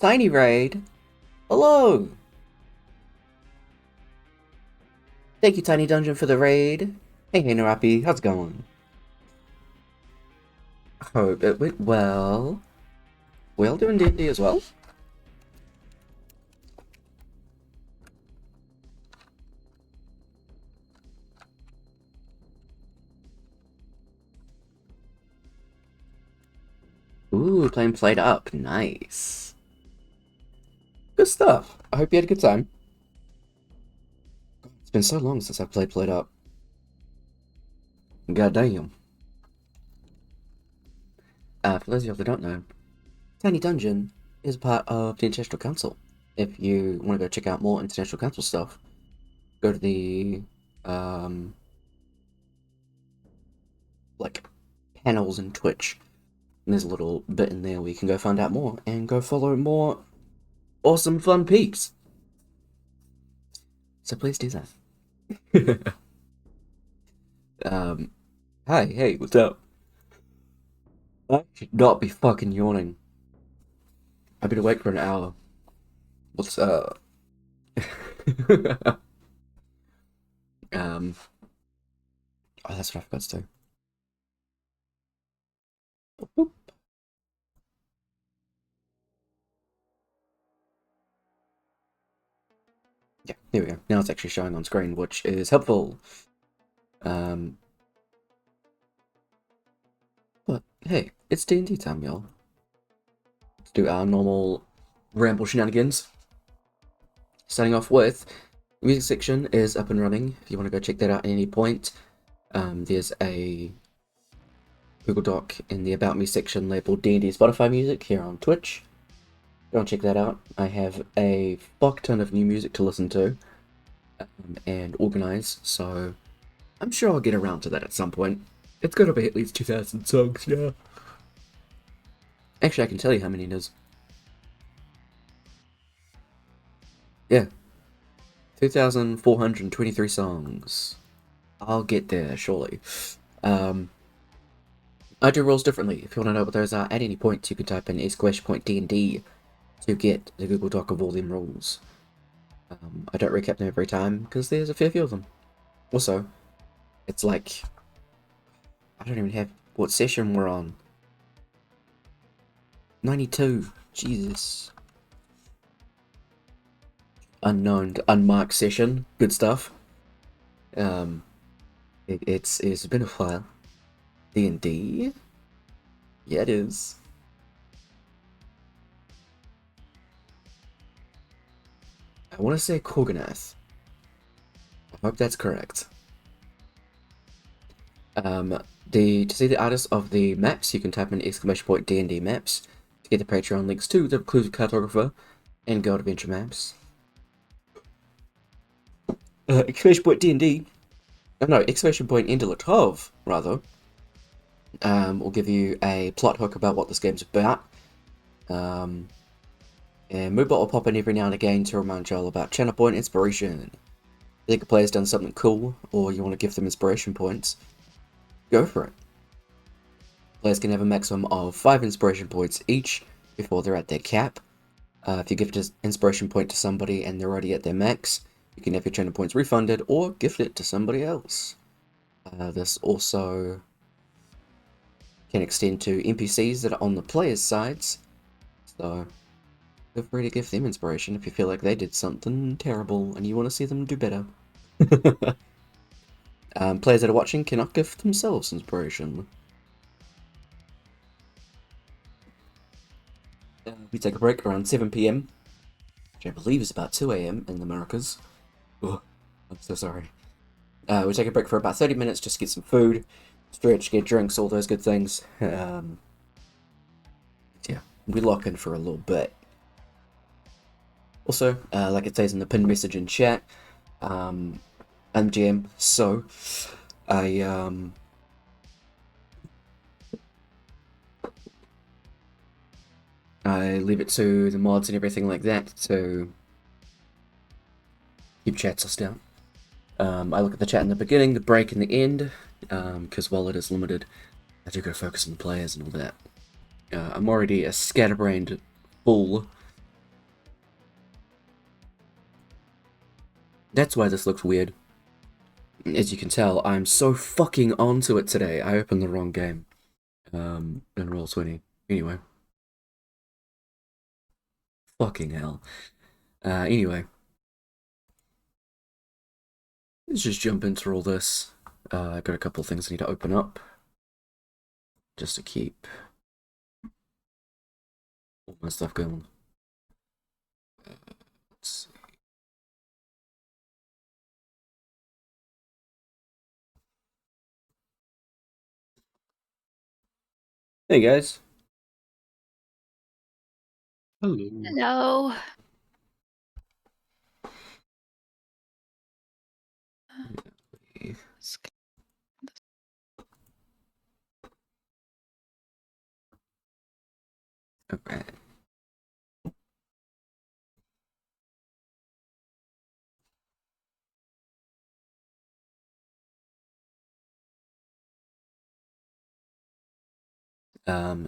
Tiny Raid. Hello. Thank you, Tiny Dungeon, for the raid. Hey, Narapi, how's it going? Hope it went well. We all doing D&D as well? Ooh, playing Played Up. Nice. Good stuff. I hope you had a good time. It's been so long since I played Up. God damn. For those of you that don't know, Tiny Dungeon is part of the International Council. If you want to go check out more International Council stuff, go to the, like, panels in Twitch. And there's a little bit in there where you can go find out more and go follow more awesome fun peeps. So please do that. Hi, hey, what's up? I should not be fucking yawning. I've been awake for an hour. What's up? Oh, that's what I forgot to do. Boop. Yeah, here we go. Now it's actually showing on screen, which is helpful. But hey, it's D&D time, y'all. Let's do our normal ramble shenanigans. Starting off with, the music section is up and running. If you want to go check that out at any point, there's a Google Doc in the About Me section labeled D&D Spotify music here on Twitch. Go and check that out. I have a fuck ton of new music to listen to and organize, so I'm sure I'll get around to that at some point. It's gotta be at least 2,000 songs now. Actually, I can tell you how many it is. Yeah. 2,423 songs. I'll get there, surely. I do rules differently. If you want to know what those are at any point, you can type in !DND to get the Google Doc of all them rules. I don't recap them every time, because there's a fair few of them. Also, it's like, I don't even have what session we're on. 92. Jesus. Unknown, unmarked session. Good stuff. It's been a while. D&D? Yeah, it is. I want to say Korganath. I hope that's correct. To see the artists of the maps, you can type in !DND maps to get the Patreon links to the Clues Cartographer and Gold Adventure maps. !DND. Oh no, End of Latov, rather. Will give you a plot hook about what this game's about. And Moobot will pop in every now and again to remind y'all about channel point inspiration. You think a player's done something cool, or you want to give them inspiration points, go for it. Players can have a maximum of 5 inspiration points each before they're at their cap. If you gift an inspiration point to somebody and they're already at their max, you can have your channel points refunded or gift it to somebody else. This also can extend to NPCs that are on the player's sides, so feel free to give them inspiration if you feel like they did something terrible and you want to see them do better. Players that are watching cannot gift themselves inspiration. We take a break around 7 PM, which I believe is about 2 AM in the Americas. Oh, I'm so sorry. We take a break for about 30 minutes just to get some food, stretch, get drinks, all those good things. Yeah, we lock in for a little bit. Also, like it says in the pinned message in chat, I'm GM, so I leave it to the mods and everything like that to keep chat sussed out. I look at the chat in the beginning, the break, and the end, because while it is limited, I do go focus on the players and all that. I'm already a scatterbrained fool That's why this looks weird. As you can tell, I'm so fucking onto it today. I opened the wrong game. In Roll20. Anyway. Fucking hell. Anyway. Let's just jump into all this. I've got a couple of things I need to open up. Just to keep all my stuff going. Let's see. Hey guys. Hello. Hello. Okay.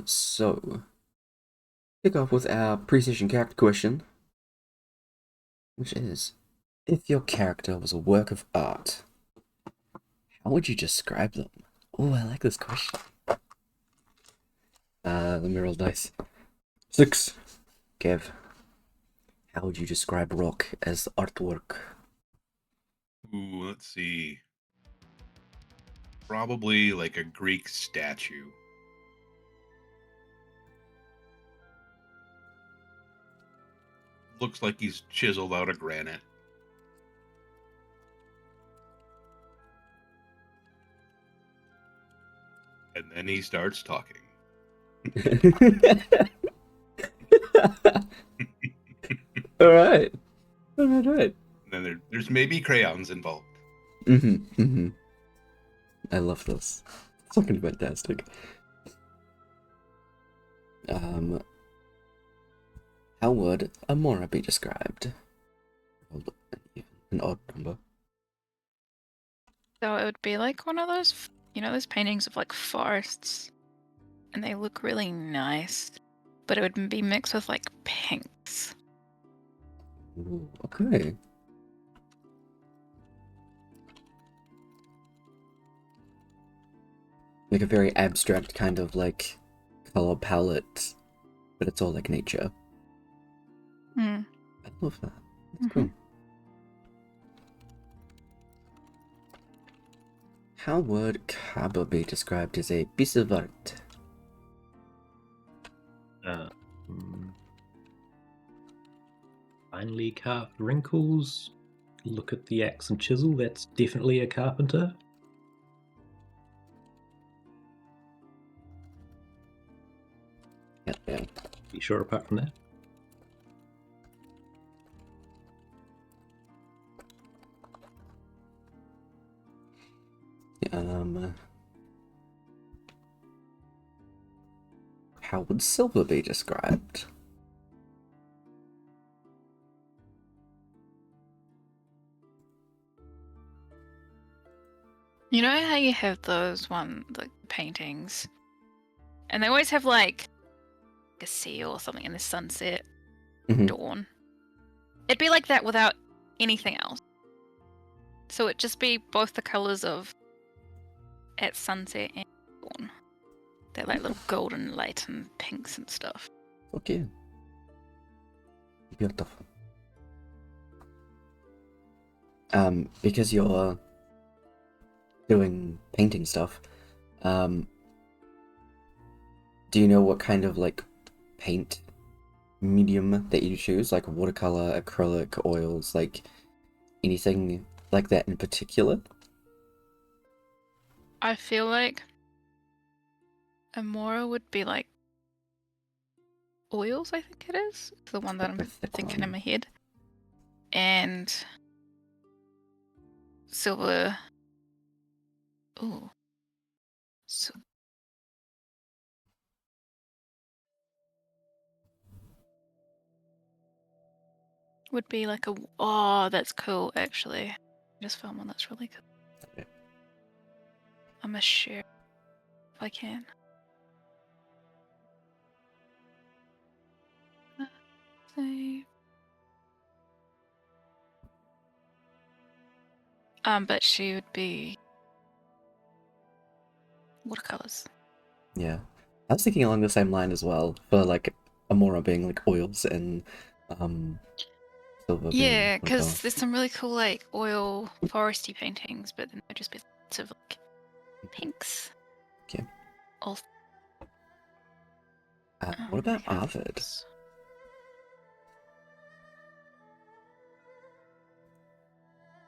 So kick off with our pre-session character question, which is, if your character was a work of art, how would you describe them? Oh, I like this question. Let me roll dice. 6. Kev, how would you describe rock as artwork? Ooh, let's see. Probably like a Greek statue. Looks like he's chiseled out of granite. And then he starts talking. Alright. Alright. And then there's maybe crayons involved. I love this. It's fucking fantastic. How would Amora be described? An odd number. So it would be like one of those, those paintings of like forests, and they look really nice, but it would be mixed with like pinks. Ooh, okay. Like a very abstract kind of like color palette, but it's all like nature. Hmm. I love that. That's cool. How would Kaba be described as a piece of art? Finely carved wrinkles. Look at the axe and chisel. That's definitely a carpenter. Yeah. Be sure apart from that. How would Silver be described? You know how you have those like paintings, and they always have like a sea or something in the sunset, dawn. It'd be like that without anything else. So it'd just be both the colors of at sunset and dawn. They're like little golden light and pinks and stuff. Okay. Beautiful. Because you're doing painting stuff, do you know what kind of like paint medium that you choose? Like watercolor, acrylic, oils, like anything like that in particular? I feel like Amora would be like oils, I think it is. It's the one that I'm thinking in my head. And Silver. Ooh. So would be like oh, that's cool actually. I just found one that's really cool. Okay. I'm gonna share if I can. Save. But she would be watercolors. Yeah. I was thinking along the same line as well, for like Amora being like oils and Silver being Yeah, because watercolor. there's some really cool like oil foresty paintings, but then there'd just be lots of like pinks. Okay. All What about okay. Arvid?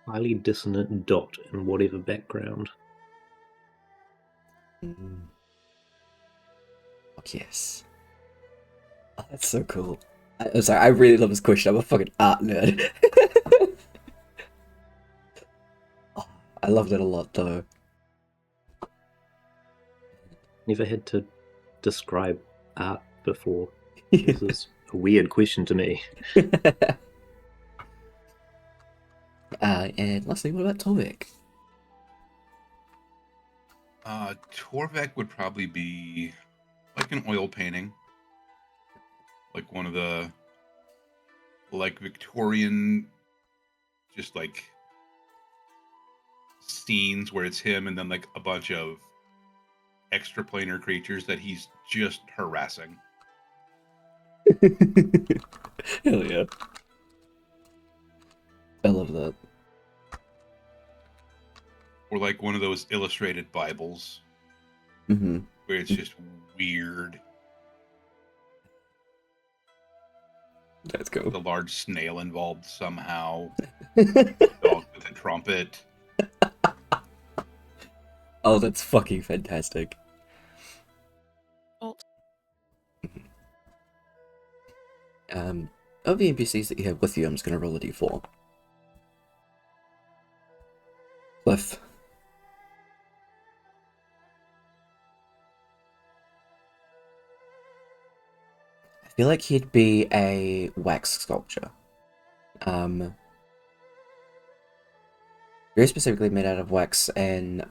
Highly dissonant dot in whatever background. Mm. Oh, yes. Oh, that's so cool. I'm sorry, I really love this question. I'm a fucking art nerd. Oh, I loved it a lot, though. Never had to describe art before. This is a weird question to me. And lastly, what about Torvik? Torvek would probably be like an oil painting, like one of the like Victorian, just like scenes where it's him and then like a bunch of extraplanar creatures that he's just harassing. Hell yeah. I love that. Or like one of those illustrated Bibles Mm-hmm. where it's just weird. That's cool. The large snail involved somehow. Dog with a trumpet. Oh, that's fucking fantastic. Alt. Of the NPCs that you have with you, I'm just gonna roll a d4. Cliff. I feel like he'd be a wax sculpture. Very specifically made out of wax, and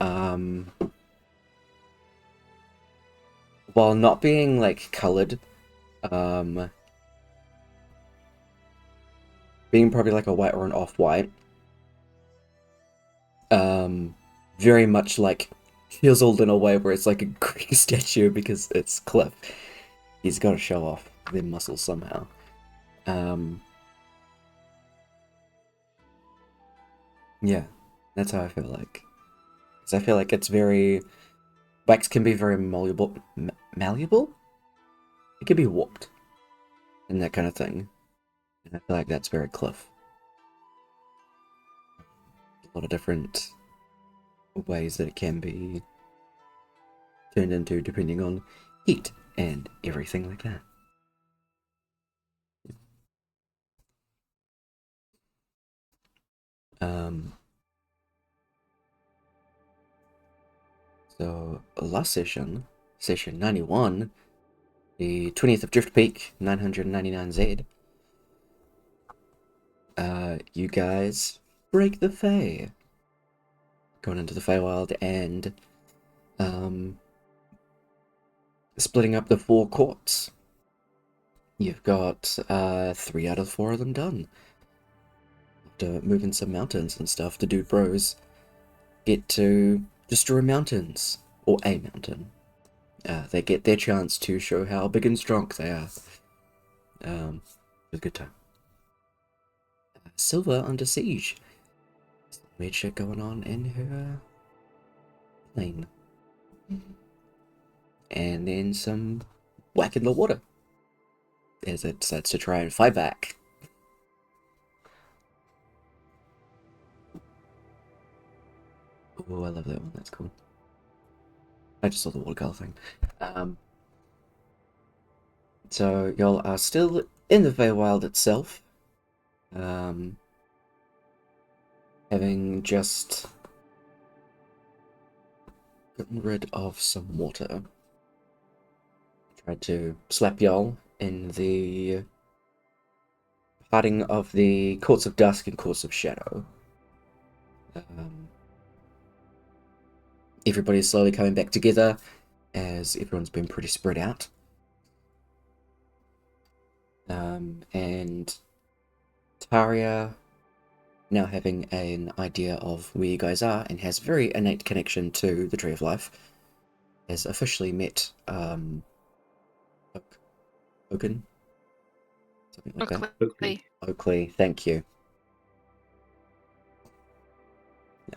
while not being like colored, being probably like a white or an off-white, very much like chiseled in a way where it's like a Greek statue because it's Cliff. He's got to show off their muscles somehow. Yeah, that's how I feel like. Because I feel like it's very... Wax can be very malleable. Malleable? It can be warped. And that kind of thing. And I feel like that's very Cliff. A lot of different ways that it can be turned into depending on heat and everything like that. So last session, session 91, the 20th of Drift Peak, 999Z. You guys break the Fae. Going into the Feywild and splitting up the 4 courts. You've got 3 out of 4 of them done. After moving some mountains and stuff, the dude bros get to destroy mountains, or a mountain. They get their chance to show how big and strong they are. It was a good time. Silver under siege. Some weird shit going on in her plane. And then some whack in the water as it decides to try and fight back. Oh, I love that one. That's cool. I just saw the watercolor thing. So y'all are still in the Feywild itself. Having just gotten rid of some water. Tried to slap y'all in the parting of the Courts of Dusk and Courts of Shadow. Everybody's slowly coming back together as everyone's been pretty spread out. And Taria now having an idea of where you guys are and has very innate connection to the Tree of Life, has officially met Oaken? Something like that. Oakley. Oakley, thank you.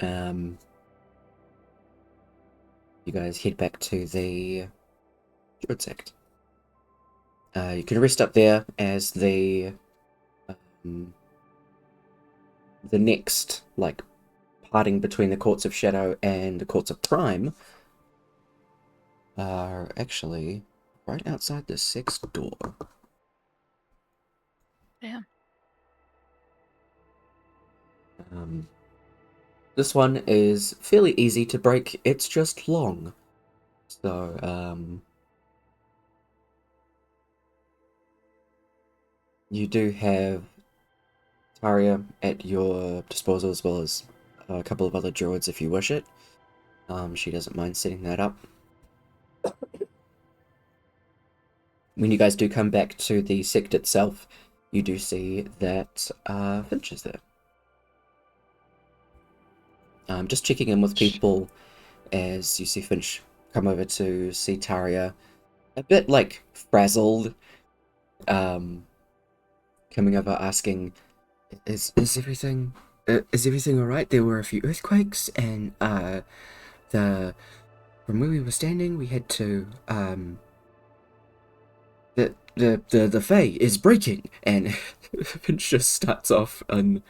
You guys head back to the Druid sect. You can rest up there as the next, like, parting between the Courts of Shadow and the Courts of Prime are actually right outside the sect's door. Damn. This one is fairly easy to break, it's just long. So, you do have Taria at your disposal, as well as a couple of other druids if you wish it. She doesn't mind setting that up. When you guys do come back to the sect itself, you do see that Finch is there. Just checking in with people as you see Finch come over to see Taria, a bit like frazzled, coming over asking, "Is everything all right? There were a few earthquakes, and from where we were standing, we had to the Fae is breaking," and Finch just starts off on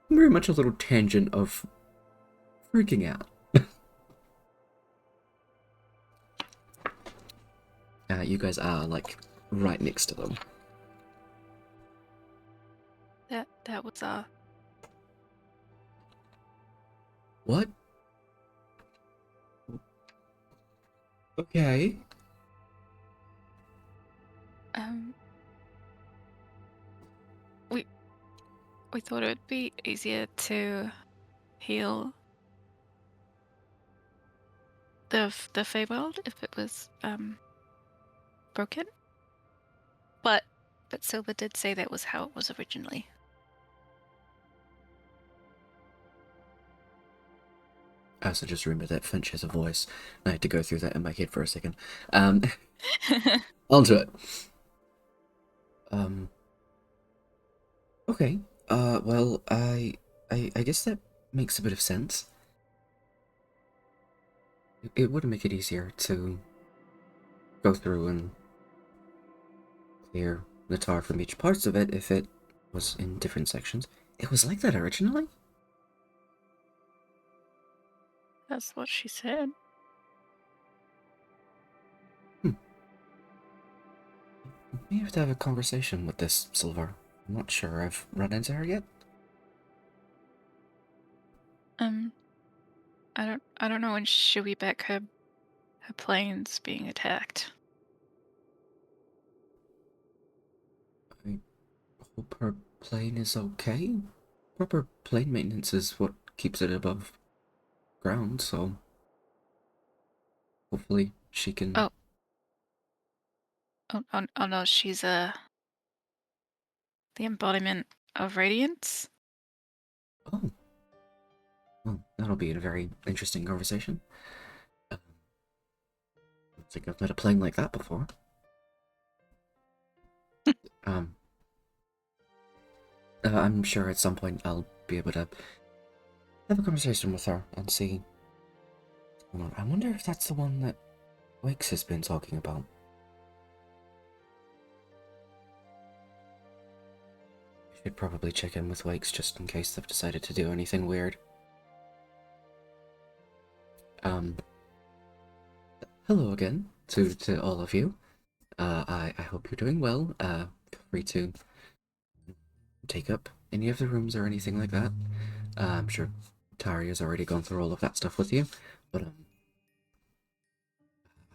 very much a little tangent of freaking out. You guys are, like, right next to them. That was What? Okay. we thought it would be easier to heal the Feywild if it was broken. But Silva did say that was how it was originally. So just remember that Finch has a voice. I had to go through that in my head for a second. Onto it. Okay. Well, I guess that makes a bit of sense. It would make it easier to go through and clear the tar from each parts of it if it was in different sections. It was like that originally? That's what she said. We have to have a conversation with this Silver. I'm not sure I've run into her yet. I don't know when she'll be back. Her plane's being attacked. I hope her plane is okay. Proper plane maintenance is what keeps it above ground, so hopefully she can... Oh no, she's the embodiment of radiance. Oh. Well, that'll be a very interesting conversation. I don't think I've met a plane like that before. I'm sure at some point I'll be able to have a conversation with her and see what's going on. I wonder if that's the one that Wakes has been talking about. I should probably check in with Wakes just in case they've decided to do anything weird. Hello again to all of you. I hope you're doing well. Feel free to take up any of the rooms or anything like that. I'm sure Taria's already gone through all of that stuff with you, but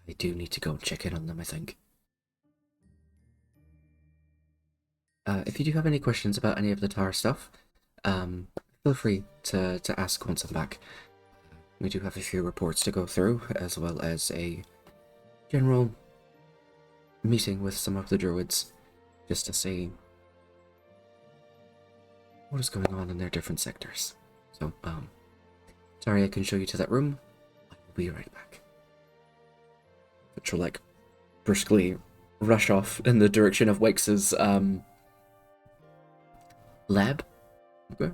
I do need to go and check in on them, I think. If you do have any questions about any of the Tara stuff, feel free to ask once I'm back. We do have a few reports to go through, as well as a general meeting with some of the druids, just to see what is going on in their different sectors. So, sorry, I can show you to that room. I will be right back. Which will, like, briskly rush off in the direction of Wakes's, lab. Okay.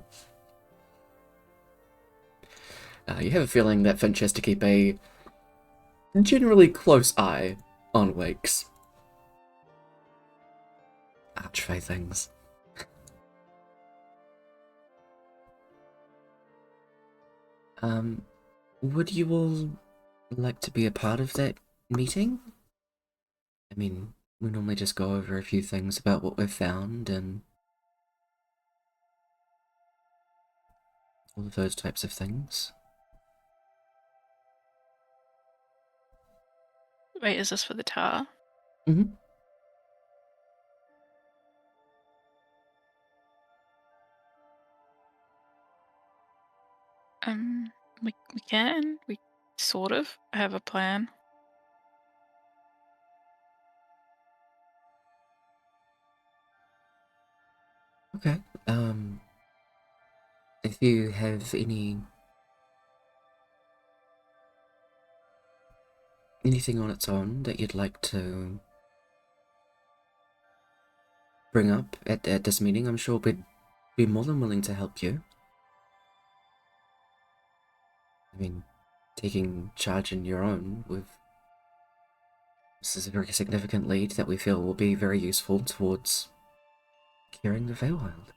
You have a feeling that Finch has to keep a generally close eye on Wakes. Archfey things. Would you all like to be a part of that meeting? I mean, we normally just go over a few things about what we've found and all of those types of things. Wait, is this for the tower? Mm-hmm. We can. We sort of have a plan. Okay. If you have anything on its own that you'd like to bring up at this meeting, I'm sure we'd be more than willing to help you. I mean, taking charge in your own this is a very significant lead that we feel will be very useful towards curing the Feywild.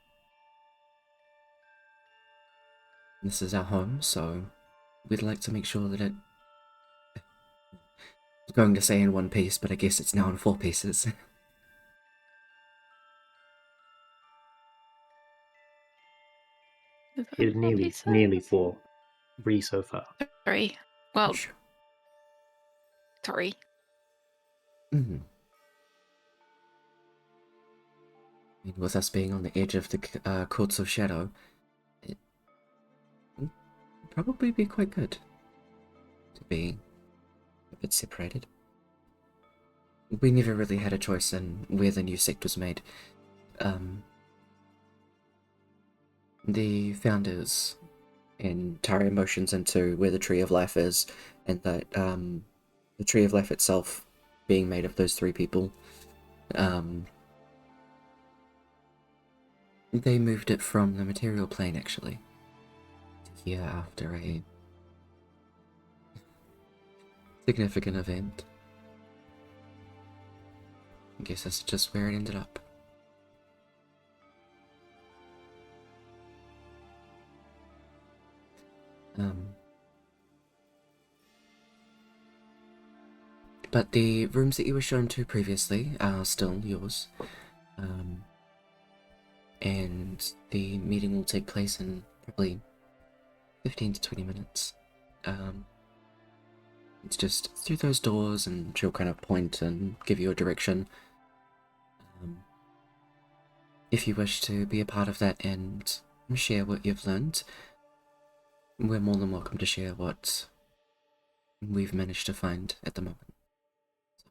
This is our home, so we'd like to make sure that I was going to say in one piece, but I guess it's now in 4 pieces. Is that It's what nearly he said? nearly 4. 3 so far. 3. Well, Sure. 3. Mm-hmm. I mean, with us being on the edge of the Courts of Shadow, it would probably be quite good to be a bit separated. We never really had a choice in where the new sect was made. The founders and Tari motions into where the Tree of Life is, and that the Tree of Life itself being made of those 3 people. They moved it from the material plane, actually, to here after a significant event. I guess that's just where it ended up. But the rooms that you were shown to previously are still yours. And the meeting will take place in probably 15 to 20 minutes. It's just through those doors, and she'll kind of point and give you a direction. If you wish to be a part of that and share what you've learned, we're more than welcome to share what we've managed to find at the moment. So,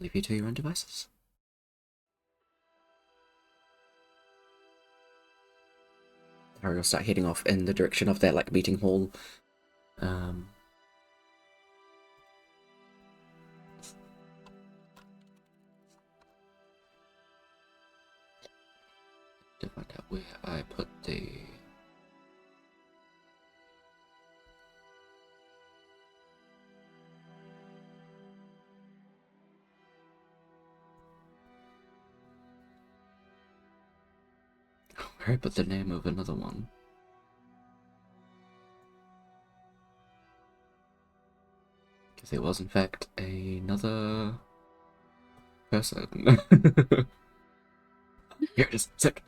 leave you to your own devices. Harry will start heading off in the direction of that, like, meeting hall. To find out where I put the... Where I put the name of another one. Because it was in fact another person. Here it is, sick.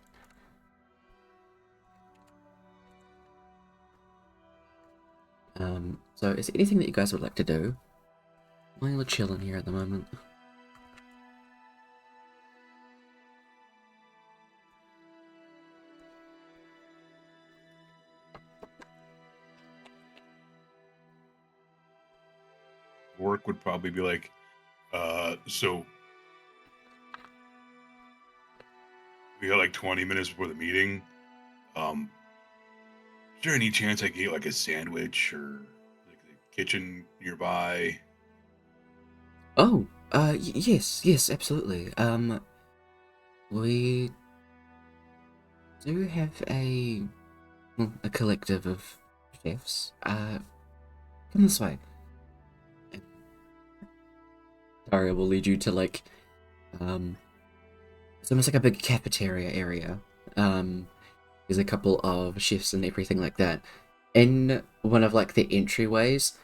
So is there anything that you guys would like to do while you're chilling here at the moment? Work would probably be like, so We got like 20 minutes before the meeting. Is there any chance I could get like a sandwich or like a kitchen nearby? Oh, yes, absolutely. We do have a collective of chefs. Come this way. Daria will lead you to like, it's almost like a big cafeteria area. There's a couple of chefs and everything like that. In one of like the entryways,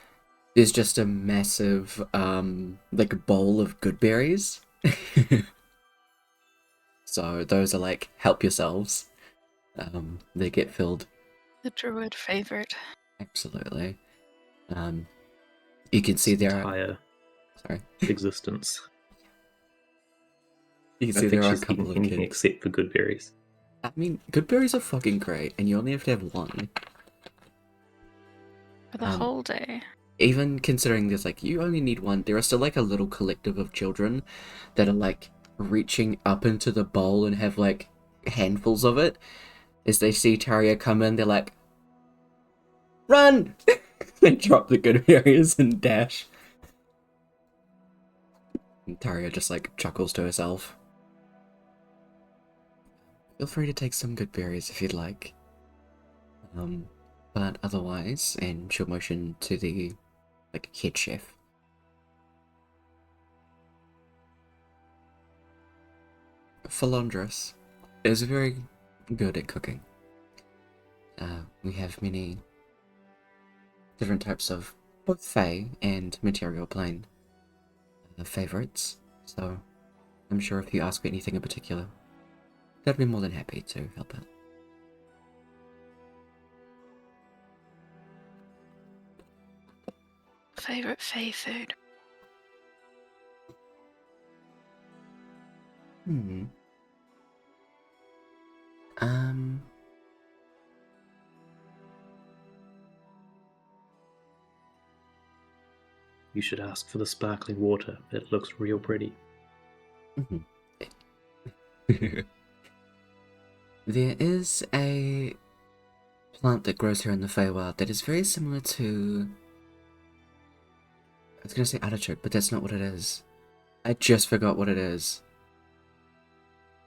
there's just a massive like bowl of good berries. So those are like help yourselves. They get filled. The druid favorite. Absolutely. You can see there are Entire sorry. existence. You can I see think there are a she's couple eaten of anything kids. except for good berries. I mean, good berries are fucking great, and you only have to have one. For the Um, whole day. Even considering there's like you only need one, there are still like a little collective of children that are like reaching up into the bowl and have like handfuls of it. As they see Taria come in, they're like, "Run!" They drop the good berries and dash. And Taria just like chuckles to herself. Feel free to take some good berries if you'd like. But otherwise, and she'll motion to the like head chef. Philandris is very good at cooking. We have many different types of both Fae and material plane favorites, so I'm sure if you ask for anything in particular, they'd be more than happy to help out. Favorite Fae food. Um, You should ask for the sparkling water. It looks real pretty. There is a plant that grows here in the Feywild that is very similar to... I was going to say artichoke, but that's not what it is. I just forgot what it is.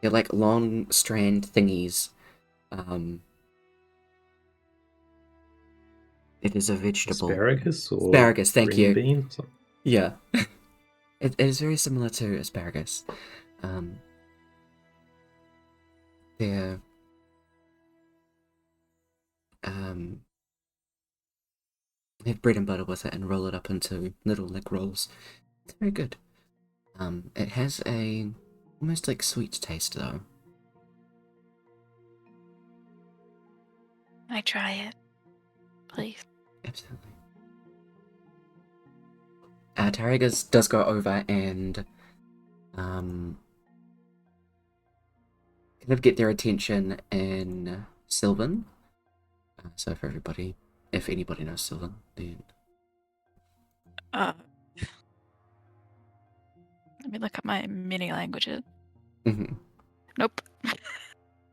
They're like long strand thingies. It is a vegetable. Asparagus or Asparagus, thank green you. bean or something? Yeah. It is very similar to asparagus. They're they have bread and butter with it and roll it up into little like rolls. It's very good. It has a almost like sweet taste though. Can I try it? Please. Absolutely. Taragas does go over and kind of get their attention in Sylvan. So for everybody, if anybody knows Sylvan, then Let me look at my mini languages. Nope.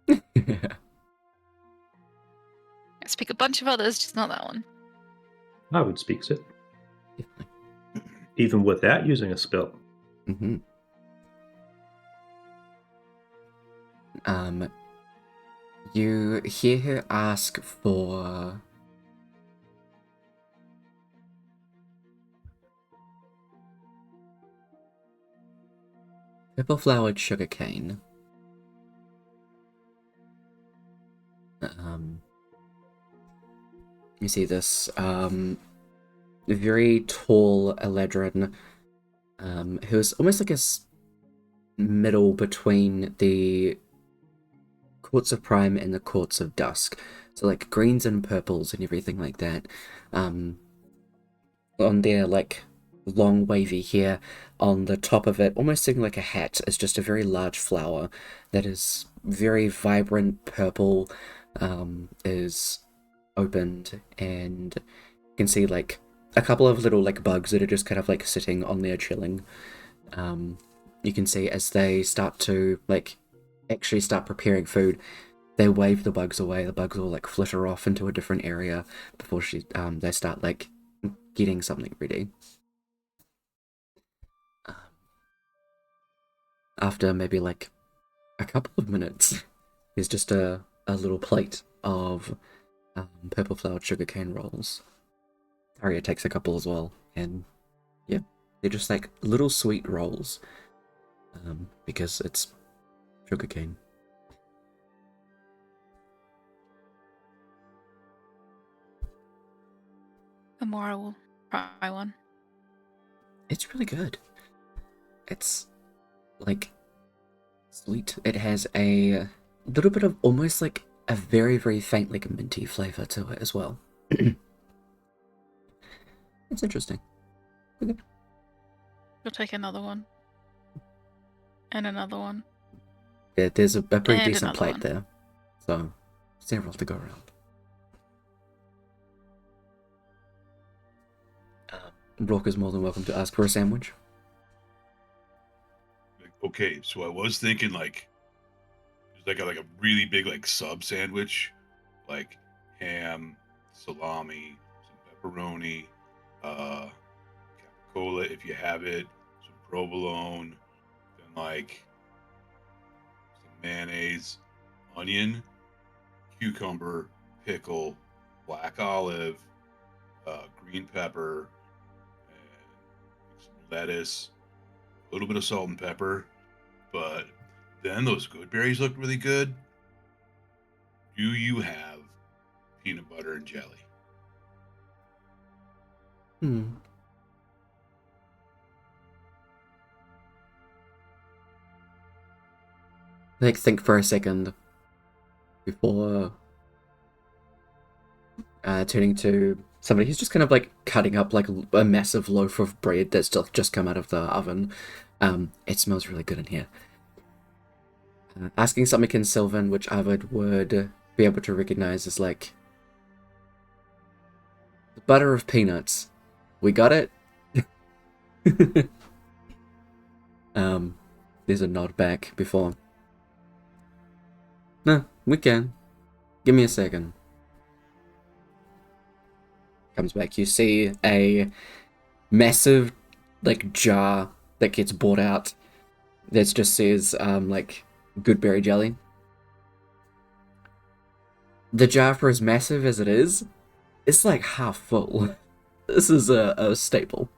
I speak a bunch of others, just not that one. I would speak it. Definitely. Even without using a spell. You hear her ask for purple flowered sugarcane. You see this very tall Eladrin, who's almost like a middle between the Courts of Prime and the Courts of Dusk. So like greens and purples and everything like that. On their like long wavy hair, on the top of it, almost looking like a hat, is just a very large flower that is very vibrant purple, is opened, and you can see like a couple of little like bugs that are just kind of like sitting on there chilling. You can see as they start to like actually start preparing food, they wave the bugs away. The bugs all like flitter off into a different area before they start like getting something ready. After maybe like a couple of minutes, there's just a little plate of purple flowered sugarcane rolls. Aria takes a couple as well, and yeah, they're just like little sweet rolls, because it's sugarcane. Amora will try one. It's really good. It's like sweet. It has a little bit of almost like a very, very faint like minty flavor to it as well. It's interesting. Okay. We'll take another one. And another one. Yeah, there's a pretty And decent another plate one. there. So, several to go around. Brooke is more than welcome to ask for a sandwich. Okay, so I was thinking like a really big like sub sandwich, like ham, salami, some pepperoni, capicola if you have it, some provolone, then like some mayonnaise, onion, cucumber, pickle, black olive, green pepper, and some lettuce, a little bit of salt and pepper. But then those good berries looked really good. Do you have peanut butter and jelly? Like, think for a second before turning to somebody who's just kind of like cutting up like a massive loaf of bread that's just come out of the oven. It smells really good in here. Asking something in Sylvan, which Arvid would be able to recognize as like the butter of peanuts. We got it? There's a nod back before. No, we can. Give me a second. Comes back. You see a massive like jar that gets bought out that just says like goodberry jelly. The jar, for as massive as it is, it's like half full. This is a staple.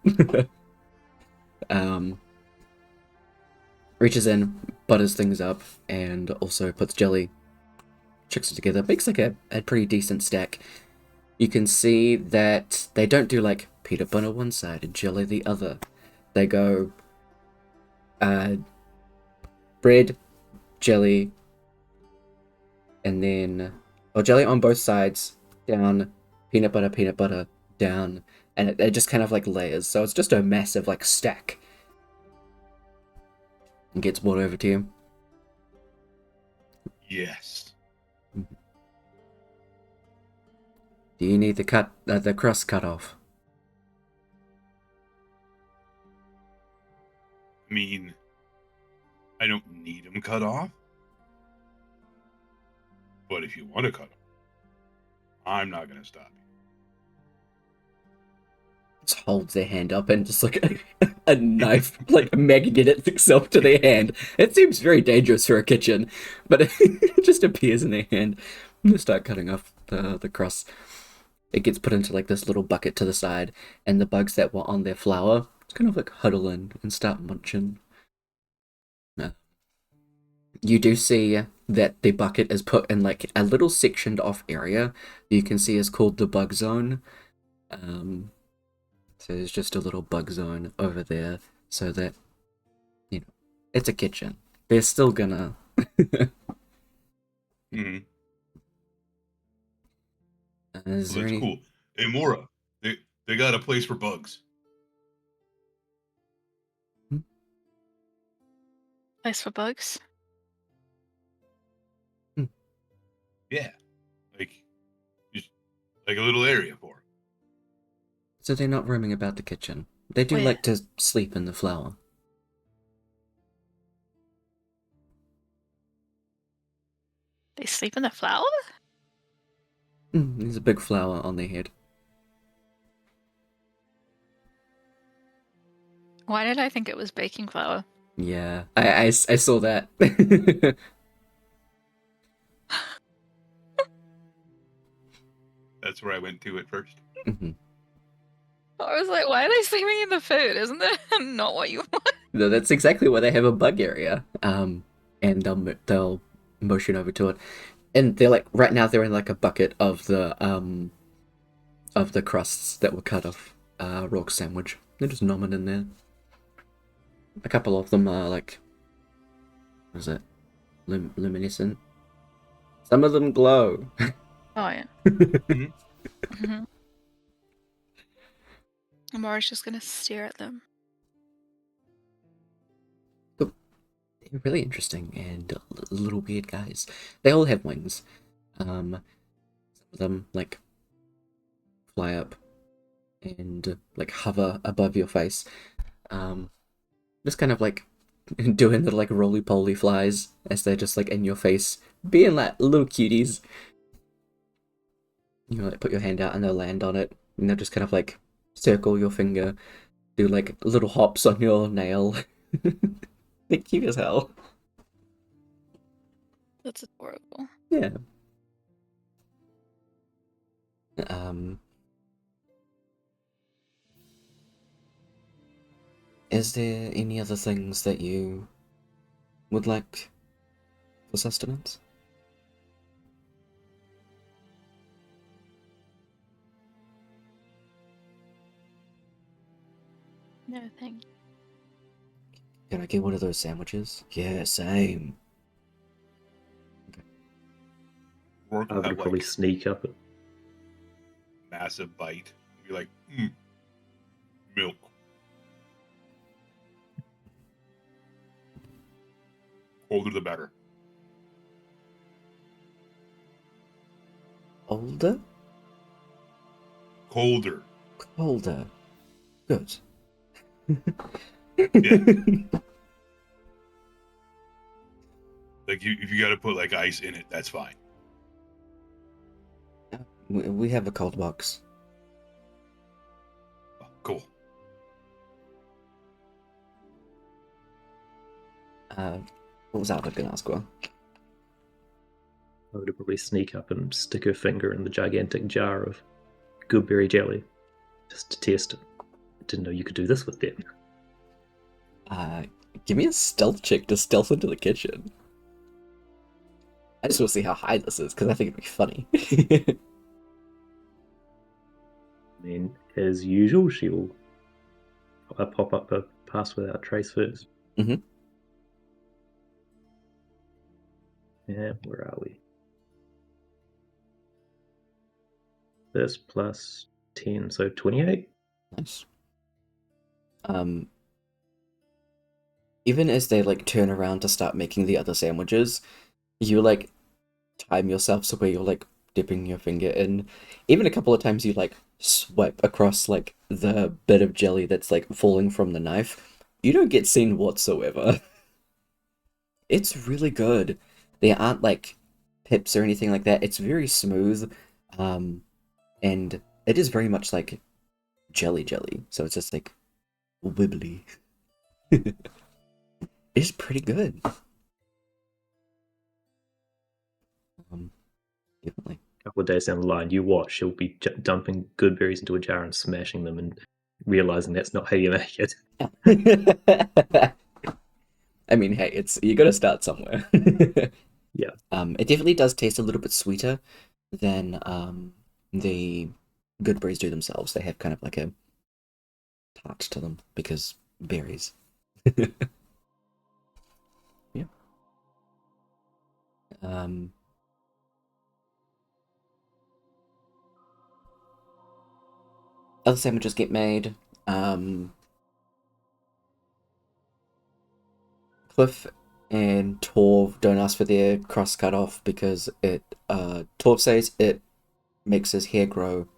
Reaches in, butters things up, and also puts jelly, chicks it together, makes like a pretty decent stack. You can see that they don't do like peanut butter one side and jelly the other. They go bread, jelly, and then jelly on both sides, down, peanut butter, down, and it just kind of like layers. So it's just a massive like stack. And gets brought over to you. Yes. Do you need the crust cut off? I mean, I don't need them cut off. But if you want to cut them, I'm not going to stop you. Just holds their hand up and just like a knife, like magnets itself to their hand. It seems very dangerous for a kitchen, but it just appears in their hand. And they start cutting off the crust. It gets put into like this little bucket to the side, and the bugs that were on their flour just kind of like huddle in and start munching. You do see that the bucket is put in like a little sectioned off area you can see is called the bug zone. So there's just a little bug zone over there so that, you know, it's a kitchen. They're still gonna... Mm-hmm. Is there That's any... cool. Hey, Mora, they got a place for bugs. Place for bugs? Yeah. Just like a little area for them. So they're not roaming about the kitchen. They do Where? like to sleep in the flour. They sleep in the flour? There's a big flower on their head. Why did I think it was baking flour? Yeah, I saw that. That's where I went to at first. Mhm. I was like, why are they sleeping in the food? Isn't that not what you want? No, that's exactly why they have a bug area. And they'll motion over to it, and they're like right now they're in like a bucket of the crusts that were cut off Rourke's sandwich. They're just nomming in there. A couple of them are like, what is it, luminescent. Some of them glow. Oh, yeah. Mhm. Mm-hmm. Amara's just gonna stare at them. They're really interesting and little weird guys. They all have wings. Some of them like fly up and like hover above your face. Just kind of like doing the like roly poly flies as they're just like in your face, being like little cuties. You know, like put your hand out and they'll land on it, and they'll just kind of like circle your finger, do like little hops on your nail. They're cute as hell. That's adorable. Yeah. Is there any other things that you would like for sustenance? No, thank you. Can I get one of those sandwiches? Yeah, same. Rourke I will would have probably like sneak up. massive bite. Be like, milk. Colder the better. Older? Colder. Colder. Good. Yeah. Like if you got to put like ice in it, that's fine. We have a cold box. Oh, cool. What was Albert gonna ask? Well, I would probably sneak up and stick her finger in the gigantic jar of goodberry jelly just to test it. I didn't know you could do this with them. give me a stealth check to stealth into the kitchen. I just want to see how high this is because I think it'd be funny. I mean, as usual, she'll pop up a pass without trace first. Mhm. Yeah, where are we? This plus 10, so 28. Nice. Even as they like turn around to start making the other sandwiches, you like time yourself so where you're like dipping your finger in. Even a couple of times you like swipe across like the bit of jelly that's like falling from the knife. You don't get seen whatsoever. It's really good. They aren't like pips or anything like that. It's very smooth. And it is very much like jelly. So it's just like wibbly. It's pretty good. Definitely. A couple of days down the line, you watch, she'll be dumping good berries into a jar and smashing them and realizing that's not how you make it. I mean, hey, it's you gotta start somewhere. Yeah. It definitely does taste a little bit sweeter than the good berries do themselves. They have kind of like a tart to them because berries. Yeah. Other sandwiches get made. Cliff and Torv don't ask for their crust cut off because Torv says it makes his hair grow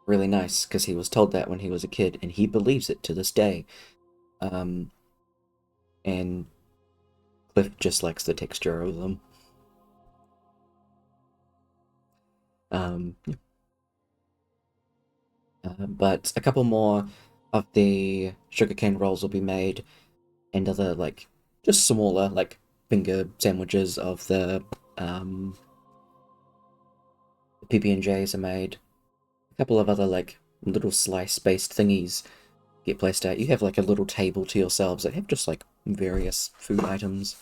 really nice because he was told that when he was a kid and he believes it to this day. And Cliff just likes the texture of them. Yeah. But a couple more of the sugarcane rolls will be made, and other like just smaller like finger sandwiches of the PB&Js are made. A couple of other like little slice-based thingies get placed out. You have like a little table to yourselves that have just like various food items.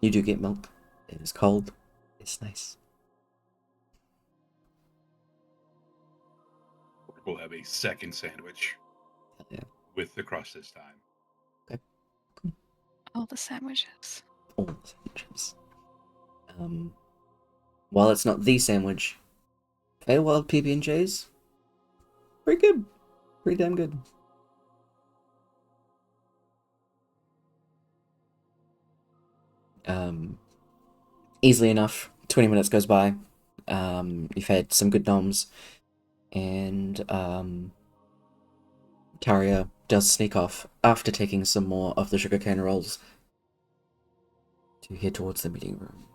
You do get milk. It is cold. It's nice. We'll have a second sandwich Yeah. with the crust this time. Okay. Cool. All the sandwiches. All the sandwiches. While it's not the sandwich, Feywild PB&Js, pretty good. Pretty damn good. Easily enough, 20 minutes goes by. You've had some good noms, and Taria does sneak off after taking some more of the sugarcane rolls to head towards the meeting room.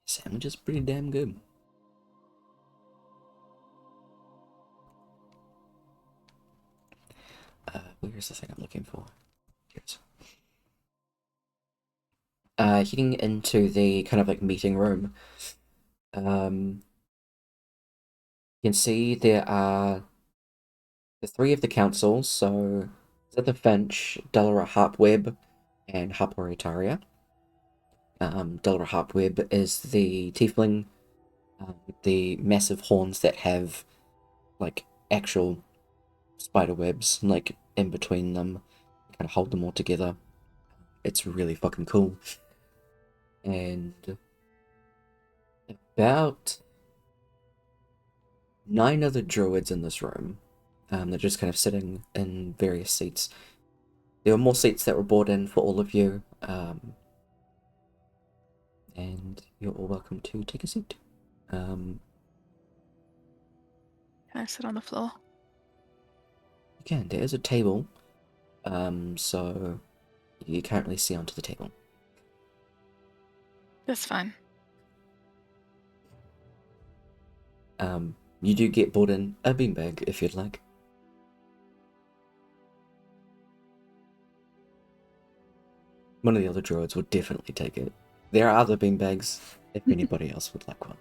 Sandwich is pretty damn good. Where's the thing I'm looking for? Here's. Heading into the kind of like meeting room. You can see there are the three of the councils, so Zither Finch, Delara Harpweb, and Harporitaria. Delara Harpweb is the tiefling with the massive horns that have like actual spider webs like in between them, kind of hold them all together. It's really fucking cool. And about 9 other druids in this room. They're just kind of sitting in various seats. There were more seats that were brought in for all of you, and you're all welcome to take a seat. Can I sit on the floor? You can. There is a table, so you can't really see onto the table. That's fine. You do get brought in a beanbag if you'd like. One of the other druids would definitely take it. There are other beanbags if anybody else would like one.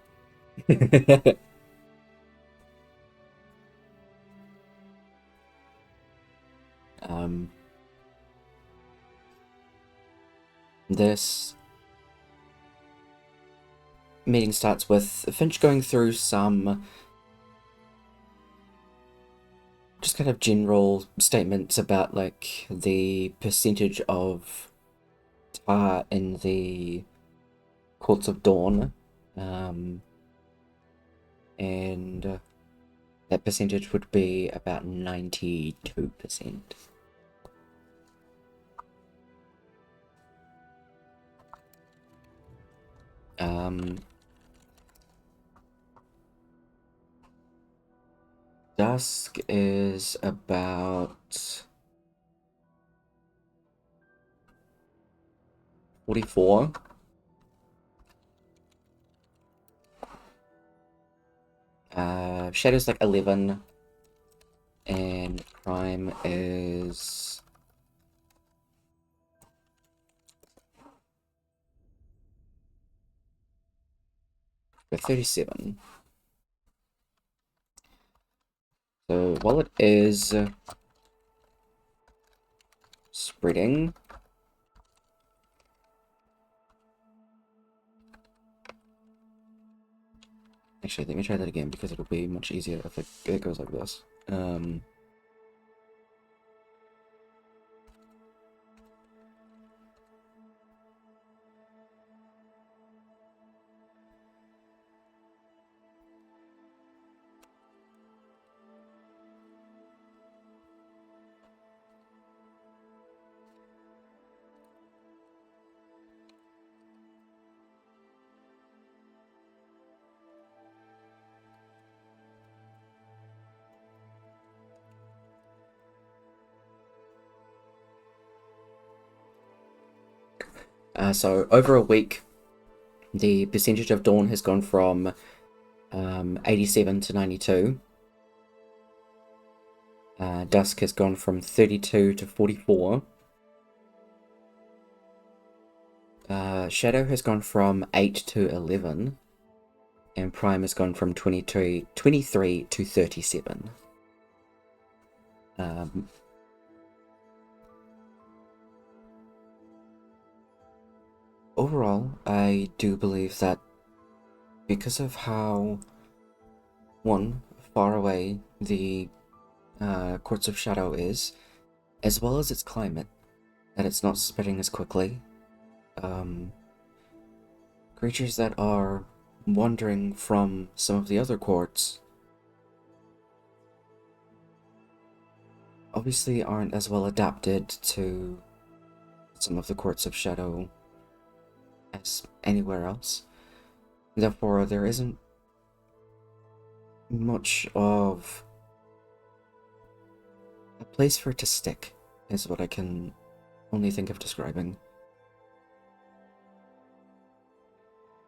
This meeting starts with Finch going through some just kind of general statements about like the percentage of tar in the Courts of Dawn, and that percentage would be about 92%. Dusk is about 44. Shadow's like 11, and Crime is 37. So while it is spreading, actually let me try that again because it'll be much easier if it goes like this. So over a week, the percentage of dawn has gone from 87 to 92. Dusk has gone from 32 to 44. Shadow has gone from 8 to 11. And Prime has gone from 23 to 37. Overall, I do believe that because of how, one, far away the Courts of Shadow is, as well as its climate, that it's not spreading as quickly. Creatures that are wandering from some of the other courts obviously aren't as well adapted to some of the Courts of Shadow as anywhere else. Therefore, there isn't much of a place for it to stick, is what I can only think of describing.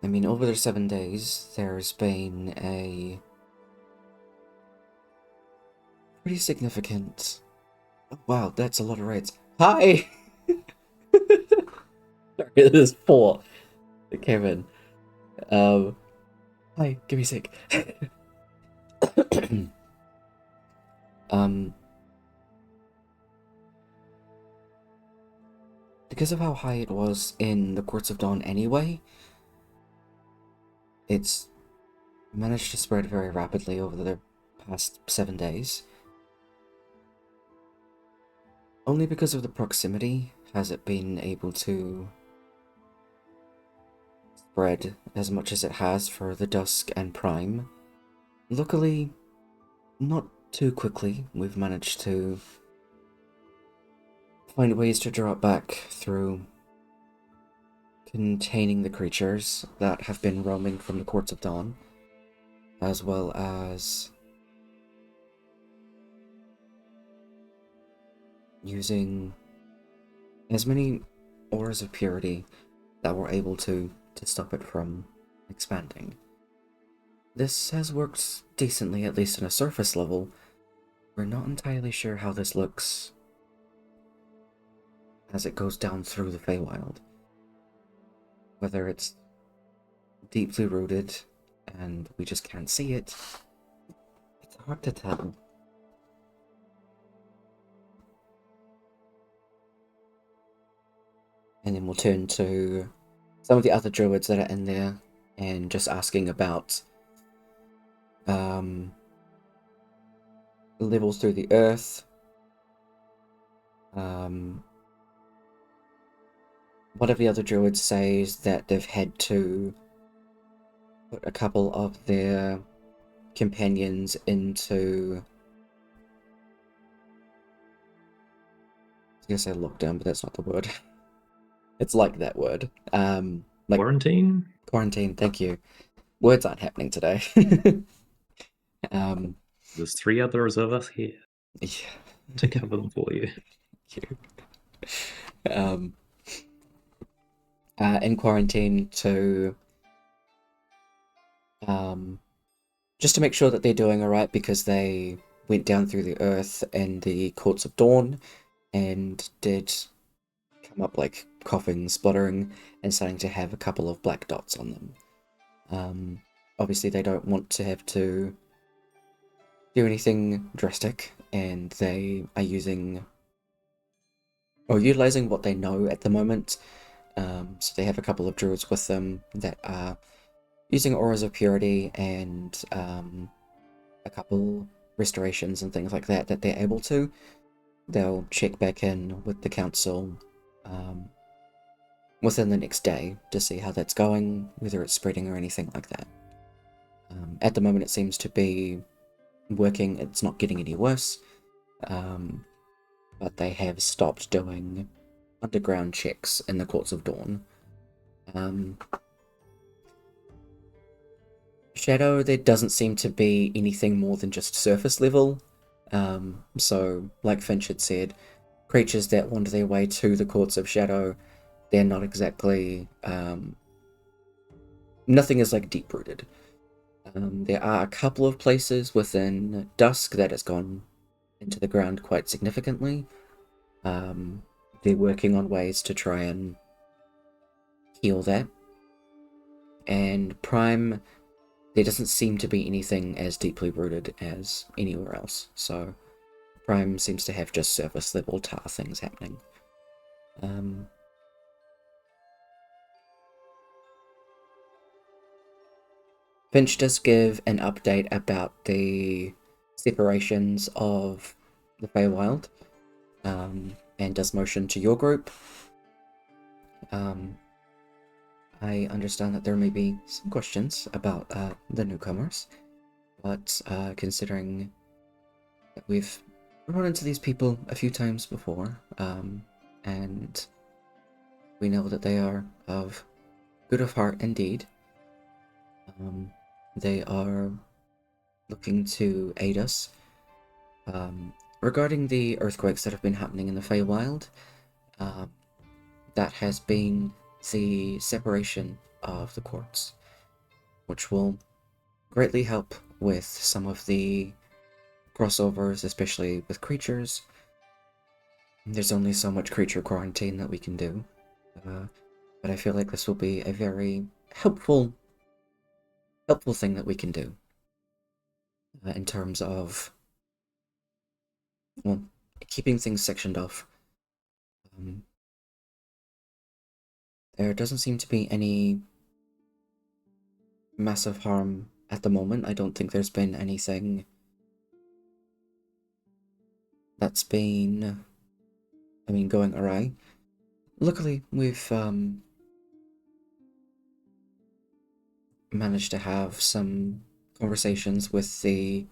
I mean, over the 7 days, there's been a pretty significant... Oh, wow, that's a lot of raids. Hi! Sorry, there's 4 that came in. Hi, give me a sec. Because of how high it was in the Courts of Dawn anyway, it's managed to spread very rapidly over the past 7 days. Only because of the proximity has it been able to spread as much as it has for the Dusk and Prime. Luckily, not too quickly, we've managed to find ways to draw it back through containing the creatures that have been roaming from the Courts of Dawn, as well as using as many auras of purity that were able to stop it from expanding. This has worked decently, at least on a surface level. We're not entirely sure how this looks as it goes down through the Feywild. Whether it's deeply rooted and we just can't see it, it's hard to tell. And then we'll turn to some of the other druids that are in there and just asking about levels through the earth. One of the other druids says that they've had to put a couple of their companions into... I was gonna say lockdown, but that's not the word. It's like that word. Like Quarantine? Quarantine, thank you. Words aren't happening today. There's 3 others of us here Yeah. to cover them for you. Thank you. In quarantine to just to make sure that they're doing alright, because they went down through the earth in the Courts of Dawn and did come up like coughing, spluttering, and starting to have a couple of black dots on them. Obviously they don't want to have to do anything drastic, and they are using or utilizing what they know at the moment. So they have a couple of druids with them that are using auras of purity and a couple restorations and things like that they're able to. They'll check back in with the council within the next day to see how that's going, whether it's spreading or anything like that. At the moment it seems to be working, it's not getting any worse, but they have stopped doing underground checks in the Courts of Dawn. Shadow, there doesn't seem to be anything more than just surface level. So, like Finch had said, creatures that wander their way to the Courts of Shadow they're not exactly nothing is like deep rooted. There are a couple of places within Dusk that has gone into the ground quite significantly. They're working on ways to try and heal that. And Prime, there doesn't seem to be anything as deeply rooted as anywhere else. So Prime seems to have just surface level tar things happening. Finch does give an update about the separations of the Feywild, and does motion to your group. I understand that there may be some questions about the newcomers, but considering that we've run into these people a few times before, and we know that they are of good of heart indeed, they are looking to aid us. Regarding the earthquakes that have been happening in the Feywild, that has been the separation of the courts, which will greatly help with some of the crossovers, especially with creatures. There's only so much creature quarantine that we can do, but I feel like this will be a very helpful thing that we can do in terms of, well, keeping things sectioned off. There doesn't seem to be any massive harm at the moment. I don't think there's been anything that's been, going awry. Luckily, we've managed to have some conversations with the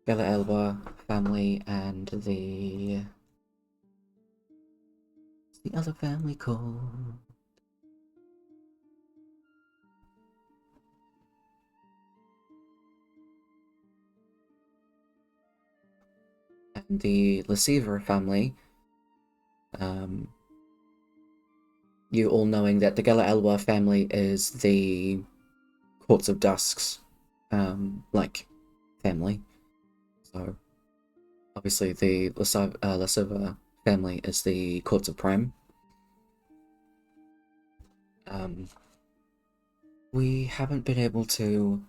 Bella Elba family and the other family called... and the Leceiver family. You all knowing that the Gala Elba family is the Courts of Dusk's family. So obviously the Leceiver family is the Courts of Prime. We haven't been able to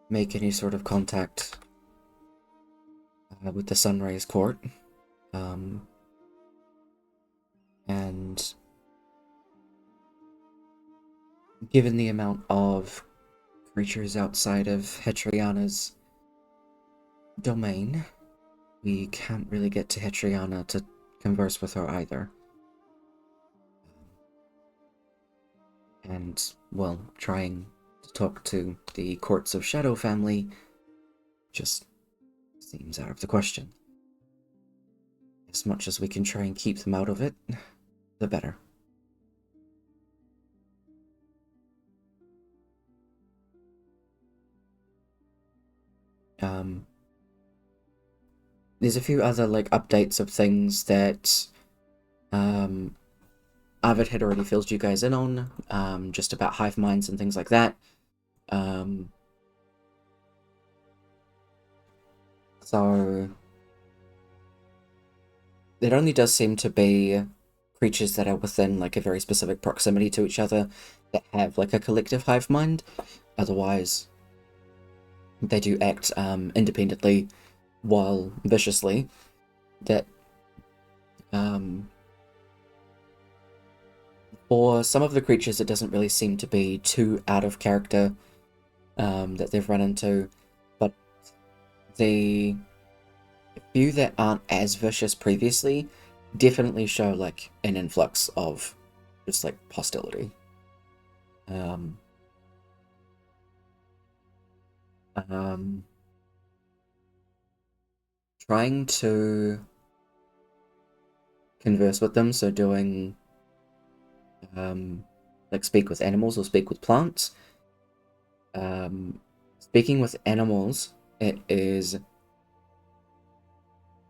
make any sort of contact with the Sunrays Court. And given the amount of creatures outside of Hetriana's domain, we can't really get to Hetriana to converse with her either. And, well, trying to talk to the Courts of Shadow family just seems out of the question. As much as we can try and keep them out of it, the better. There's a few other updates of things that Arvid had already filled you guys in on, just about hive minds and things like that. So it only does seem to be creatures that are within a very specific proximity to each other that have a collective hive mind. Otherwise, they do act independently while viciously. That for some of the creatures, it doesn't really seem to be too out of character that they've run into, but the few that aren't as vicious previously definitely show an influx of just hostility. Trying to converse with them, so doing speak with animals or speak with plants. Speaking with animals, it is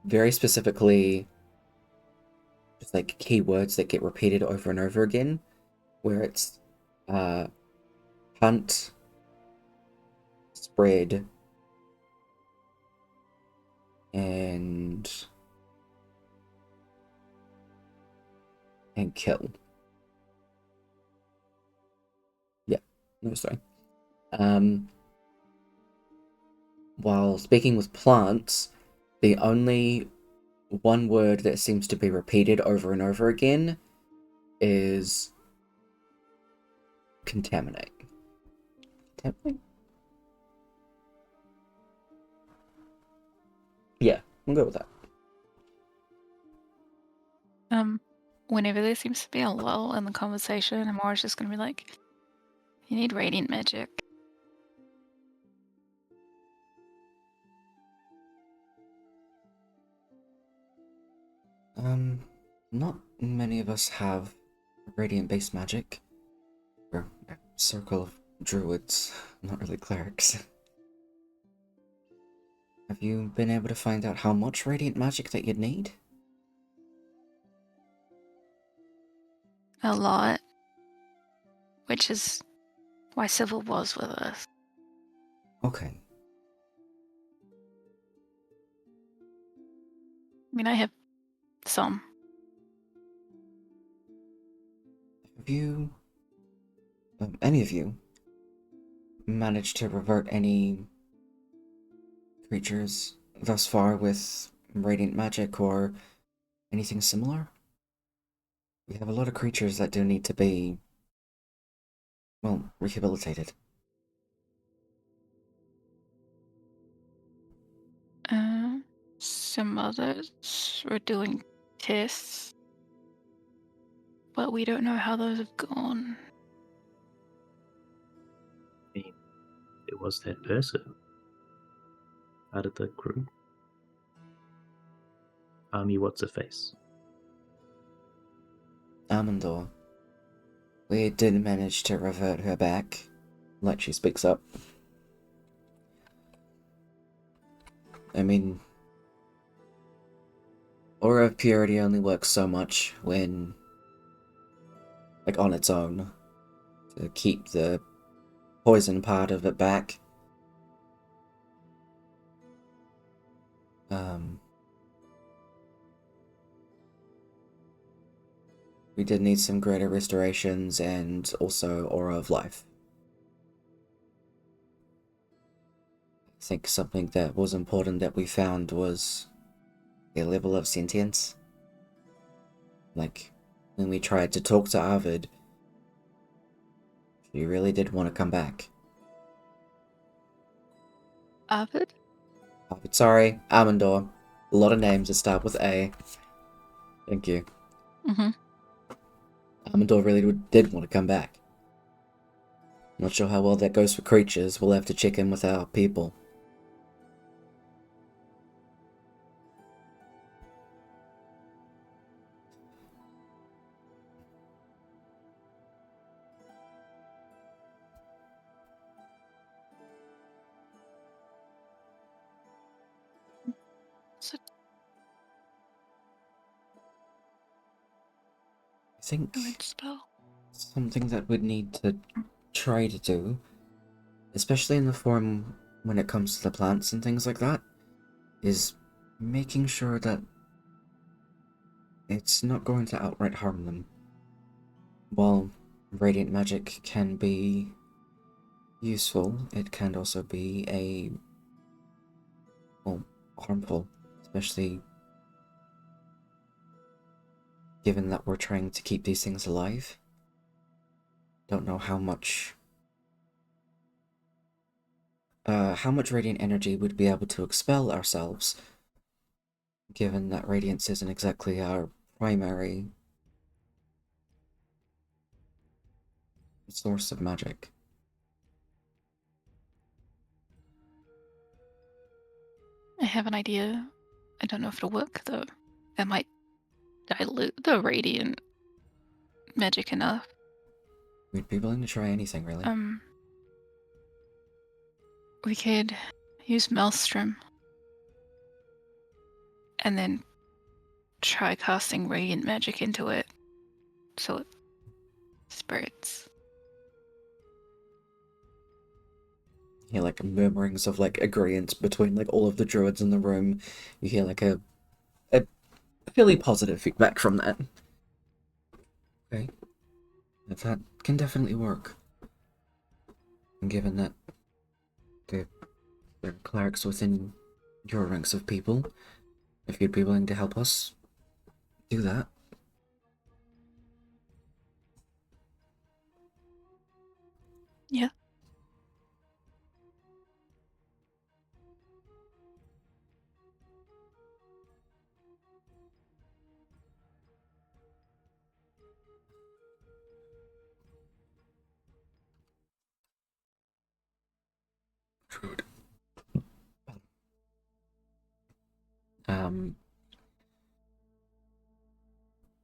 very specifically just like keywords that get repeated over and over again, where it's hunt, spread, and kill. Yeah, no, sorry. While speaking with plants, the only one word that seems to be repeated over and over again is contaminate. Contaminate? Yeah, we'll go with that. Whenever there seems to be a lull in the conversation, Amara's just gonna be like, "You need radiant magic." Not many of us have radiant-based magic. We're a circle of druids, not really clerics. Have you been able to find out how much radiant magic that you'd need? A lot. Which is why Civil was with us. Okay. I mean, I have some. Have you, any of you, managed to revert any creatures thus far with radiant magic or anything similar? We have a lot of creatures that do need to be, well, rehabilitated. Some others were doing tests, but we don't know how those have gone. I mean, it was that person out of the crew. Army, what's her face? Amandor. We did manage to revert her back, like she speaks up. I mean, Aura of Purity only works so much when, like, on its own, to keep the poison part of it back. We did need some greater restorations and also Aura of Life. I think something that was important that we found was a level of sentience. Like, when we tried to talk to Arvid, she really did want to come back. Arvid? Sorry, Amandor. A lot of names that start with A. Thank you. Mm-hmm. Amandor really did want to come back. Not sure how well that goes for creatures. We'll have to check in with our people. So, I think good spell. something that we'd need to try to do, especially in the form when it comes to the plants and things like that, is making sure that it's not going to outright harm them. While radiant magic can be useful, it can also be harmful, especially given that we're trying to keep these things alive. Don't know how much radiant energy we'd be able to expel ourselves, given that radiance isn't exactly our primary source of magic. I have an idea. I don't know if it'll work, though. That might dilute the radiant magic enough. We'd be willing to try anything, really. We could use Maelstrom. And then try casting radiant magic into it so it spreads. You hear like murmurings of like agreement between like all of the druids in the room. You hear like a fairly positive feedback from that. Okay. That can definitely work. And given that there are clerics within your ranks of people, if you'd be willing to help us do that. Yeah. Druid.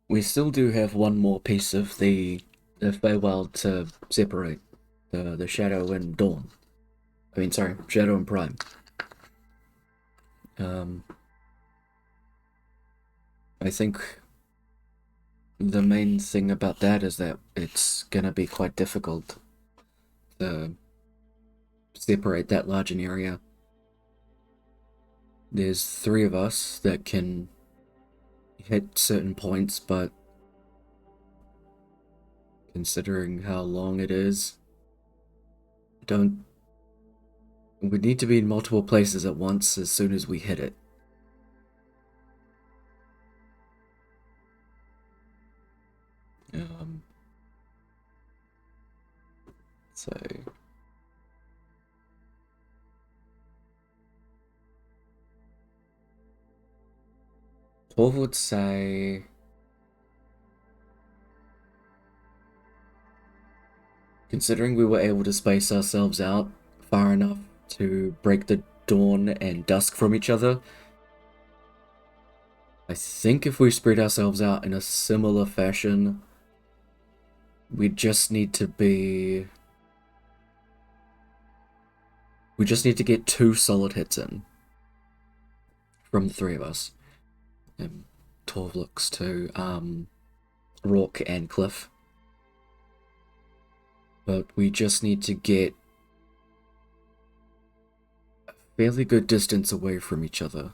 We still do have one more piece of the Feywild to separate. The Shadow and Dawn. I mean, sorry, Shadow and Prime. I think the main thing about that is that it's gonna be quite difficult to separate that large an area. There's 3 of us that can hit certain points, but considering how long it is, we need to be in multiple places at once as soon as we hit it. So Torv would say considering we were able to space ourselves out far enough to break the dawn and dusk from each other, I think if we spread ourselves out in a similar fashion, we just need to get 2 solid hits in from the 3 of us. And Torv looks to Rourke and Cliff. But we just need to get a fairly good distance away from each other.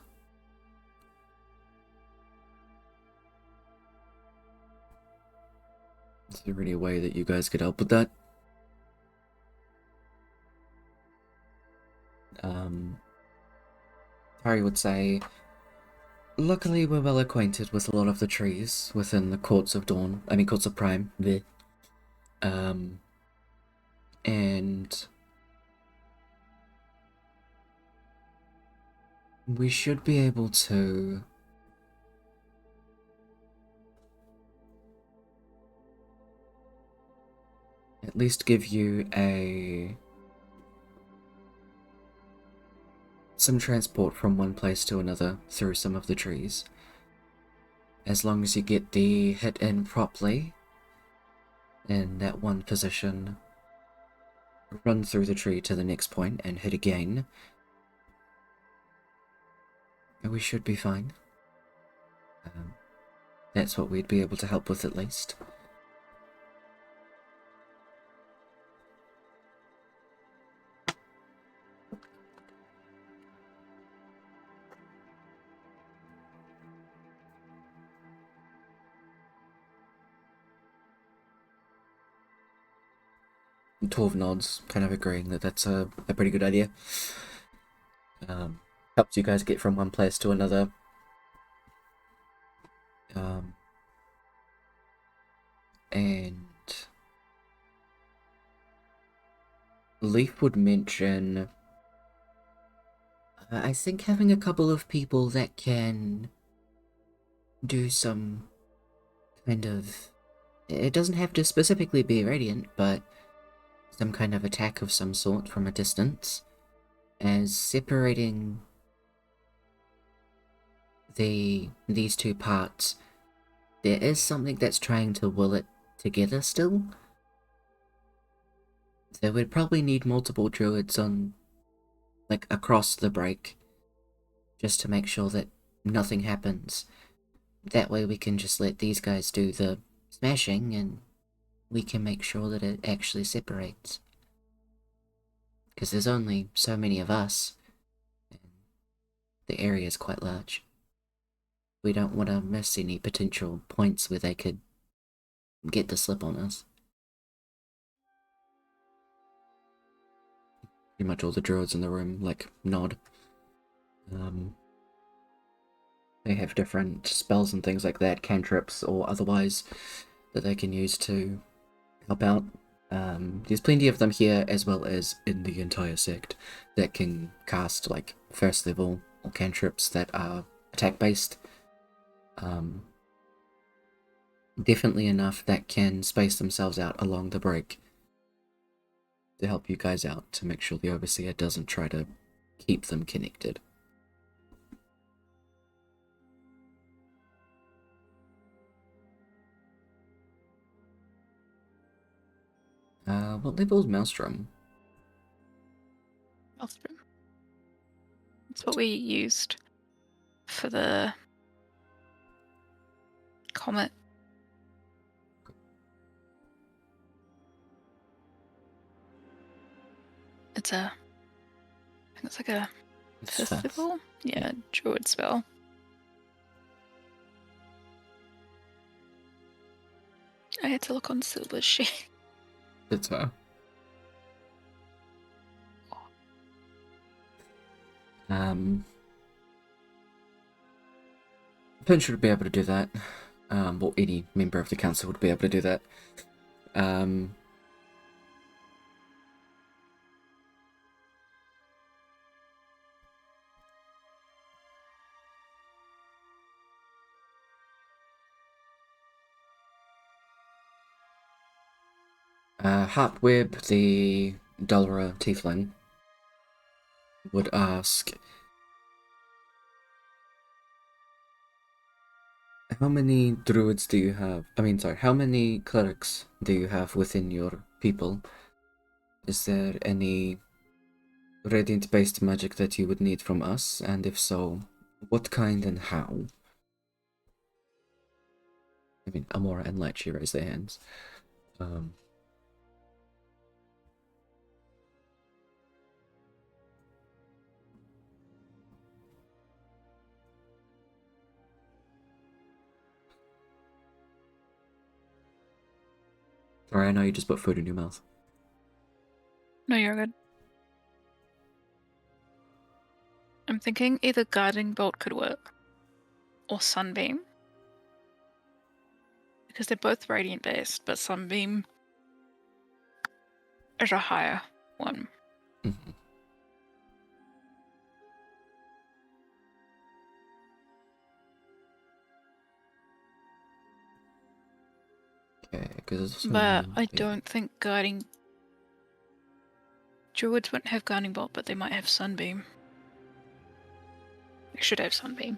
Is there any way that you guys could help with that? Harry would say, luckily we're well acquainted with a lot of the trees within the Courts of Prime. And we should be able to at least give you some transport from one place to another through some of the trees. As long as you get the hit in properly in that one position, run through the tree to the next point and hit again, and we should be fine. That's what we'd be able to help with at least. Torv nods, kind of agreeing that that's a pretty good idea. Helps you guys get from one place to another. And Leaf would mention, I think having a couple of people that can do some kind of, it doesn't have to specifically be radiant, but some kind of attack of some sort from a distance, as separating these 2 parts. There is something that's trying to will it together still. So we'd probably need multiple druids on, across the break, just to make sure that nothing happens that way we can just let these guys do the smashing and we can make sure that it actually separates. Because there's only so many of us, and the area is quite large. We don't want to miss any potential points where they could get the slip on us. Pretty much all the druids in the room, like, nod. They have different spells and things like that, cantrips or otherwise, that they can use to help out. There's plenty of them here, as well as in the entire sect, that can cast, like, first level or cantrips that are attack-based. Definitely enough that can space themselves out along the break to help you guys out, to make sure the Overseer doesn't try to keep them connected. What level is Maelstrom? Maelstrom. That's what we used for the comet. It's I think it's like a fifth level? Yeah, druid spell. I had to look on Silver's sheet. It's her. Pin should be able to do that. Well, any member of the council would be able to do that. Harpweb, the Dollara tiefling, would ask, how many druids do you have? How many clerics do you have within your people? Is there any radiant-based magic that you would need from us? And if so, what kind and how? Amora and Lechi raise their hands. Sorry, I know you just put food in your mouth. No, you're good. I'm thinking either guiding bolt could work, or sunbeam, because they're both radiant based, but sunbeam is a higher one. Mm-hmm. Okay, because but I don't think guiding druids wouldn't have guiding bolt, but they might have sunbeam. They should have sunbeam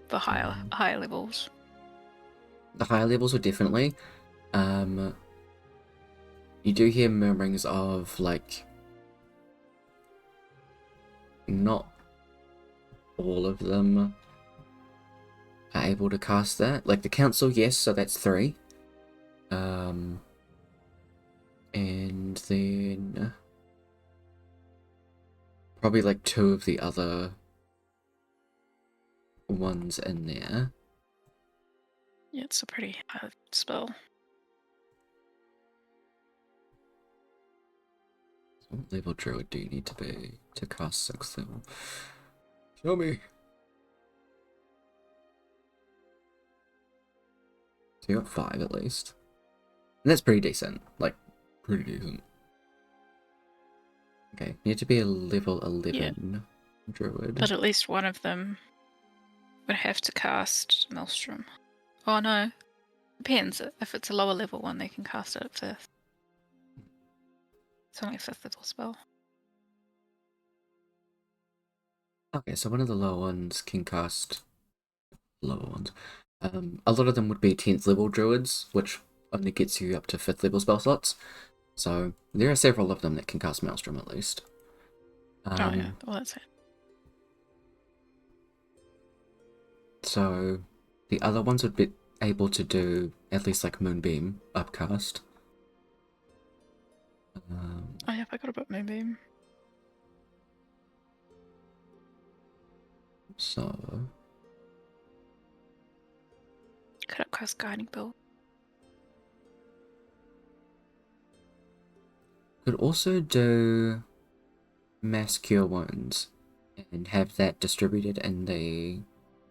for higher levels. The higher levels would definitely. You do hear murmurings of, like, not all of them are able to cast that. Like, the council, yes, so that's 3. And then probably like 2 of the other ones in there. Yeah, it's a pretty hard spell. What level druid do you need to be to cast 6th level? Show me. So you got 5 at least. And that's pretty decent. Like, pretty decent. Okay, you need to be a level 11 druid. But at least one of them would have to cast Maelstrom. Oh no. Depends. If it's a lower level one, they can cast it at 5th. It's only a 5th level spell. Okay, so one of the lower ones can cast lower ones. A lot of them would be 10th level druids, which only gets you up to 5th level spell slots. So there are several of them that can cast Maelstrom at least. Oh yeah, well that's it. So The other ones would be able to do at least like Moonbeam upcast. Oh yeah, I forgot about Moonbeam. So Could upcast Guiding Bolt. could also do Mass Cure Wounds and have that distributed in the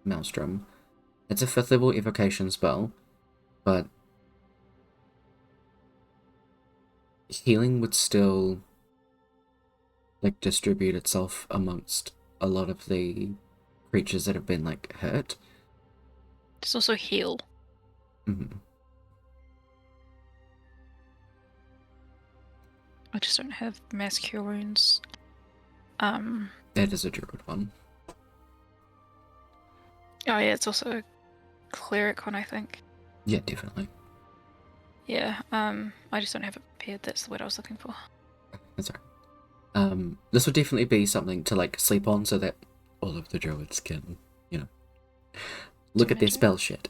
Maelstrom. It's a 5th level evocation spell, but healing would still like distribute itself amongst a lot of the creatures that have been like hurt. Just also heal. Mm-hmm. I just don't have Mass Cure Wounds. That is a druid one. Oh yeah, it's also a cleric one, I think. Yeah, definitely. Yeah, I just don't have it prepared. That's the word I was looking for. That's right. This would definitely be something to like sleep on so that all of the druids can, you know, look at their spell shit.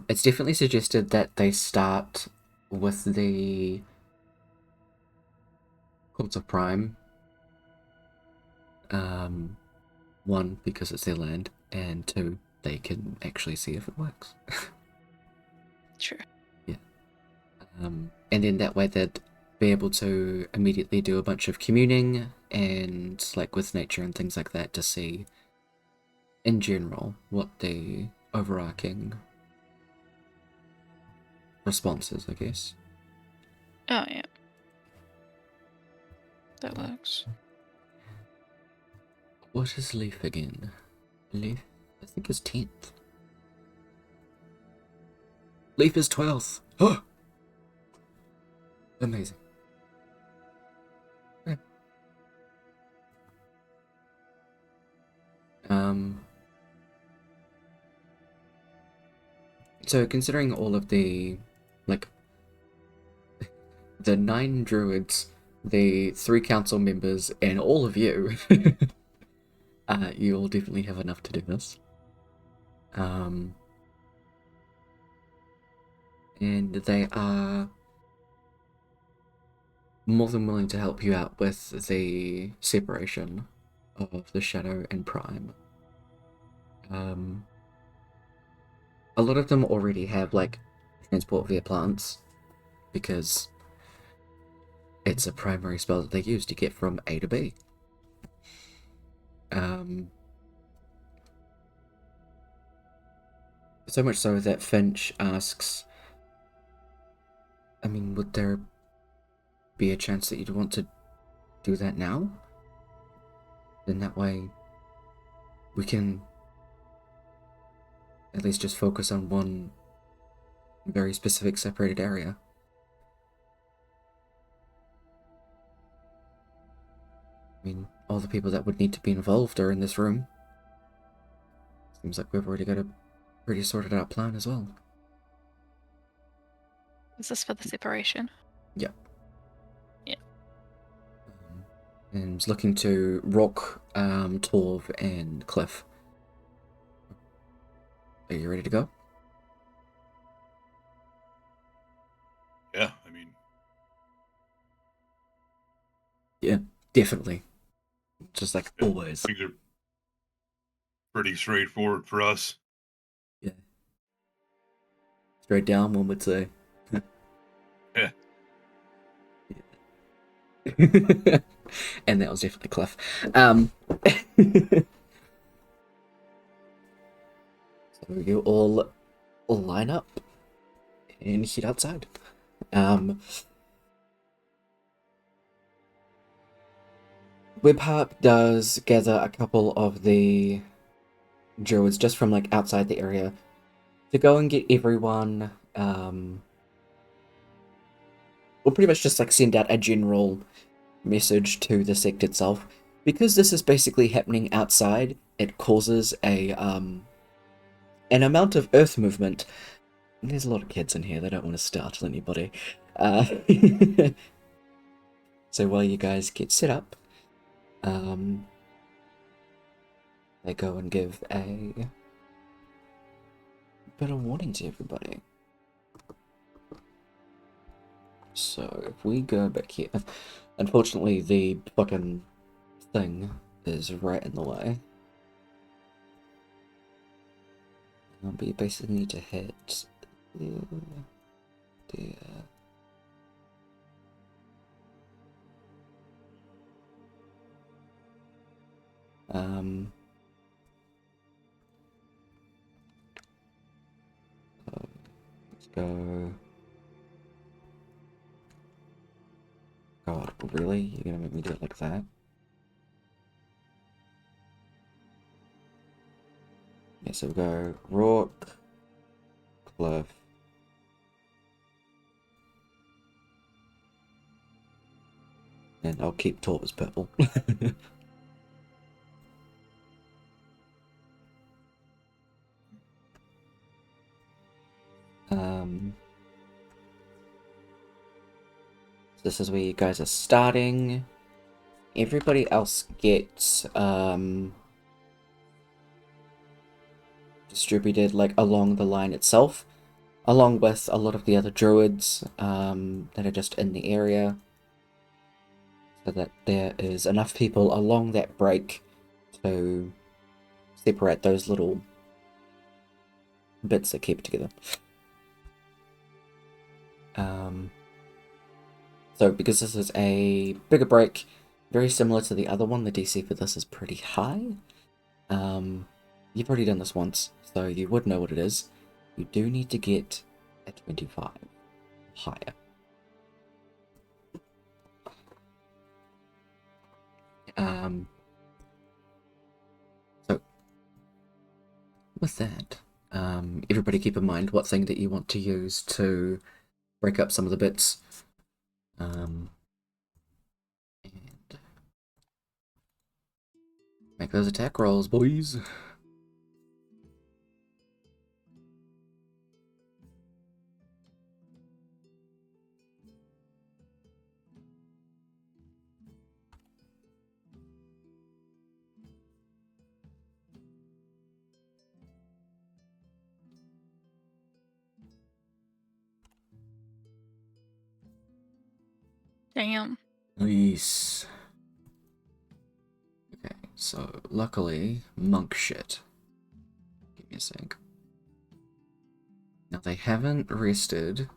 It's definitely suggested that they start with the Cults of Prime. One, because it's their land, and two, they can actually see if it works. Sure. Yeah. And then that way they'd be able to immediately do a bunch of communing and like with nature and things like that to see in general what the overarching response is, I guess. Oh yeah. That works. What is Leaf again? Leaf, I think, is 10th. Leaf is 12th. Oh! Amazing. Yeah. So considering all of the, like, the 9 druids, the 3 council members, and all of you, you all definitely have enough to do this. And they are more than willing to help you out with the separation of the Shadow and Prime. A lot of them already have, like, transport via plants, because it's a primary spell that they use to get from A to B. So much so that Finch asks, I mean, would there be a chance that you'd want to do that now? Then that way we can at least just focus on one very specific separated area. I mean, all the people that would need to be involved are in this room. Seems like we've already got a pretty sorted out plan as well. Is this for the separation? Yeah. Yeah. And looking to Rock, Torv, and Cliff. Are you ready to go? Yeah, I mean, Yeah, definitely. Just like always. things are pretty straightforward for us. Yeah. Straight down, one would say. Yeah. And that was definitely Cliff. So you all line up and head outside. Webharp does gather a couple of the druids just from like outside the area to go and get everyone. We'll pretty much just like send out a general message to the sect itself. Because this is basically happening outside, it causes a an amount of earth movement. And there's a lot of kids in here, they don't want to startle anybody. So while you guys get set up, they go and give a bit of warning to everybody. So if we go back here, unfortunately the fucking thing is right in the way. But you basically need to hit the let's go. God, really? You're gonna make me do it like that? Yeah, so we go Rourke, Cliff, and I'll keep Torp as purple. So this is where you guys are starting. Everybody else gets distributed like along the line itself, along with a lot of the other druids that are just in the area, so that there is enough people along that break to separate those little bits that keep it together. So because this is a bigger break, very similar to the other one, the DC for this is pretty high. You've already done this once, so you would know what it is. You do need to get a 25 higher. So with that, everybody keep in mind what thing that you want to use to break up some of the bits. And make those attack rolls, boys. Damn. Nice. Okay, so luckily, monk shit. Give me a sec. Now they haven't rested.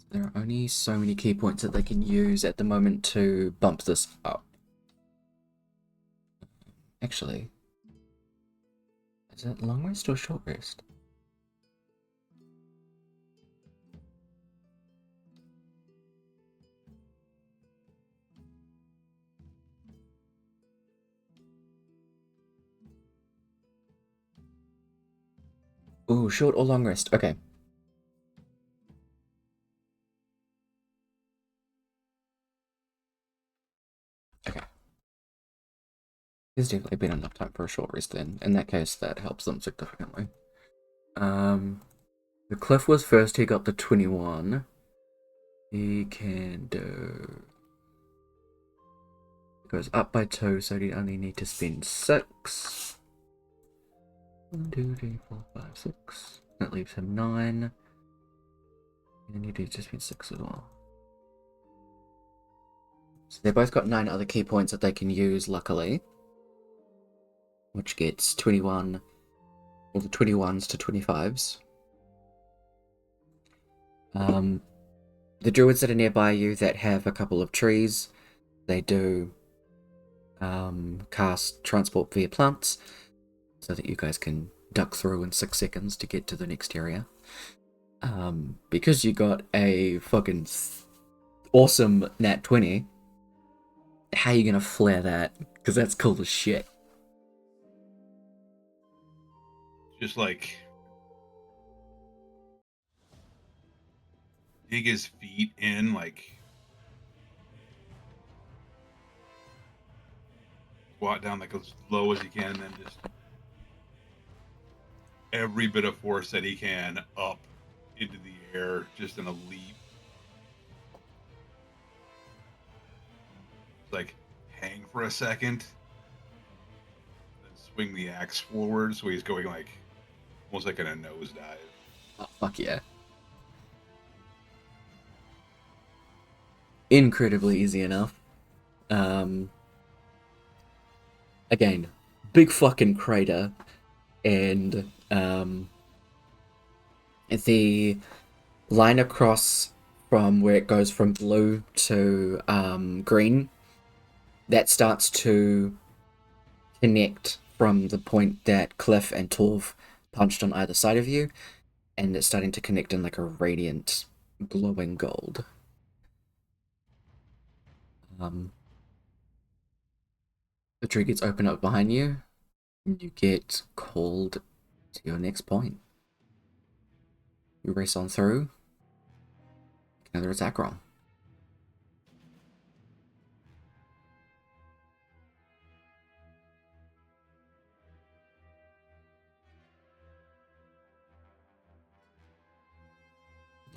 There are only so many key points that they can use at the moment to bump this up. Actually, is it long rest or short rest? Ooh, short or long rest. Okay. Okay. There's definitely been enough time for a short rest then. In that case, that helps them significantly. The Cliff was first, he got the 21. He can do... Goes up by 2, so he only need to spend 6. 1, 2, 3, 4, 5, 6. That leaves him 9. And you need to spend 6 as well. So they've both got 9 other key points that they can use, luckily. Which gets 21, or the 21s to 25s. The druids that are nearby you that have a couple of trees, they do cast transport via plants, so that you guys can duck through in 6 seconds to get to the next area. Because you got a fucking awesome nat 20, how are you gonna flare that? Because that's cool as shit. Just like dig his feet in, like squat down like as low as he can, and then just every bit of force that he can up into the air, just in a leap. like hang for a second, then swing the axe forward, so he's going like almost like in a nosedive. Oh, fuck yeah. Incredibly easy enough. Again, big fucking crater, and the line across from where it goes from blue to green, that starts to connect from the point that Cliff and Torv punched on either side of you, and it's starting to connect in like a radiant, glowing gold. The tree gets opened up behind you, and you get called to your next point. You race on through. Another attack roll.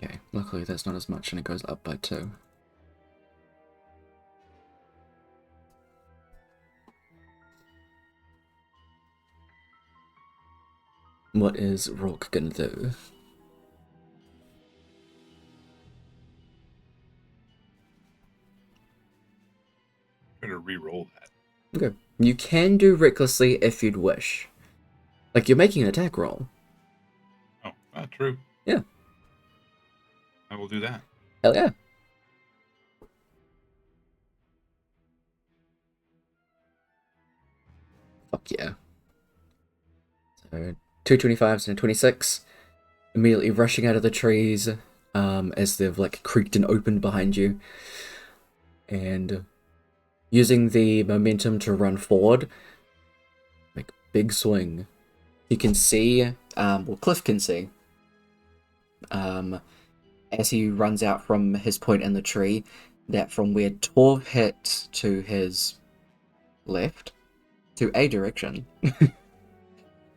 Okay, luckily that's not as much and it goes up by 2. What is Rourke gonna do? I'm gonna re-roll that. Okay. You can do recklessly if you'd wish. Like, you're making an attack roll. Oh, true. Yeah. I will do that. Hell yeah. Fuck yeah. So, 225s and a 26. Immediately rushing out of the trees as they've like creaked and opened behind you. And using the momentum to run forward. Like, big swing. You can see, well, Cliff can see, as he runs out from his point in the tree, that from where Torv hit to his left, to a direction,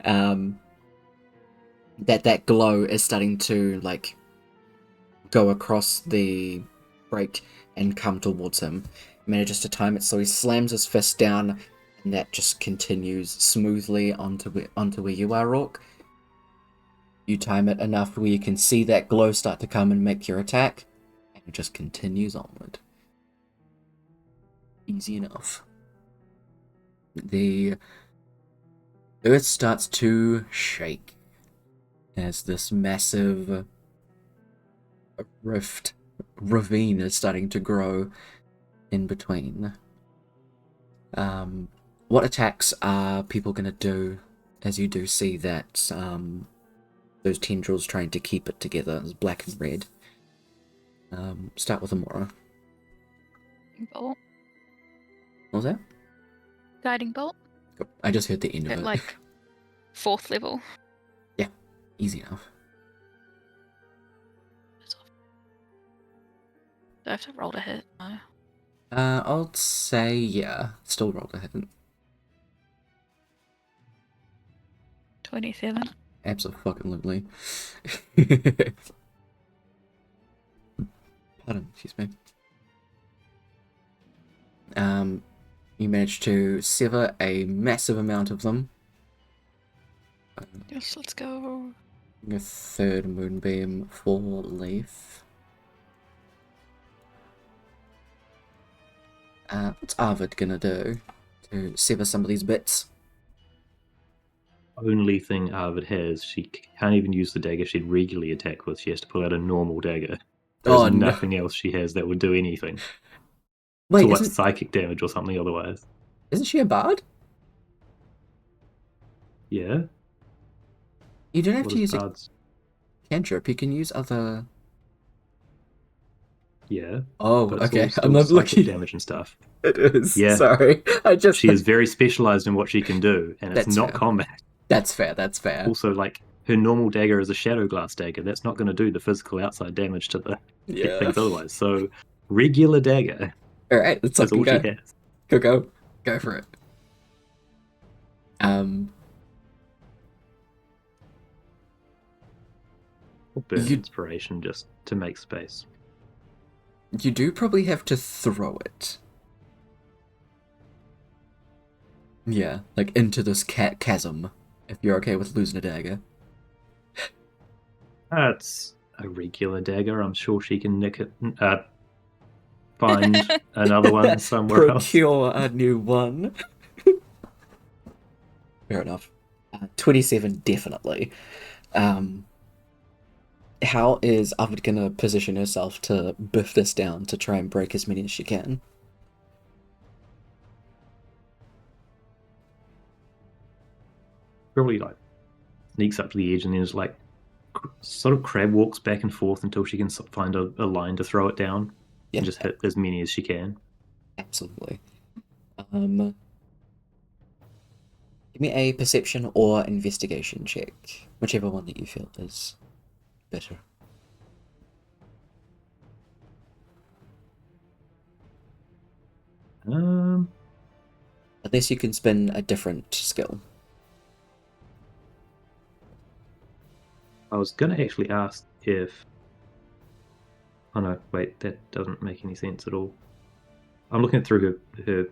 that glow is starting to, like, go across the break and come towards him. He manages to time it, so he slams his fist down, and that just continues smoothly onto where you are, Rourke. You time it enough where you can see that glow start to come and make your attack, and it just continues onward. Easy enough. The earth starts to shake as this massive ravine is starting to grow in between. What attacks are people going to do as you do see that those tendrils trying to keep it together? It's black and red. Start with Amora. Bolt. What was that? Guiding bolt. I just heard the end of At it. like 4th level. Yeah, easy enough. Do I have to roll to hit? No. I'll say yeah. Still roll to hit. 27. Absolutely. Pardon, excuse me. You managed to sever a massive amount of them. Yes, let's go. A third moonbeam for Leaf. What's Arvid gonna do to sever some of these bits? Only thing Arvid has, she can't even use the dagger she'd regularly attack with. She has to pull out a normal dagger. There's nothing else she has that would do anything. Wait, so like psychic damage or something otherwise. Isn't she a bard? Yeah. You don't have What to use bards? a cantrip. You can use other. Yeah. Oh, but it's okay. all still I'm not psychic looking. damage and stuff. It is. Yeah. Sorry, She is very specialized in what she can do, and it's That's not fair. combat. That's fair. That's fair. Also, like her normal dagger is a shadow glass dagger. That's not going to do the physical outside damage to the things otherwise. So, regular dagger. All right, let's That's all go. she has. Go for it. Or burn You- inspiration just to make space. You do probably have to throw it. Yeah, like into this chasm. If you're okay with losing a dagger. That's a regular dagger. I'm sure she can nick it. Find another one somewhere else. Procure a new one. Fair enough. 27 definitely. How is Arvid gonna position herself to biff this down to try and break as many as she can? Probably like sneaks up to the edge and then is like sort of crab walks back and forth until she can find a line to throw it down Yeah, and just hit as many as she can. absolutely. Give me a perception or investigation check, whichever one that you feel is better. Unless you can spin a different skill. I was gonna actually ask if. Oh no, wait, that doesn't make any sense at all. I'm looking through her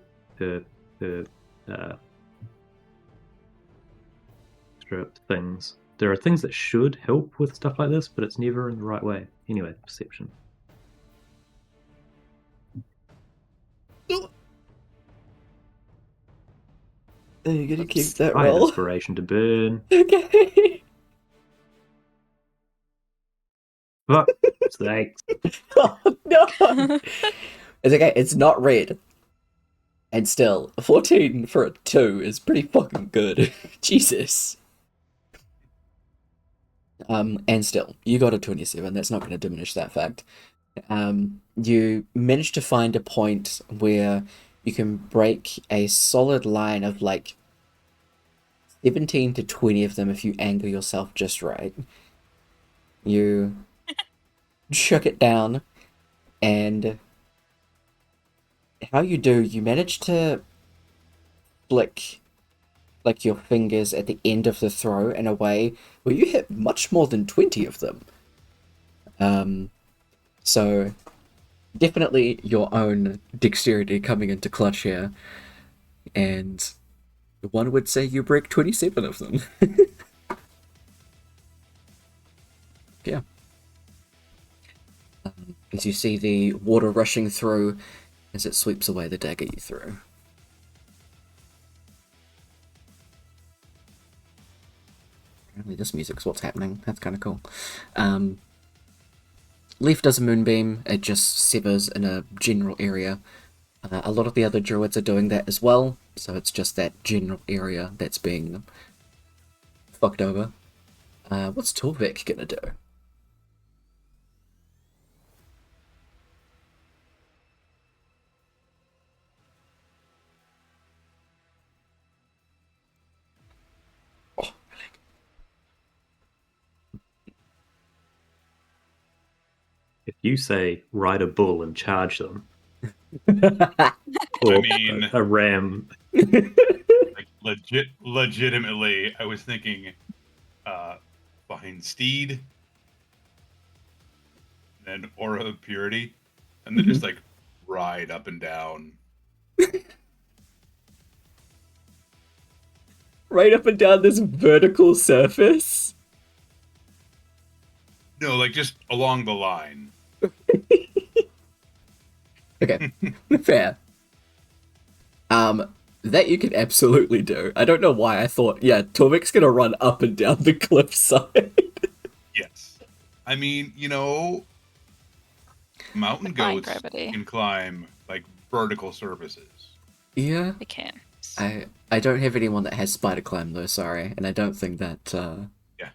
extra things. There are things that should help with stuff like this, but it's never in the right way. Anyway, perception. Are you gonna keep Oops. that I had roll? inspiration to burn. Okay. Fuck. Thanks. Oh no! It's okay, it's not red. And still, 14 for a 2 is pretty fucking good. Jesus. And still, you got a 27, that's not going to diminish that fact. You managed to find a point where you can break a solid line of like 17 to 20 of them if you angle yourself just right. You shook it down, and how you do, you manage to flick like your fingers at the end of the throw in a way where you hit much more than 20 of them. So definitely your own dexterity coming into clutch here, and one would say you break 27 of them. Yeah. As you see the water rushing through as it sweeps away the dagger you threw. Apparently this music's what's happening. That's kind of cool. Leaf does a moonbeam. It just severs in a general area. A lot of the other druids are doing that as well, so it's just that general area that's being fucked over. What's Torvik gonna do? Oh, If you say ride a bull and charge them, I or mean, a ram, like legitimately, I was thinking behind steed, then aura of purity, and then just like ride up and down. Right up and down this vertical surface. No, like just along the line. Okay, fair. That you can absolutely do. I don't know why I thought, yeah, Torvik's gonna run up and down the cliffside. Yes. I mean, you know, mountain Defying goats gravity. can climb like vertical surfaces. Yeah. They can. I don't have anyone that has spider climb though, sorry, and I don't think that Yeah.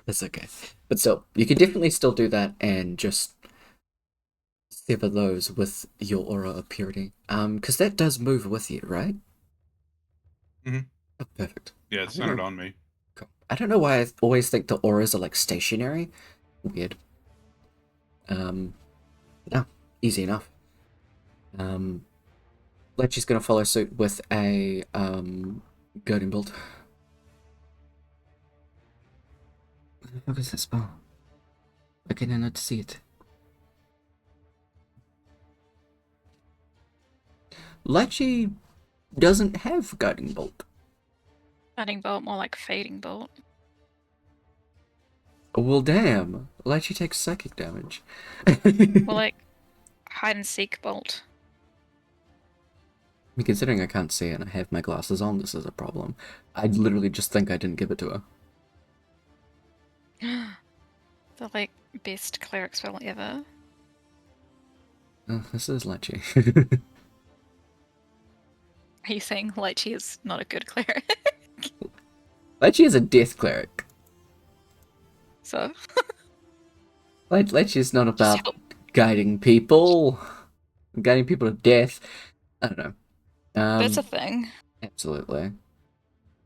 that's okay. But still, you can definitely still do that and just sever those with your aura of purity. Because that does move with you, right? Mhm. Oh, perfect. Yeah, it's centered on me. Cool. I don't know why I always think the auras are like stationary. Weird. No, easy enough. Lechi's gonna follow suit with a goading bolt. What the fuck is that spell? I cannot see it. Lechi doesn't have guiding bolt. Guiding bolt, more like fading bolt. Well, damn. Lychee takes psychic damage. More like hide and seek bolt. I mean, considering I can't see and I have my glasses on, this is a problem. I literally just think I didn't give it to her. The like best cleric spell ever. Oh, this is Lychee. Are you saying Lychee is not a good cleric? Lychee is a death cleric. So Lychee is not just about help. guiding people. Guiding people to death. I don't know. That's a thing. Absolutely.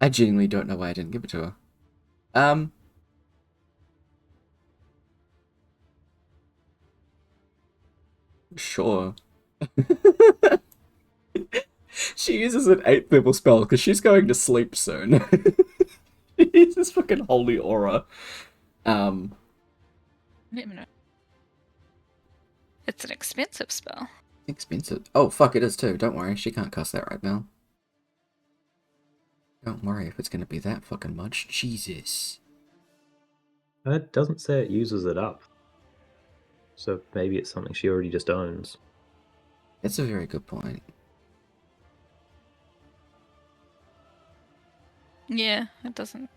I genuinely don't know why I didn't give it to her. Sure. She uses an 8th level spell because she's going to sleep soon. She uses fucking holy aura. I don't even know. It's an expensive spell. Expensive. Oh, fuck, it is too. Don't worry, she can't cast that right now. Don't worry if it's gonna be that fucking much. Jesus. It doesn't say it uses it up. So maybe it's something she already just owns. That's a very good point. Yeah, it doesn't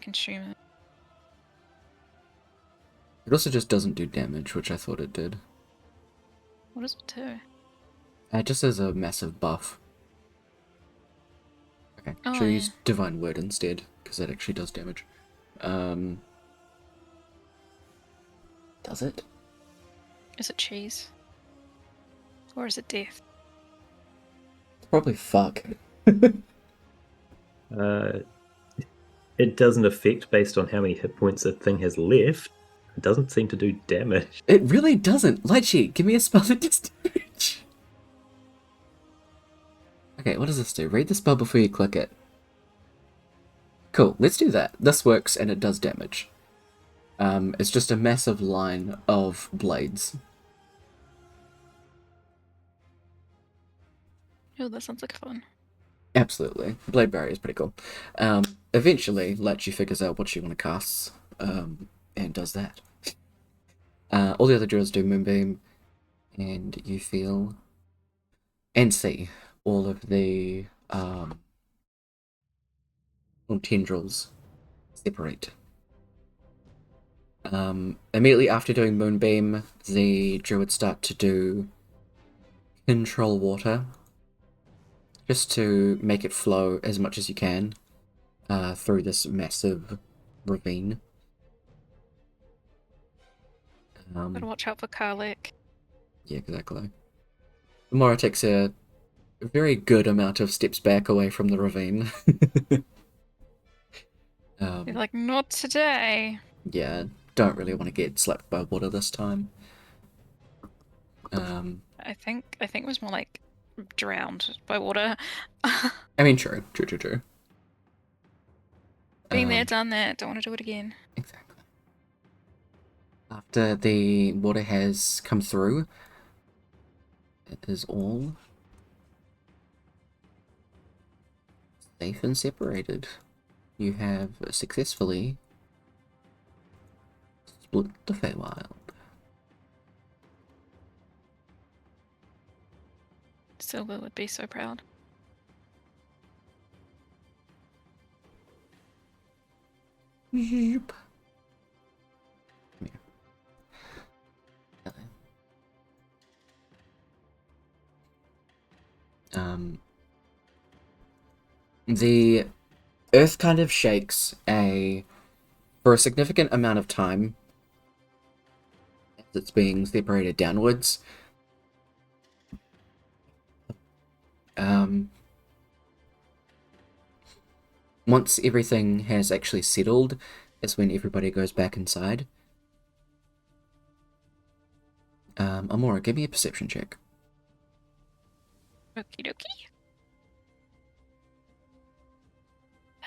consume it. It also just doesn't do damage, which I thought it did. What does it do? It just has a massive buff. Okay, Oh, should I yeah. use Divine Word instead, because that actually does damage. Does it? Is it cheese? Or is it death? Probably fuck. It doesn't affect based on how many hit points a thing has left. It doesn't seem to do damage. It really doesn't. Lychee, give me a spell that does damage. Okay, what does this do? Read the spell before you click it. Cool, let's do that. This works and it does damage. It's just a massive line of blades. Oh, that sounds like fun. Absolutely. Blade Barrier is pretty cool. Eventually, Lychee figures out what she want to cast, and does that. All the other druids do Moonbeam, and you feel and see all of the tendrils separate. Immediately after doing Moonbeam, the druids start to do Control Water, just to make it flow as much as you can through this massive ravine. Gotta watch out for Karlek. Yeah, exactly. Mora takes a very good amount of steps back away from the ravine. You're like, not today. Yeah, don't really want to get slapped by water this time. I think it was more like drowned by water. I mean, true. Been there, done that. Don't want to do it again. Exactly. After the water has come through, it is all safe and separated. You have successfully split the Feywild. Silver would be so proud. Zoop. Come here. Hello. The earth kind of shakes for a significant amount of time as it's being separated downwards. Once everything has actually settled, is when everybody goes back inside. Amora, give me a perception check. Okie dokie.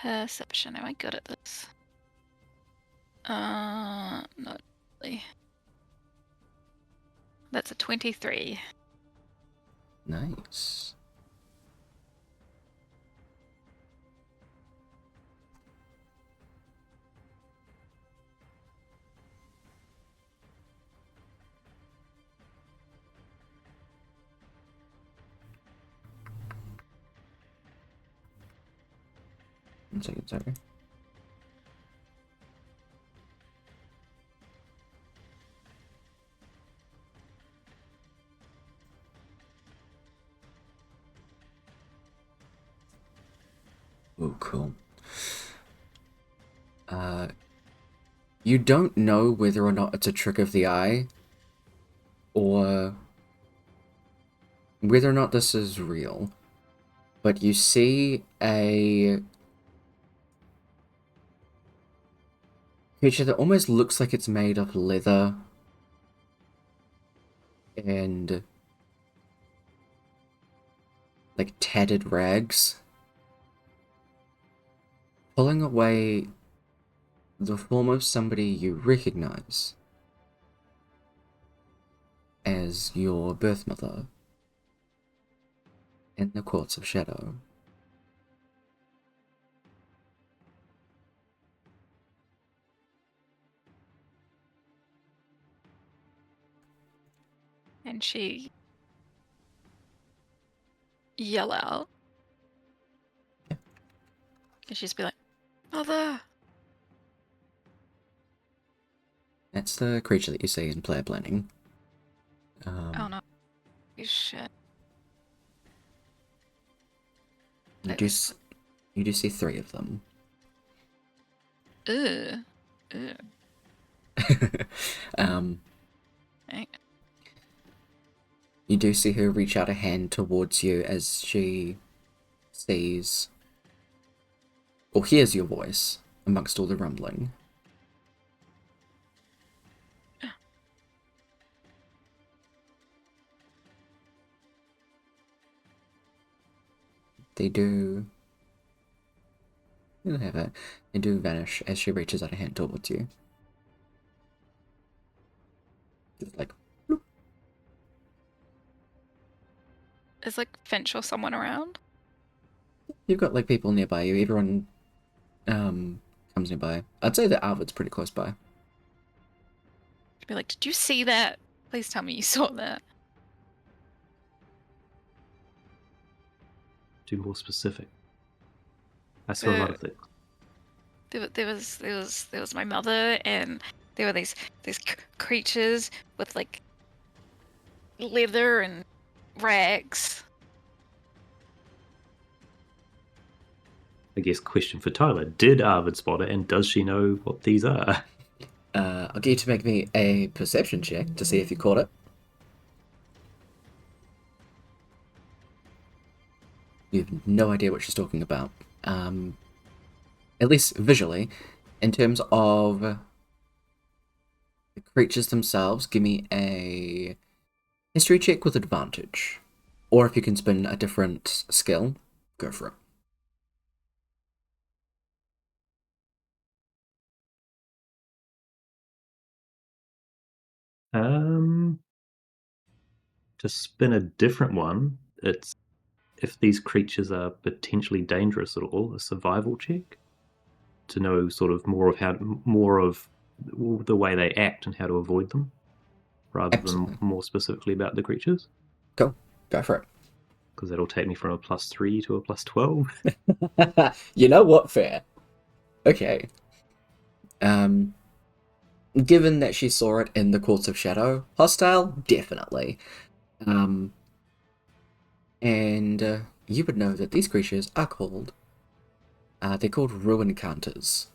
Perception. Am I good at this? Not really. That's a 23. Nice. 1 second, sorry. Oh, cool. You don't know whether or not it's a trick of the eye, or whether or not this is real, but you see a creature that almost looks like it's made of leather and like tattered rags, pulling away the form of somebody you recognize as your birth mother in the Courts of Shadow. And she yell out. And she'd be like, Mother! That's the creature that you see in player planning. Oh no. Shit. You do see 3 of them. Ugh. Hey. You do see her reach out a hand towards you as she sees or hears your voice amongst all the rumbling. They do vanish as she reaches out a hand towards you. Just like, bloop. Is like Finch or someone around? You've got like people nearby you. Everyone comes nearby. I'd say that Arvid's pretty close by. She'd be like, did you see that? Please tell me you saw that. Do more specific. I saw a lot of things. There was my mother, and there were these creatures with like leather and rags. I guess question for Tyler. Did Arvid spot it, and does she know what these are? I'll get you to make me a perception check to see if you caught it. You have no idea what she's talking about. At least visually. In terms of the creatures themselves, give me a history check with advantage. Or if you can spin a different skill, go for it. To spin a different one, it's if these creatures are potentially dangerous at all, a survival check to know sort of more of the way they act and how to avoid them, rather Absolutely. than more specifically about the creatures. Cool, go for it. Because that'll take me from a +3 to a +12. You know what? Fair. Okay. Given that she saw it in the Courts of Shadow, hostile, definitely. And you would know that these creatures are called. They're called Ruin Counters.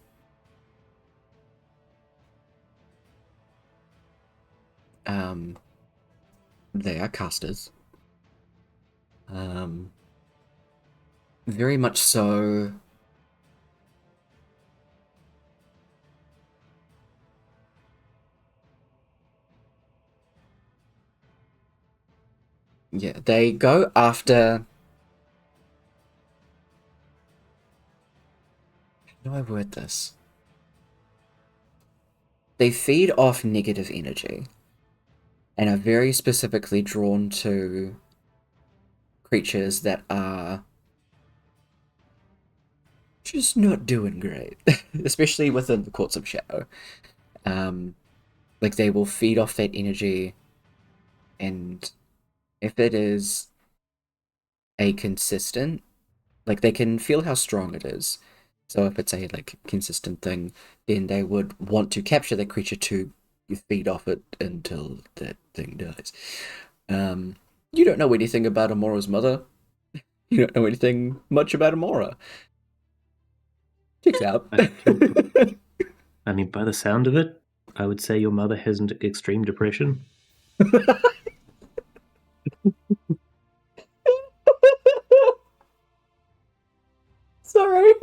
They are casters. Very much so. Yeah, they go after. How do I word this? They feed off negative energy and are very specifically drawn to creatures that are just not doing great, especially within the Courts of Shadow. Like they will feed off that energy, and if it is a consistent, like they can feel how strong it is, So if it's a like consistent thing, then they would want to capture that creature to feed off it until that thing dies. You don't know anything about Amora's mother. You don't know anything much about Amora. Checks out. I mean, by the sound of it, I would say your mother has an extreme depression. Sorry.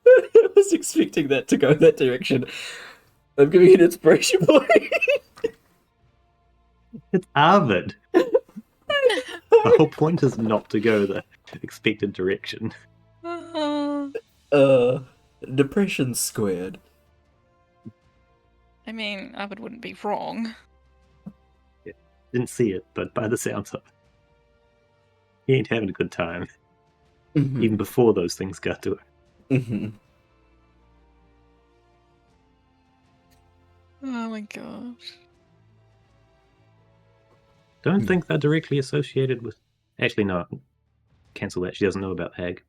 I was expecting that to go that direction. I'm giving it an inspiration point. It's Harvard. The whole point is not to go the expected direction. Depression squared. I mean, Arvid wouldn't be wrong. Yeah. Didn't see it, but by the sounds of it, he ain't having a good time. Mm-hmm. Even before those things got to her. Mm-hmm. Oh my gosh. Don't think they're directly associated with... Actually, no. Cancel that. She doesn't know about Hag.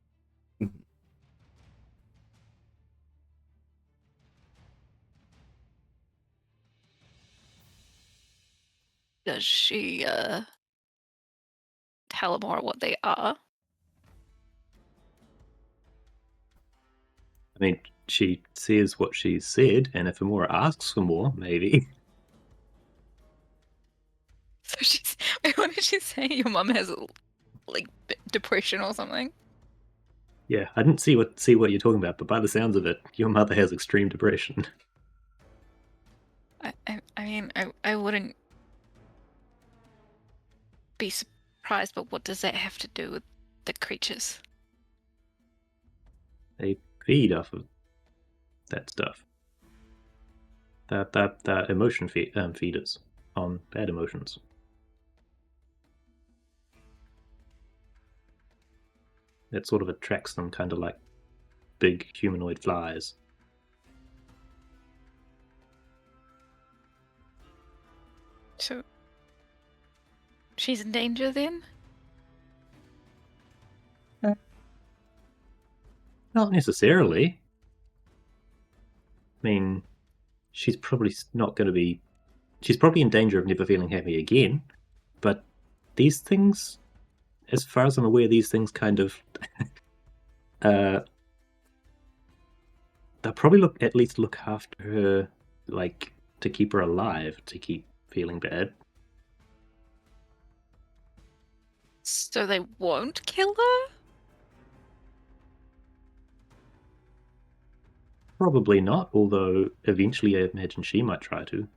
Does she tell Amora what they are? I mean, she says what she said, and if Amora asks for more, maybe. So she's. What did she say? Your mum has like depression or something? Yeah, I didn't see what you're talking about, but by the sounds of it, your mother has extreme depression. I mean, I wouldn't be surprised, but what does that have to do with the creatures? They feed off of that stuff. That emotion feeders on bad emotions. It sort of attracts them, kind of like big humanoid flies. So she's in danger then? Not necessarily. I mean, she's probably not going to be... She's probably in danger of never feeling happy again, but these things, as far as I'm aware, these things kind of... they'll probably at least look after her, like, to keep her alive, to keep feeling bad. So they won't kill her? Probably not, although eventually I imagine she might try to.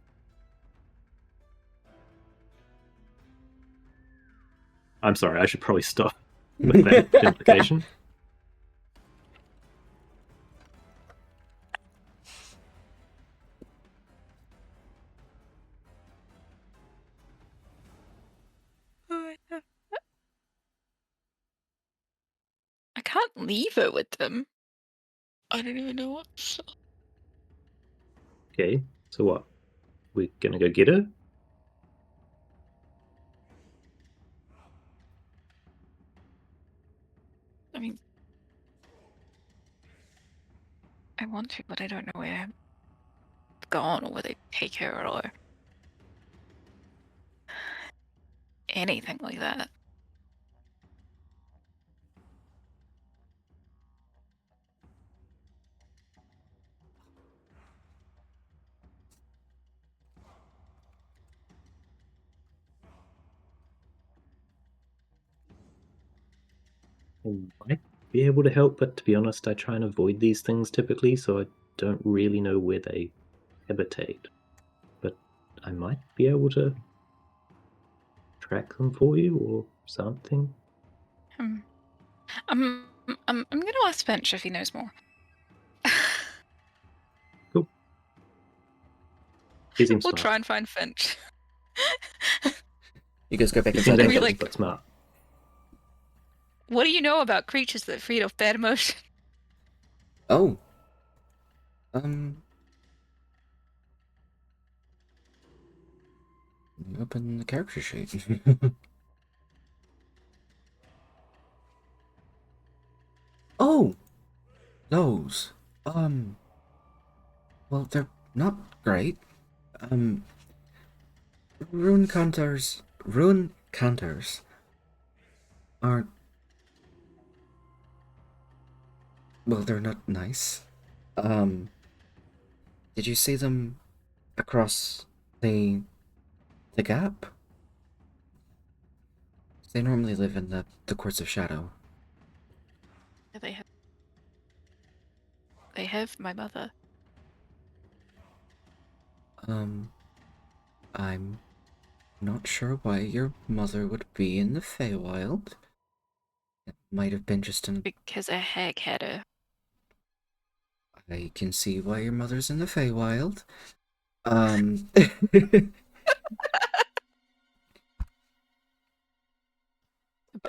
I'm sorry, I should probably stop with that implication. I can't leave her with them. I don't even know what to say. Okay, so what? We're gonna go get her? I mean, I want to, but I don't know where I'm gone or where they take her or anything like that. I might be able to help, but to be honest, I try and avoid these things typically, so I don't really know where they habitate. But I might be able to track them for you or something. I'm gonna ask Finch if he knows more. Cool. He seems We'll smart. try and find Finch. You guys go back He inside. seems Be anxious, like- but smart. What do you know about creatures that feed off bad emotion? Oh. Open the character sheet. Oh, Those. Well, they're not great. Um, rune counters aren't, well, they're not nice. Did you see them across the gap? They normally live in the Courts of Shadow. Yeah, they have my mother. I'm not sure why your mother would be in the Feywild. It might have been just an... Because a hag had her. I can see why your mother's in the Feywild. I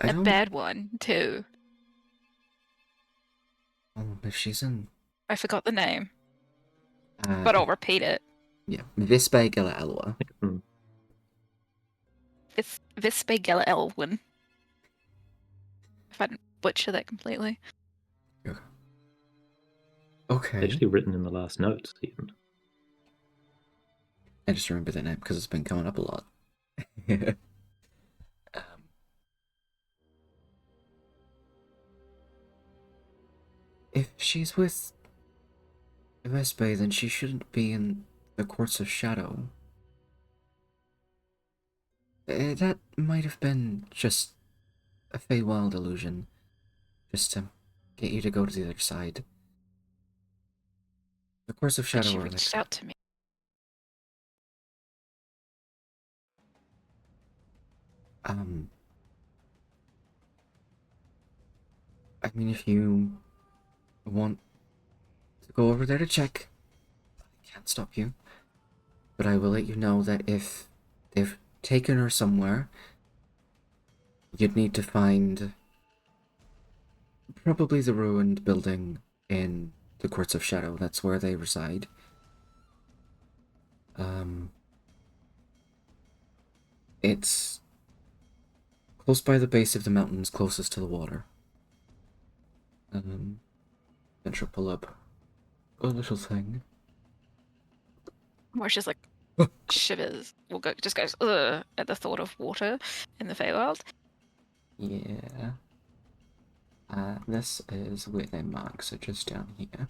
A don't... bad one, too. Oh, if she's in... I forgot the name. But I'll repeat it. Yeah, Vispe Gila Elwa. It's Vispegella Elwyn. If I didn't butcher that completely. Okay. Actually written in the last notes, even. I just remember that name because it's been coming up a lot. If she's with Vespe, then she shouldn't be in the Courts of Shadow. That might have been just a Feywild illusion, just to get you to go to the other side. The Courts of But Shadow she are like... reached out to me. I mean, if you want to go over there to check, I can't stop you. But I will let you know that if they've taken her somewhere, you'd need to find probably the ruined building in the Courts of Shadow. That's where they reside. It's close by the base of the mountains closest to the water. Then she'll pull up a little thing. Where she's like, shivers. Just goes, ugh, at the thought of water in the Feywild. Yeah. This is with a mark, so just down here.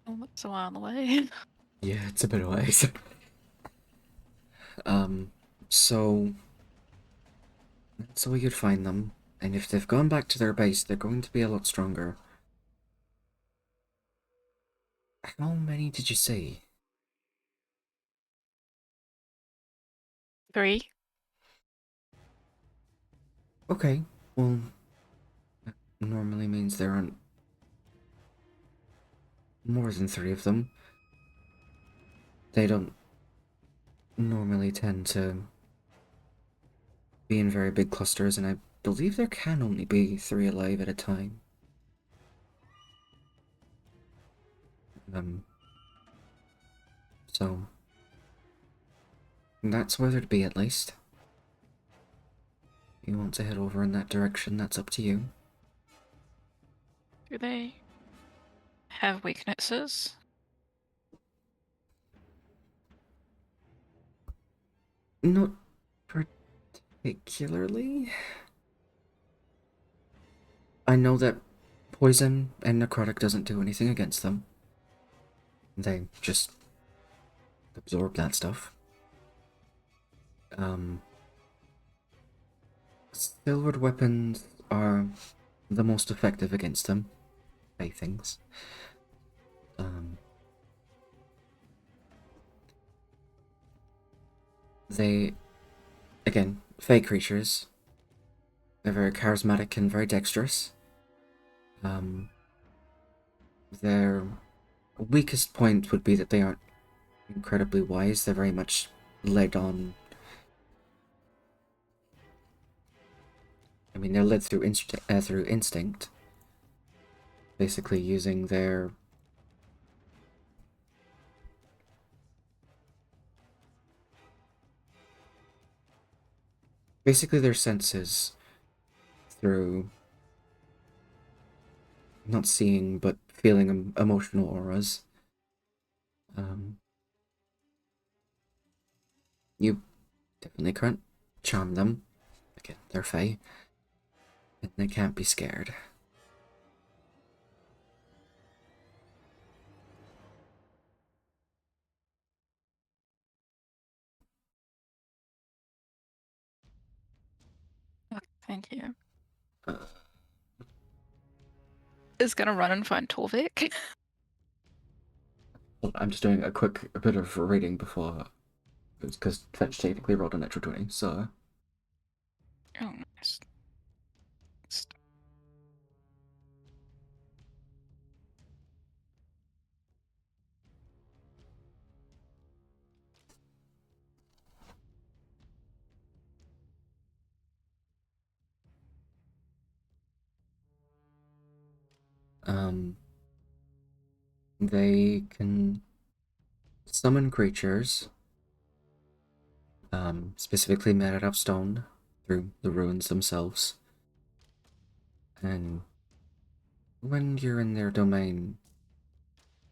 Oh, that's a while on the way. Yeah, it's a bit away. So that's where you'd find them, and if they've gone back to their base, they're going to be a lot stronger. How many did you see? 3. Okay, well, that normally means there aren't more than 3 of them. They don't normally tend to be in very big clusters, and I believe there can only be 3 alive at a time. So that's where there'd be, at least. If you want to head over in that direction, that's up to you. Do they have weaknesses? Not particularly. I know that poison and necrotic doesn't do anything against them. They just absorb that stuff. Silvered weapons are the most effective against them. Fey things. They, again, Fey creatures. They're very charismatic and very dexterous. Their weakest point would be that they aren't incredibly wise. They're very much led on... I mean, they're led through instinct. Basically using their... basically their senses through not seeing but feeling emotional auras. You definitely can't charm them. Again, they're fae, and they can't be scared. Thank you. Uh, Is gonna run and find Torvik. I'm just doing a bit of reading before, because Fetch technically rolled a natural 20, so. Oh, nice. They can summon creatures, specifically made out of stone, through the ruins themselves. And when you're in their domain,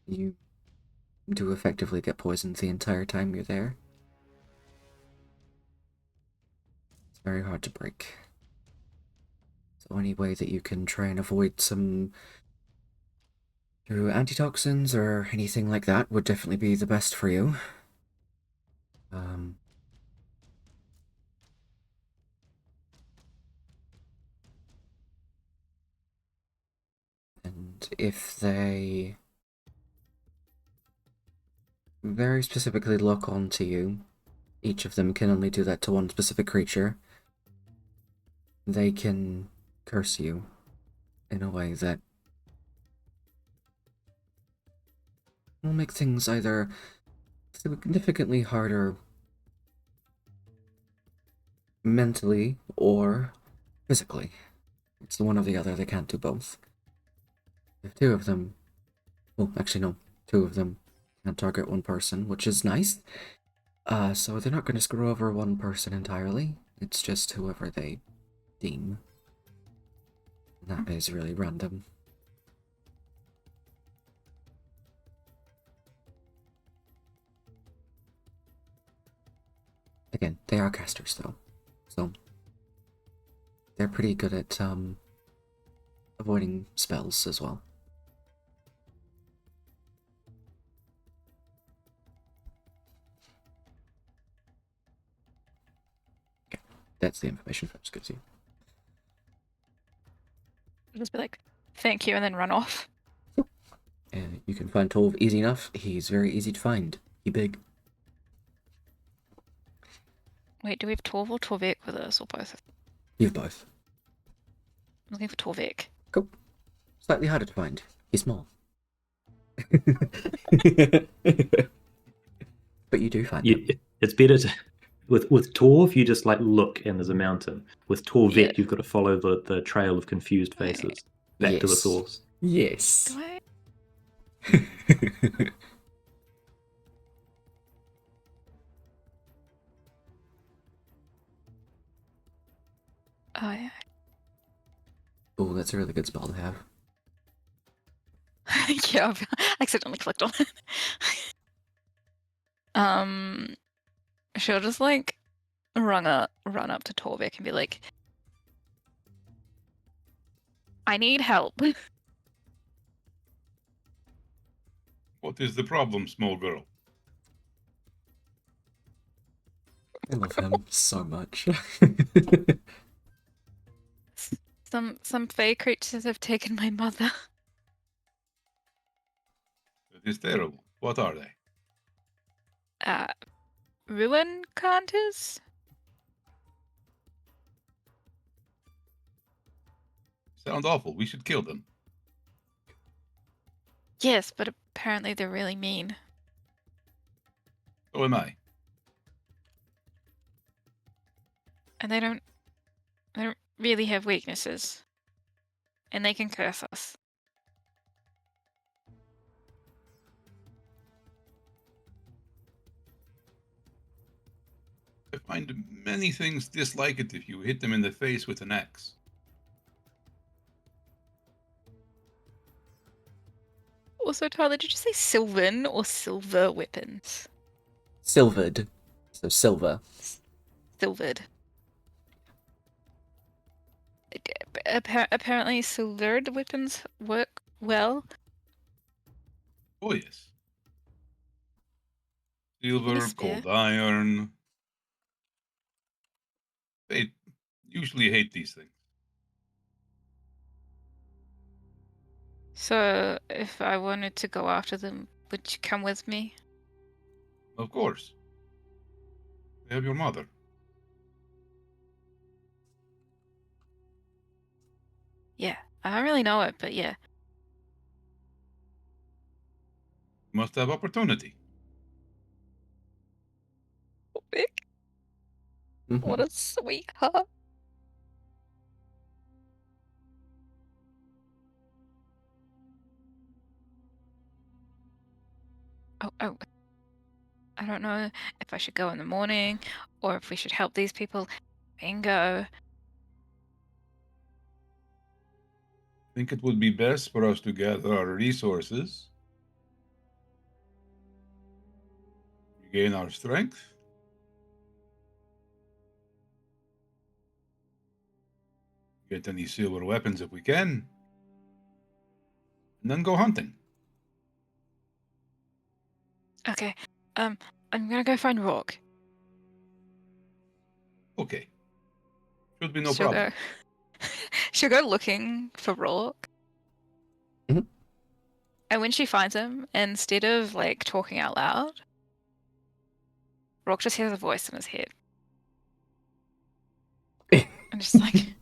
you do effectively get poisoned the entire time you're there. It's very hard to break. So any way that you can try and avoid some through antitoxins or anything like that would definitely be the best for you. And if they very specifically lock onto you, each of them can only do that to one specific creature. They can curse you in a way that will make things either significantly harder mentally or physically. It's the one or the other, they can't do both. If two of them, well, actually no, two of them can target one person, which is nice. So they're not going to screw over one person entirely. It's just whoever they deem. And that is really random. Again, they are casters though, so they're pretty good at avoiding spells as well. Okay, that's the information Fetch gives you. Just be like, thank you, and then run off. And you can find Tolv easy enough. He's very easy to find. He big. Wait, do we have Torv or Torvik with us, or both? You have both. I'm looking for Torvik. Cool. Slightly harder to find. He's small. But you do find him. It's better to with Torv you just like look and there's a mountain. With Torvik Yeah. you've got to follow the trail of confused faces back to the Yes. source. Yes. Do I? Oh, yeah. Oh, that's a really good spell to have. Yeah, I accidentally clicked on it. She'll just like run up to Torvik and be like, I need help. What is the problem, small girl? I love him so much. Some fey creatures have taken my mother. That is terrible. What are they? Ruin counters? Sound awful. We should kill them. Yes, but apparently they're really mean. So am I. And they don't really have weaknesses. And they can curse us. I find many things dislike it if you hit them in the face with an axe. Also, Tyler, did you say sylvan or silver weapons? Silvered. So silver. Silvered. Apparently, silvered weapons work well. Oh, yes. Silver, spear. cold iron. They usually hate these things. So, if I wanted to go after them, would you come with me? Of course. They have your mother. Yeah, I don't really know it, but yeah. You must have opportunity. Vic, what a sweetheart. Oh, I don't know if I should go in the morning or if we should help these people. Bingo. I think it would be best for us to gather our resources, regain our strength, get any silver weapons if we can, and then go hunting. Okay, I'm gonna go find Rock. Okay. Should be no She'll problem. Go... She'll go looking for Rock. Mhm. And when she finds him, instead of like talking out loud, Rock just hears a voice in his head. I'm just like,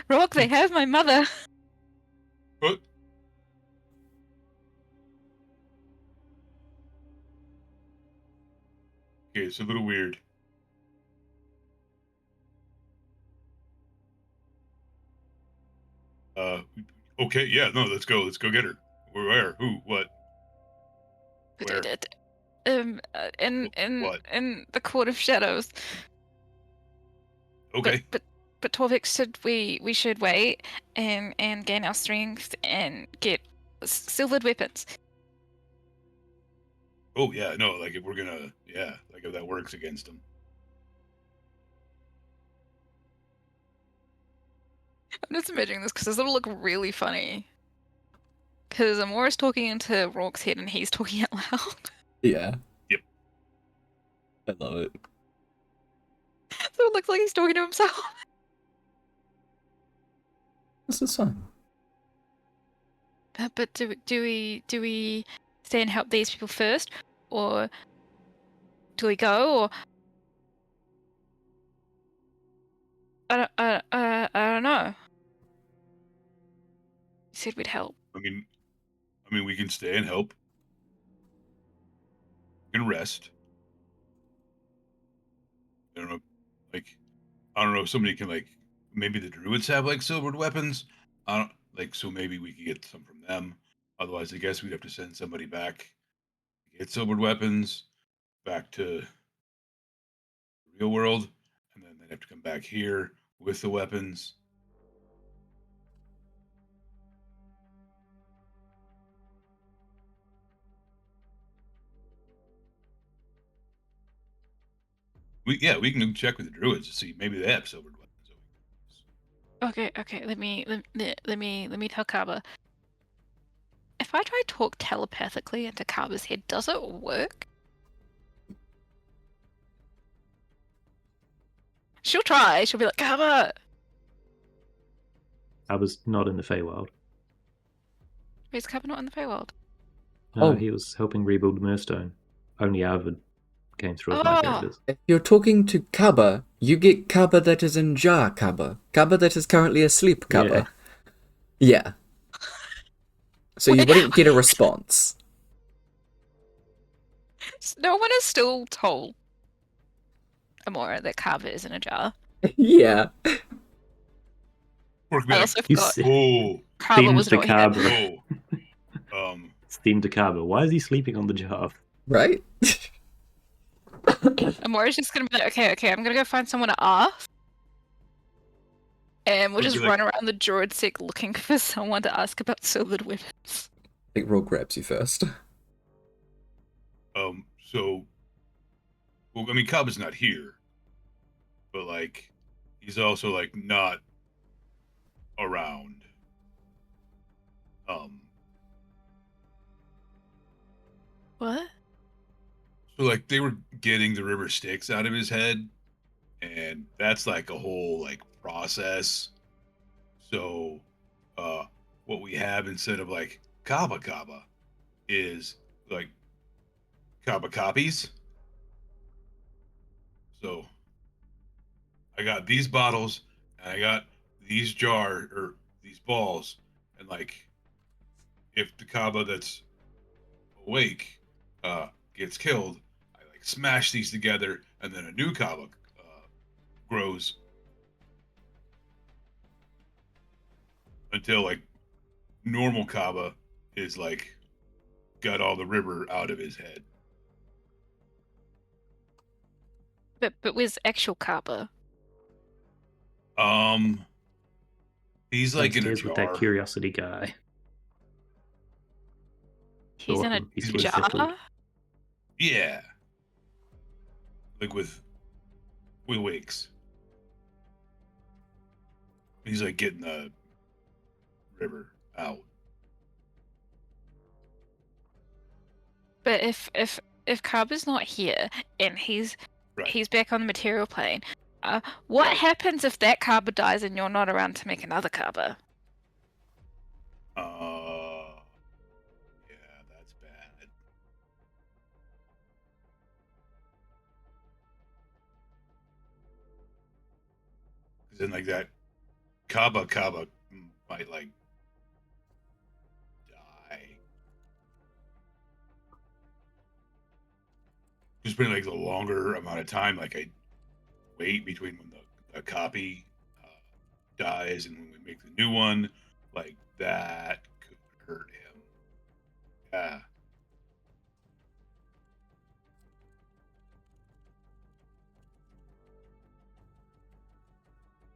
Rock, they have my mother. What? Okay, it's a little weird. Okay, yeah, no, let's go. Let's go get her. Where? Who? What? Where? What? In the Court of Shadows. Okay. But Torvik said we should wait and gain our strength and get silvered weapons. Oh, yeah, no, like if we're gonna, yeah, like if that works against them. I'm just imagining this because this will look really funny. Because Amora's talking into Rourke's head and he's talking out loud. Yeah. Yep. I love it. So it looks like he's talking to himself. This is fun. But do we stay and help these people first, or do we go? Or I don't know. You said we'd help. I mean, we can stay and help. We can rest. I don't know, like, I don't know if somebody can, like, maybe the druids have, like, silvered weapons. I don't, like, so maybe we could get some from them. Otherwise, I guess we'd have to send somebody back to get silvered weapons back to the real world, and then they'd have to come back here with the weapons. We can check with the druids to see maybe they have silvered weapons. Okay. Let me tell Kaba. If I try to talk telepathically into Kaba's head, does it work? She'll try. She'll be like, Kaba. I was not in the Feywild. Is Kaba not in the Feywild? No, Oh. he was helping rebuild Mirstone. Only Arvid came through with my characters. If you're talking to Kaba, you get Kaba that is in jar Kaba. Kaba that is currently asleep Kaba. Yeah. So you wouldn't get a response. No one is still told Amora that Kaba is in a jar. Yeah. Or it could be I like, also You forgot see- oh, Kaba was to not here. Kaba. oh, Steam to Kaba. Why is he sleeping on the jar? Right? Amora's just gonna be like, okay, I'm gonna go find someone to ask. And we'll Would just be run around the druid sick looking for someone to ask about silvered weapons. I think Roll grabs you first. So, well, I mean, Cobb is not here, but like, he's also like not around. What? So like they were getting the river Styx out of his head, and that's like a whole like process. So, what we have instead of like kaba kaba is like kaba copies. So I got these bottles and I got these these balls, and like if the kaba that's awake gets killed, I like smash these together, and then a new kaba grows until like normal kaba is like got all the river out of his head. But where's actual Kappa? He's like in a Downstairs with that jar. curiosity guy. He's in a He's been settled. jar? Yeah. Like with wigs. He's like getting the river out. But if Kappa's not here and he's back on the material plane, what happens if that Kappa dies and you're not around to make another Kappa? Yeah, that's bad. Because then like that Kaba might like die. Just been like the longer amount of time, like I wait between when the copy dies and when we make the new one, like that could hurt him. Yeah.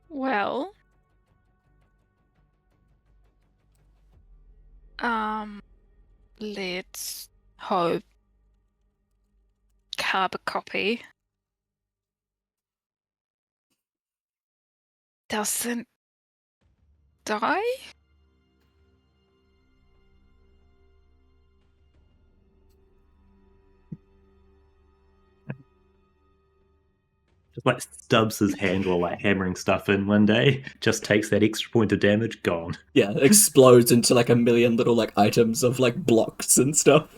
Well, let's hope Kappa copy doesn't die? Just like stubs his hand while like hammering stuff in one day. Just takes that extra point of damage, gone. Yeah, it explodes into like a million little like items of like blocks and stuff.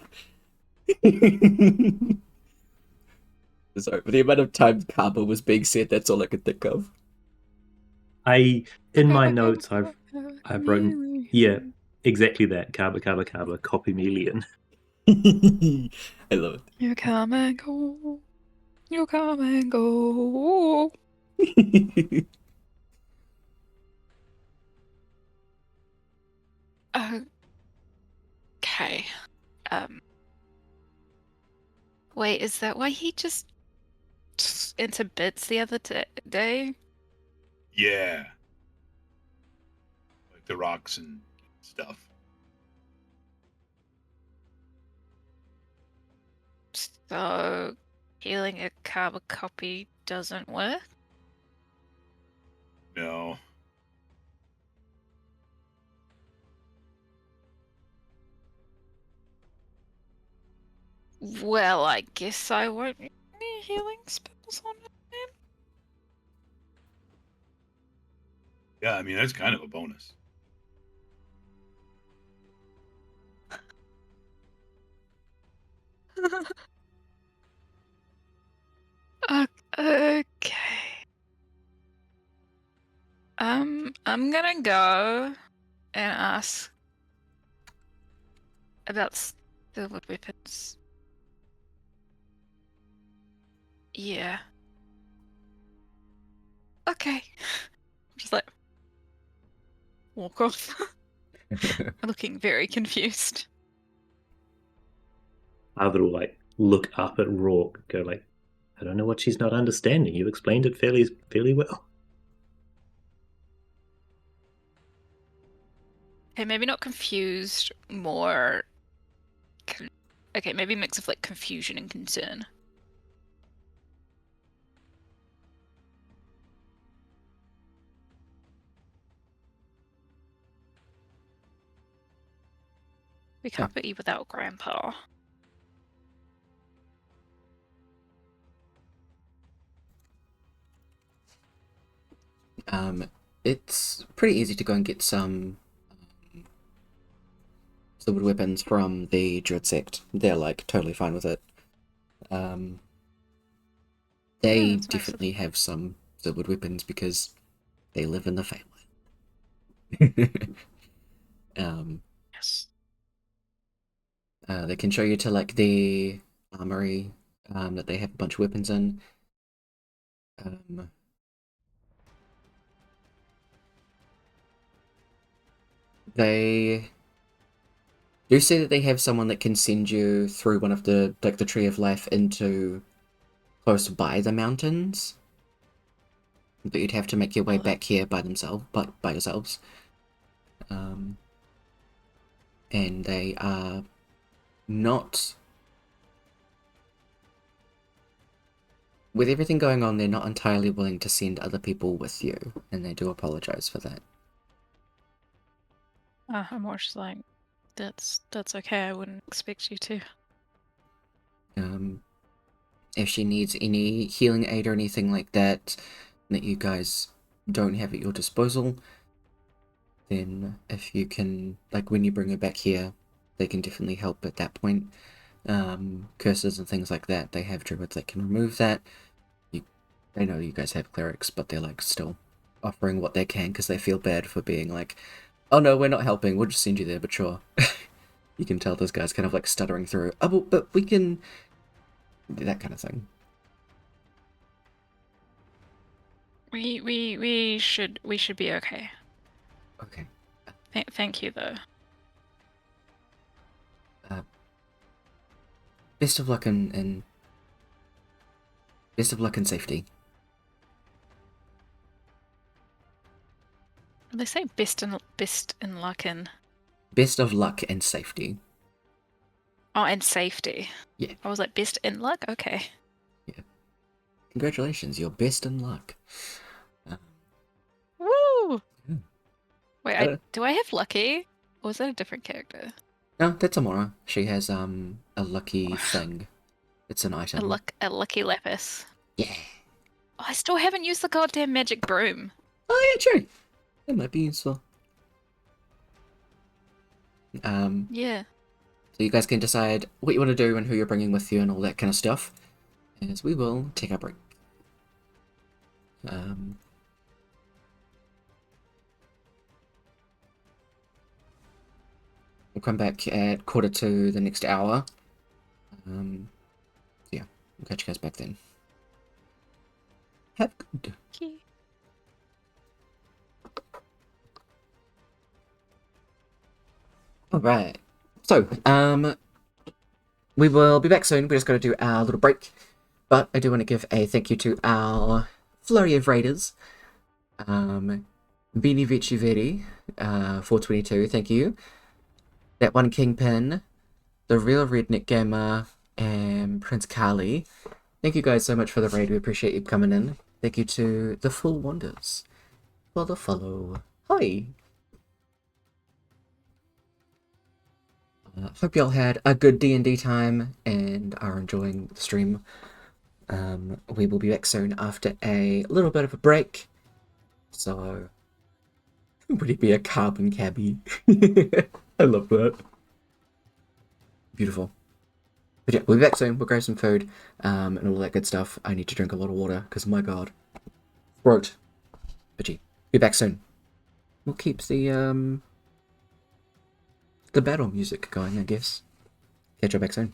Sorry, for the amount of time Kaba was being said, that's all I could think of. In my notes I've written, yeah, exactly that. Kaba, copy million. I love it. You come and go. You come and go. Okay. Wait, is that why he just into bits the other day? Yeah. Like the rocks and stuff. So, healing a Kaba copy doesn't work? No. Well, I guess I won't need any healing spells on him. Yeah, I mean that's kind of a bonus. Okay. I'm gonna go and ask about silver weapons. Yeah. Okay. Just like walk off. Looking very confused. Other will like look up at Rourke, go like, I don't know what she's not understanding. You explained it fairly well. Okay, maybe not confused, more... Okay, maybe a mix of, like, confusion and concern. We can't put you without Grandpa. It's pretty easy to go and get some silver weapons from the Druid sect. They're like totally fine with it. They that's nice. definitely have some silver weapons because they live in the family. Yes. They can show you to like the armory that they have a bunch of weapons in. They do say that they have someone that can send you through one of the like the Tree of Life into close by the mountains, but you'd have to make your way back here by yourselves. And they are not, with everything going on, they're not entirely willing to send other people with you, and they do apologize for that. I'm more just like, that's okay, I wouldn't expect you to. If she needs any healing aid or anything like that you guys don't have at your disposal, then if you can, like when you bring her back here, they can definitely help at that point. Curses and things like that, they have druids that can remove that. They know you guys have clerics, but they're like still offering what they can because they feel bad for being like, oh no, we're not helping, we'll just send you there, but sure. You can tell this guy's kind of like stuttering through, oh, but we can... that kind of thing. We should be okay. Okay. Thank you, though. Best of luck and safety. They say best in luck in. Best of luck and safety. Oh, and safety. Yeah. I was like, best in luck? Okay. Yeah. Congratulations, you're best in luck. Woo! Yeah. Wait, do I have lucky? Or was that a different character? No, that's Amora. She has a lucky thing. It's an item. A lucky lapis. Yeah. Oh, I still haven't used the goddamn magic broom. Oh yeah, true. That might be useful. Yeah. So you guys can decide what you want to do and who you're bringing with you and all that kind of stuff. As we will take our break. We'll come back at 1:45 the next hour. Yeah, we'll catch you guys back then. Have good. Okay. Alright. So, we will be back soon. We're just going to do our little break. But I do want to give a thank you to our flurry of raiders. Bini Vici Veri, 422, thank you. That one Kingpin, the real Redneck Gamer, and Prince Kali. Thank you guys so much for the raid. We appreciate you coming in. Thank you to the Full Wonders for the follow. Hi. Hope y'all had a good D&D time and are enjoying the stream. We will be back soon after a little bit of a break. So, would it be a carbon cabbie? I love that. Beautiful. But yeah, we'll be back soon. We'll grab some food and all that good stuff. I need to drink a lot of water because, my god. Throat. But yeah, be back soon. We'll keep the battle music going, I guess. Catch you back soon.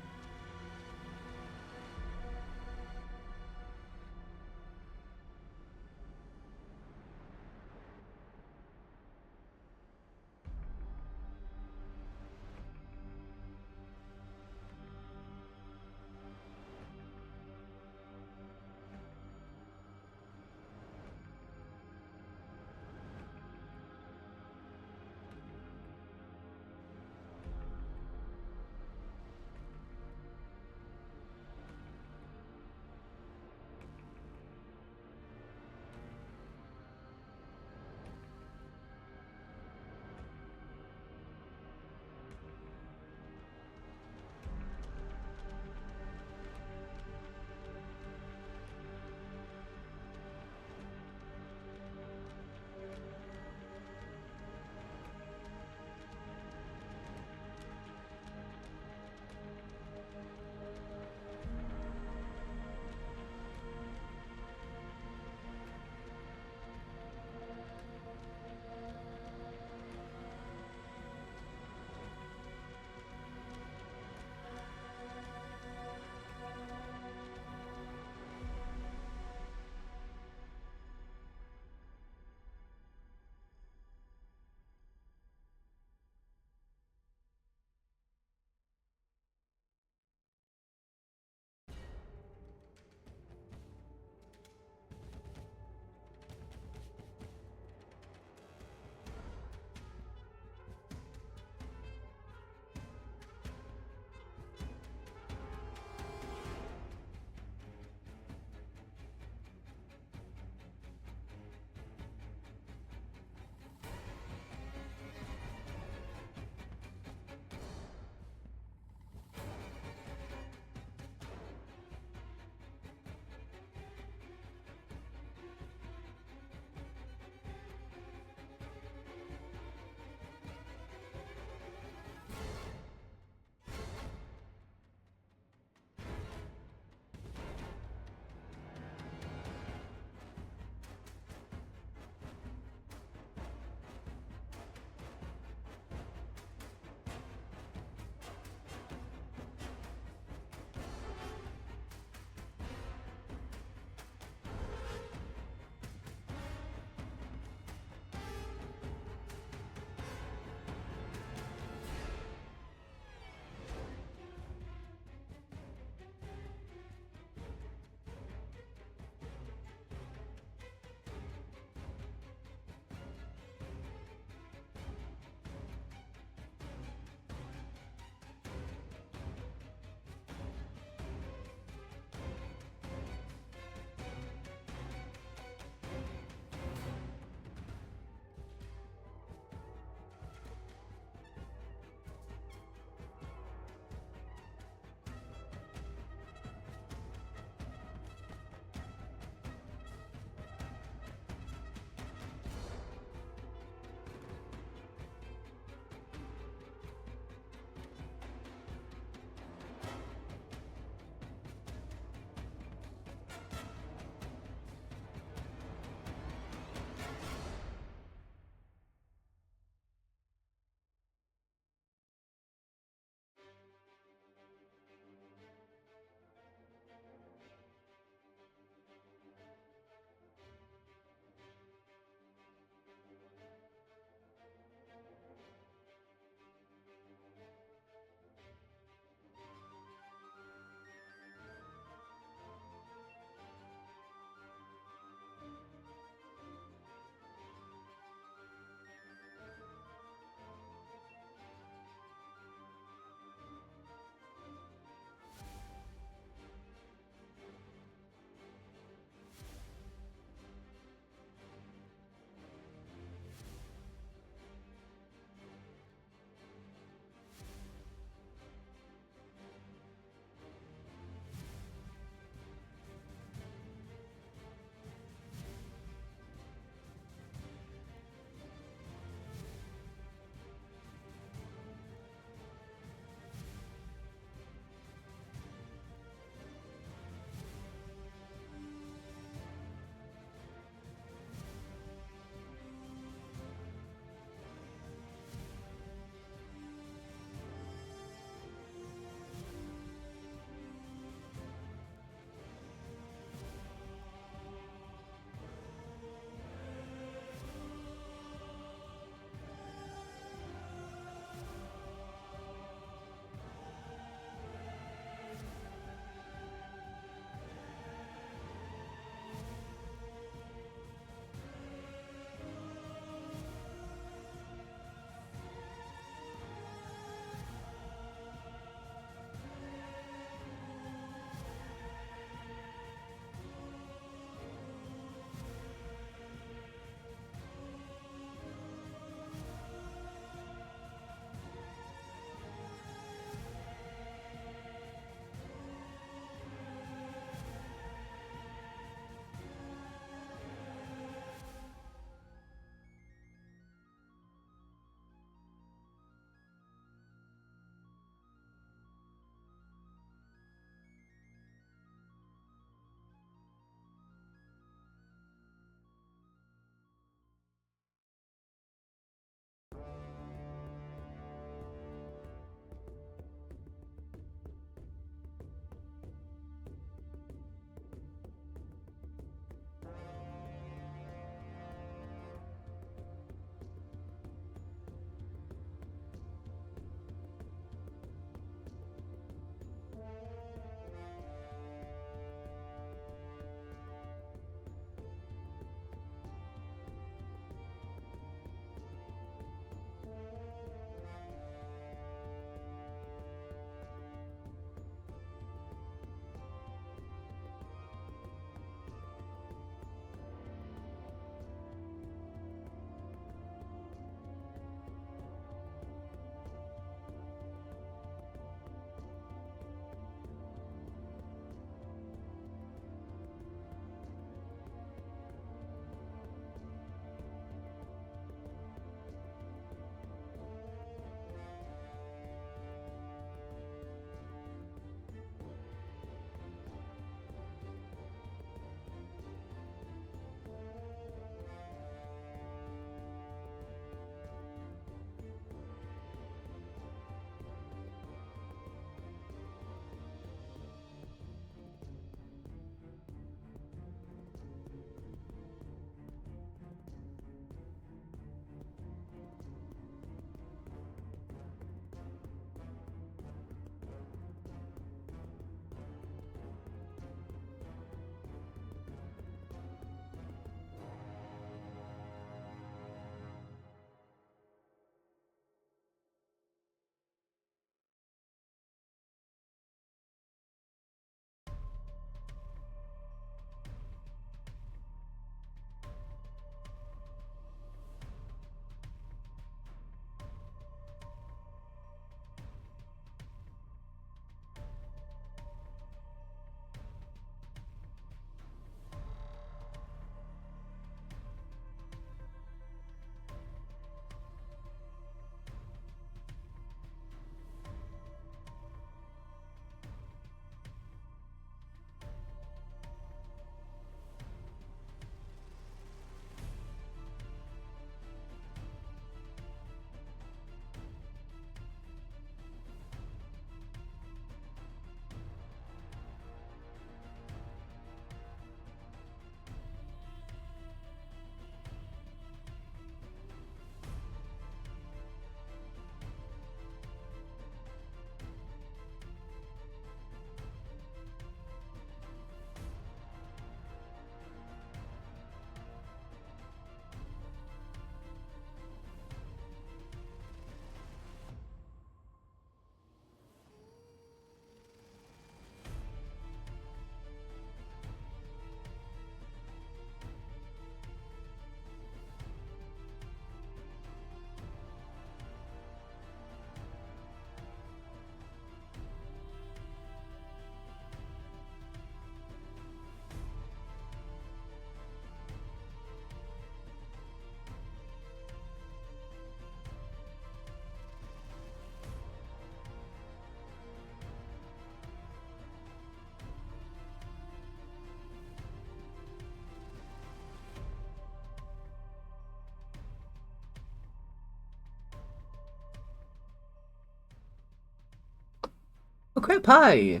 Oh crap, hi!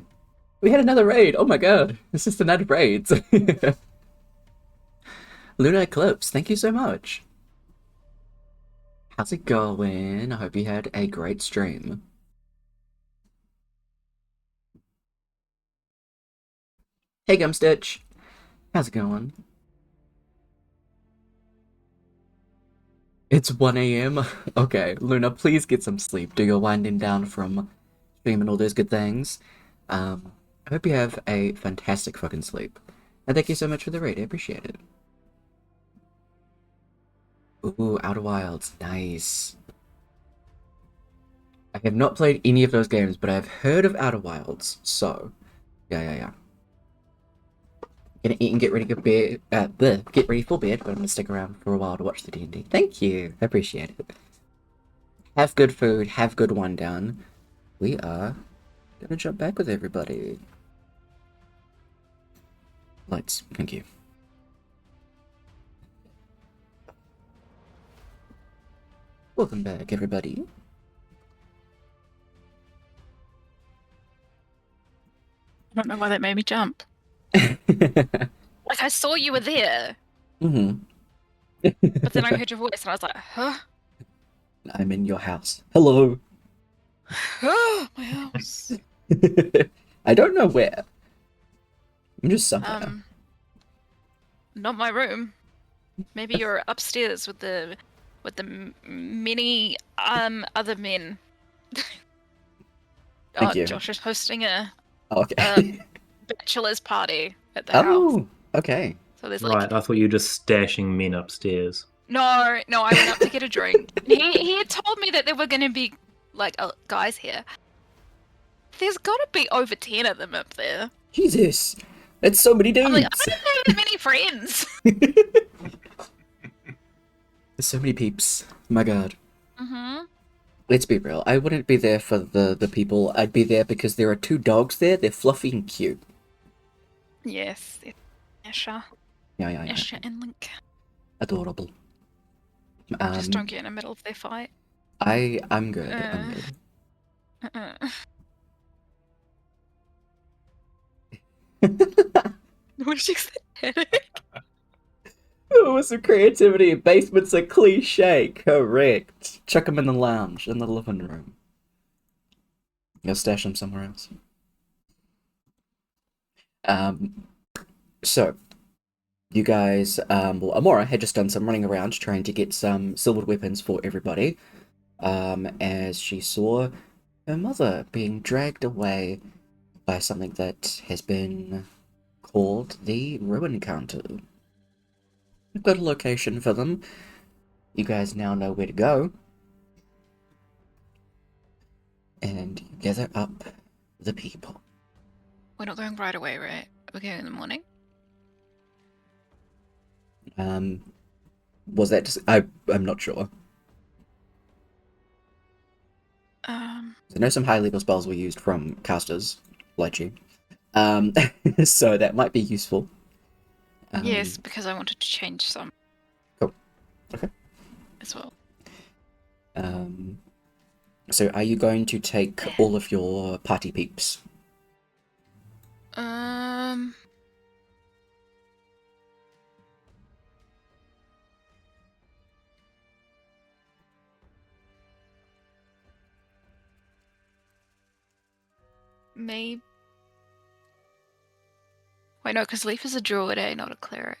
We had another raid! Oh my god! This is the night of raids! Lunar Eclipse, thank you so much! How's it going? I hope you had a great stream. Hey Gumstitch! How's it going? It's 1 a.m. Okay, Luna, please get some sleep. Do your winding down from streaming all those good things. I hope you have a fantastic fucking sleep. And thank you so much for the raid. I appreciate it. Ooh, Outer Wilds. Nice. I have not played any of those games, but I've heard of Outer Wilds. So, yeah. Gonna eat and get ready for bed. Get ready for bed, but I'm gonna stick around for a while to watch the D&D. Thank you. I appreciate it. Have good food. Have good one down. We are gonna jump back with everybody. Lights. Thank you. Welcome back, everybody. I don't know why that made me jump. Like, I saw you were there, Mm-hmm. but then I heard your voice and I was like, huh? I'm in your house. Hello. My house. I don't know where. I'm just somewhere. Not my room. Maybe you're upstairs with the many other men. Thank you. Josh is hosting a Okay. bachelor's party at the house. Oh, okay. So there's Right, I thought you were just stashing men upstairs. No, I went up to get a drink. He had told me that there were going to be like guys here. There's got to be over 10 of them up there. Jesus, that's so many dudes. I'm like, I don't have that many friends. There's so many peeps. My God. Mm-hmm. Let's be real. I wouldn't be there for the people. I'd be there because there are 2 dogs there. They're fluffy and cute. Yes, Asha. Yeah. Asha and Link. Adorable. Just don't get in the middle of their fight. I'm good. I'm good. What did you say? Oh, with some creativity. Basement's a cliche. Correct. Chuck them in the lounge, in the living room. You'll stash them somewhere else. So, you guys, well, Amora had just done some running around trying to get some silvered weapons for everybody, as she saw her mother being dragged away by something that has been called the Ruin Counter. We've got a location for them. You guys now know where to go. And you gather up the people. We're not going right away, right? We're going in the morning. Was that just... I'm not sure. I know some high level spells were used from casters, like you. So that might be useful. Yes, because I wanted to change some. Cool. Okay. As well. So are you going to take all of your party peeps? Maybe. Wait, no, because Leaf is a druid, not a cleric.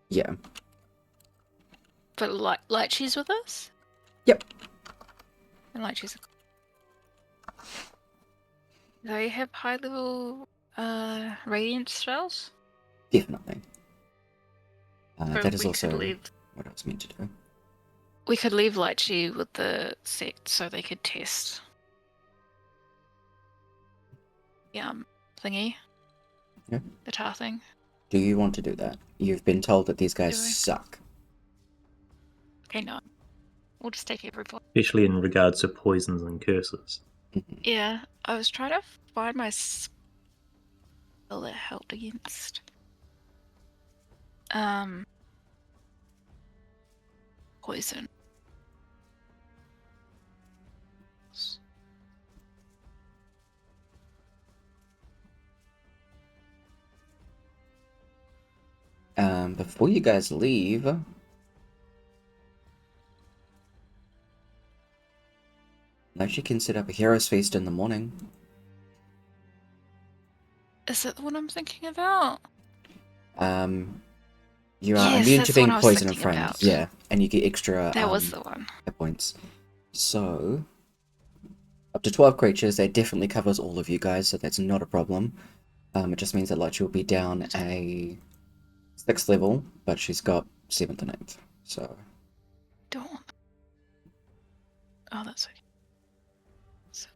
Yeah. But Lychee's with us? Yep. And Lychee's a... Do they have high level radiant spells? Definitely. That is we also could leave... what I was meant to do. We could leave Lychee with the sect so they could test. Thingy. Yeah. The tar thing. Do you want to do that? You've been told that these guys Do I? suck. Okay, no. We'll just take everybody. Especially in regards to poisons and curses. Yeah, I was trying to find my spell that helped against poison. Before you guys leave, you can set up a hero's feast in the morning. Is that the one I'm thinking about? You are Yes, immune that's to the one being I was poisoned, thinking friend. about. Yeah, and you get extra That was the one. hit points. So, up to 12 creatures, that definitely covers all of you guys, so that's not a problem. It just means that Lychee will be down a 6th level, but she's got 7th and 8th, so... Dawn. Oh, that's okay. So...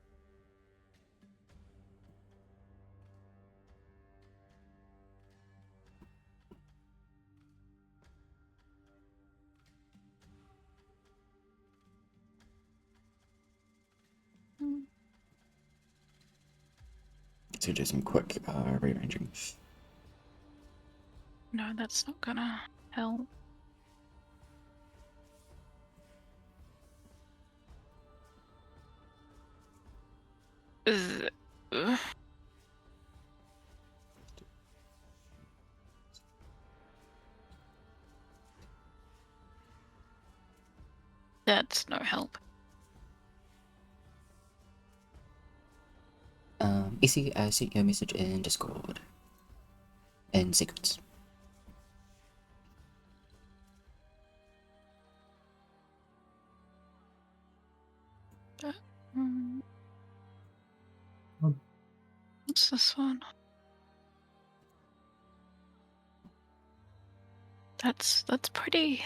To do some quick rearranging. No, that's not gonna help. Ugh. That's no help. Ece, I sent you a message in Discord. In sequence. What's this one? That's pretty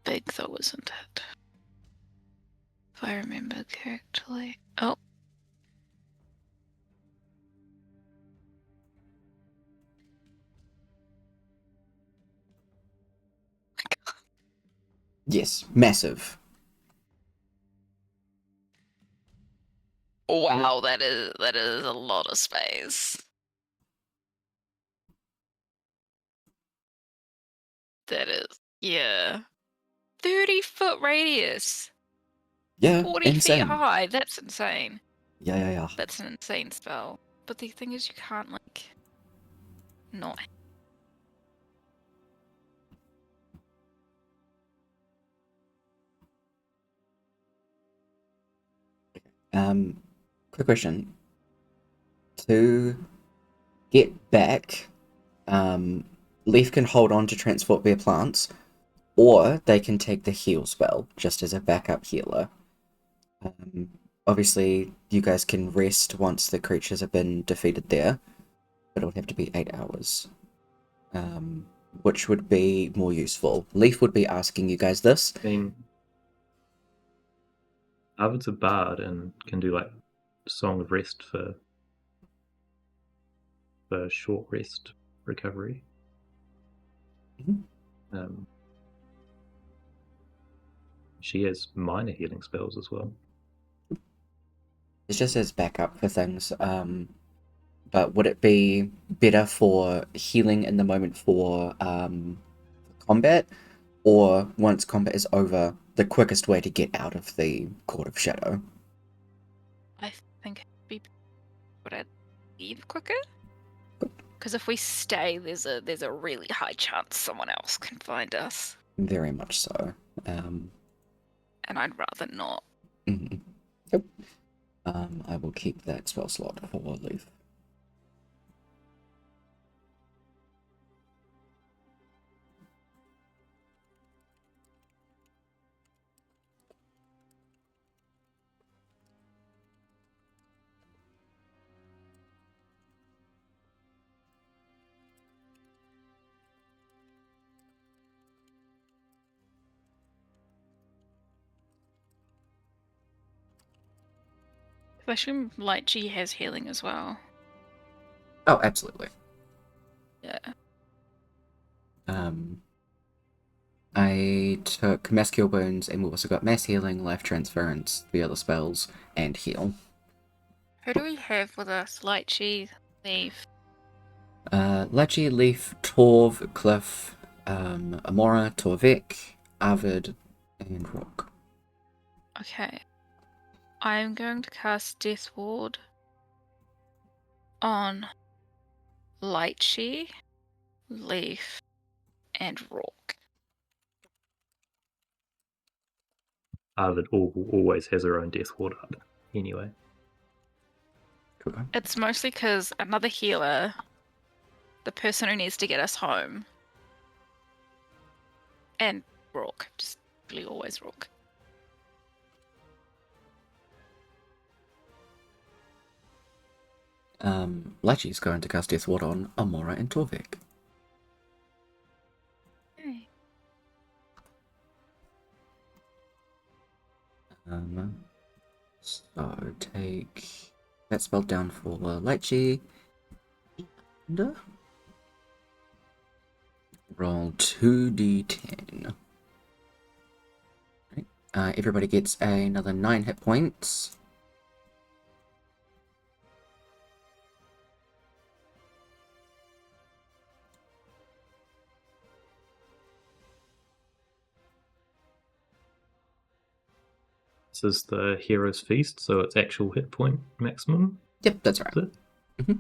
big though, isn't it? If I remember correctly. Oh. Yes, massive. Wow, that is a lot of space. That is, yeah. 30-foot radius. Yeah, 40 insane. feet high. That's insane. Yeah. That's an insane spell. But the thing is, you can't, like, not. Quick question. To get back, Leaf can hold on to transport their plants, or they can take the heal spell, just as a backup healer. Obviously, you guys can rest once the creatures have been defeated there, but it'll have to be 8 hours. Which would be more useful? Leaf would be asking you guys this. I mean, Arvid's a bard and can do like Song of Rest for short rest recovery. She has minor healing spells as well. It's just as backup for things. But would it be better for healing in the moment for combat, or once combat is over, the quickest way to get out of the Court of Shadow? I think it'd be better to leave quicker. Because if we stay, there's a really high chance someone else can find us. Very much so. And I'd rather not. Mm-hmm. Yep. I will keep that spell slot for Leaf. I assume Lychee has healing as well. Oh, absolutely. Yeah. I took Mass Cure Wounds, and we've also got Mass Healing, Life Transference, the other spells, and Heal. Who do we have with us? Lychee, Leaf. Lychee, Leaf, Torv, Cliff, Amora, Torvik, Arvid, and Rook. Okay. I'm going to cast Death Ward on Lychee, Leaf, and Rourke. Arvid always has her own death ward up anyway. Cool. It's mostly because another healer, the person who needs to get us home, and Rourke. Just really always Rourke. Lychee's going to cast Death Ward on Amora and Torvik. Okay. So take that spell down for Lychee. And roll 2d10. Right. Everybody gets another 9 hit points. This is the Hero's Feast, so it's actual hit point maximum. Yep, that's right. Is it? Mm-hmm.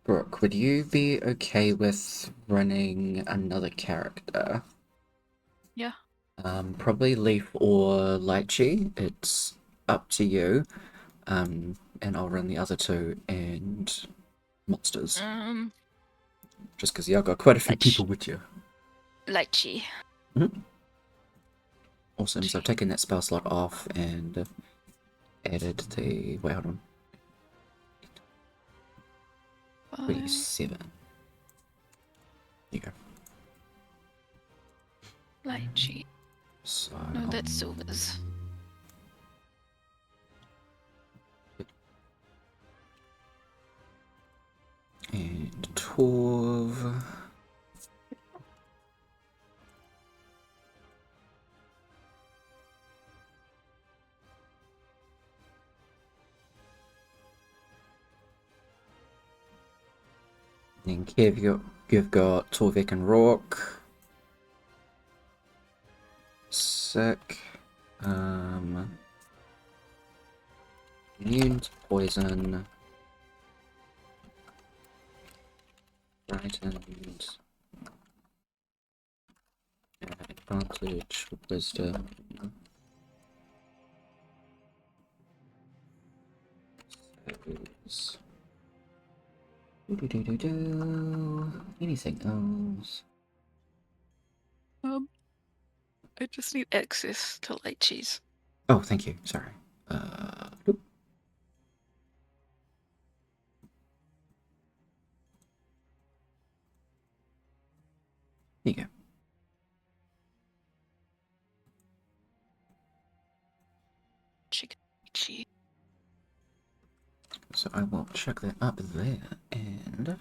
Brooke, would you be okay with running another character? Yeah. Probably Leaf or Lychee. It's up to you. And I'll run the other two and monsters. Just because y'all got quite a few people with you. Lychee. Awesome. So I've taken that spell slot off and added the... Wait, hold on. 27. There you go. Lychee. So... No, that's Silver's. And Torv. And Kev, you've got Torvik and Rourke. Sick. Immune to poison. Frightened. Advantage, wisdom. Saves. Anything else? I just need access to Lychees. Oh, thank you. Sorry. Doop. There you go. Lychee. So I will chuck that up there, and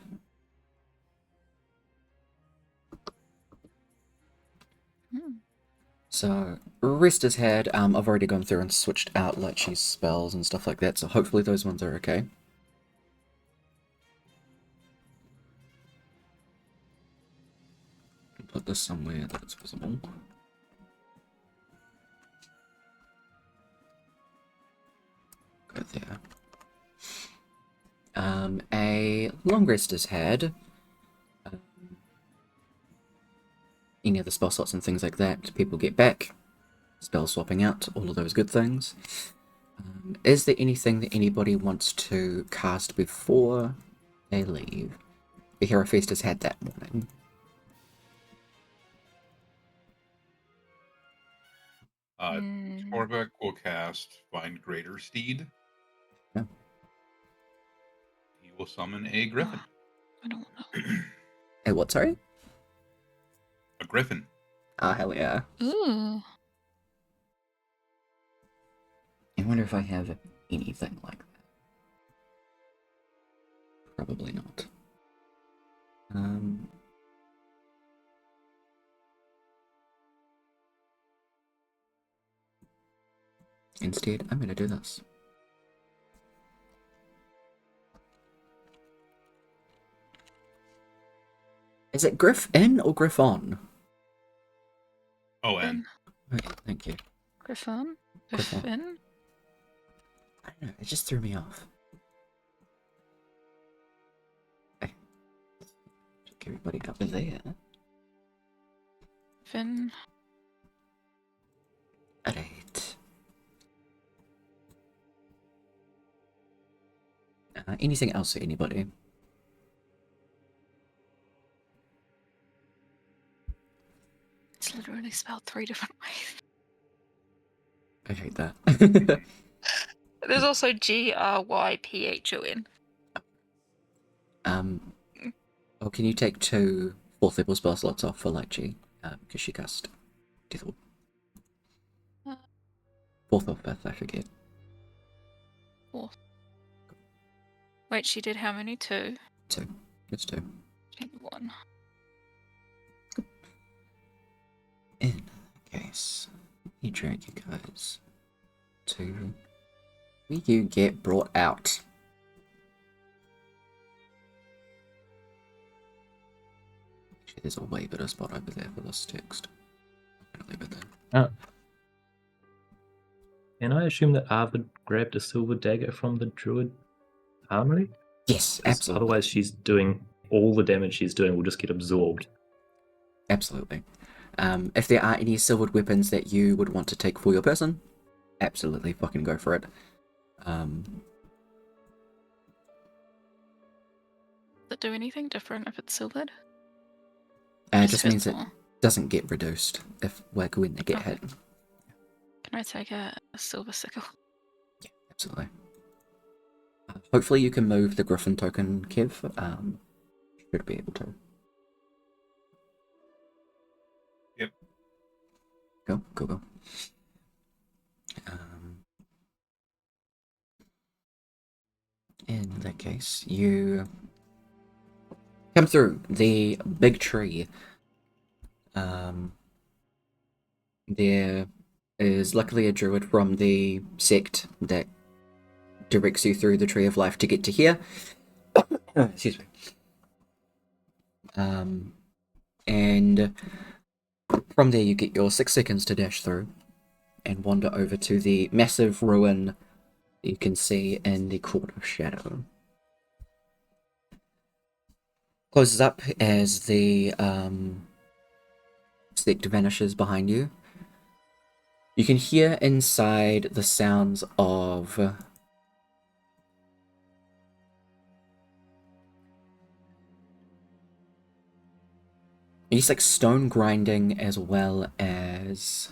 so rest is had. I've already gone through and switched out Lychee's spells and stuff like that, so hopefully those ones are okay. Put this somewhere that it's visible. Go there. A long rest is had. Any of the spell slots and things like that, people get back. Spell swapping out, all of those good things. Is there anything that anybody wants to cast before they leave? The Hero Feast has had that morning. Torvik will cast Find Greater Steed. Yeah. He will summon a griffin. I don't know. Hey, what, sorry? A griffin. Ah, hell yeah. Ooh. I wonder if I have anything like that. Probably not. Instead, I'm gonna do this. Is it Griff in or Griff on? Oh, and Okay, thank you. Griffin. Griffon. Griffin. I don't know, it just threw me off. Okay. Take everybody up there. Finn. Alright. Anything else for anybody? It's literally spelled 3 different ways. I hate that. There's also GRYPHON. Oh, can you take 2 4th level spell slots off for Lychee? Because she cast Death Orb. 4th or 5th, I forget. 4th. Wait, she did how many? 2? 2. It's 2. She did 1. In that case, you drag you guys to where you get brought out. Actually, there's a way better spot over there for this text. I'm gonna leave it there. Oh. And I assume that Arvid grabbed a silver dagger from the druid armory? Yes, 'Cause absolutely. otherwise she's doing all the damage she's doing will just get absorbed. Absolutely. If there are any silvered weapons that you would want to take for your person, absolutely fucking go for it. Does it do anything different if it's silvered? It just means it more. doesn't get reduced if we're going to get hit. Can I take a silver sickle? Yeah, absolutely. Hopefully you can move the Griffin token, Kev. Should be able to. Yep. Go. In that case, you come through the big tree. There is luckily a druid from the sect that directs you through the tree of life to get to here. Excuse me. And from there you get your 6 seconds to dash through and wander over to the massive ruin you can see in the Court of Shadow. Closes up as the sect vanishes behind you. You can hear inside the sounds of it's like stone grinding as well as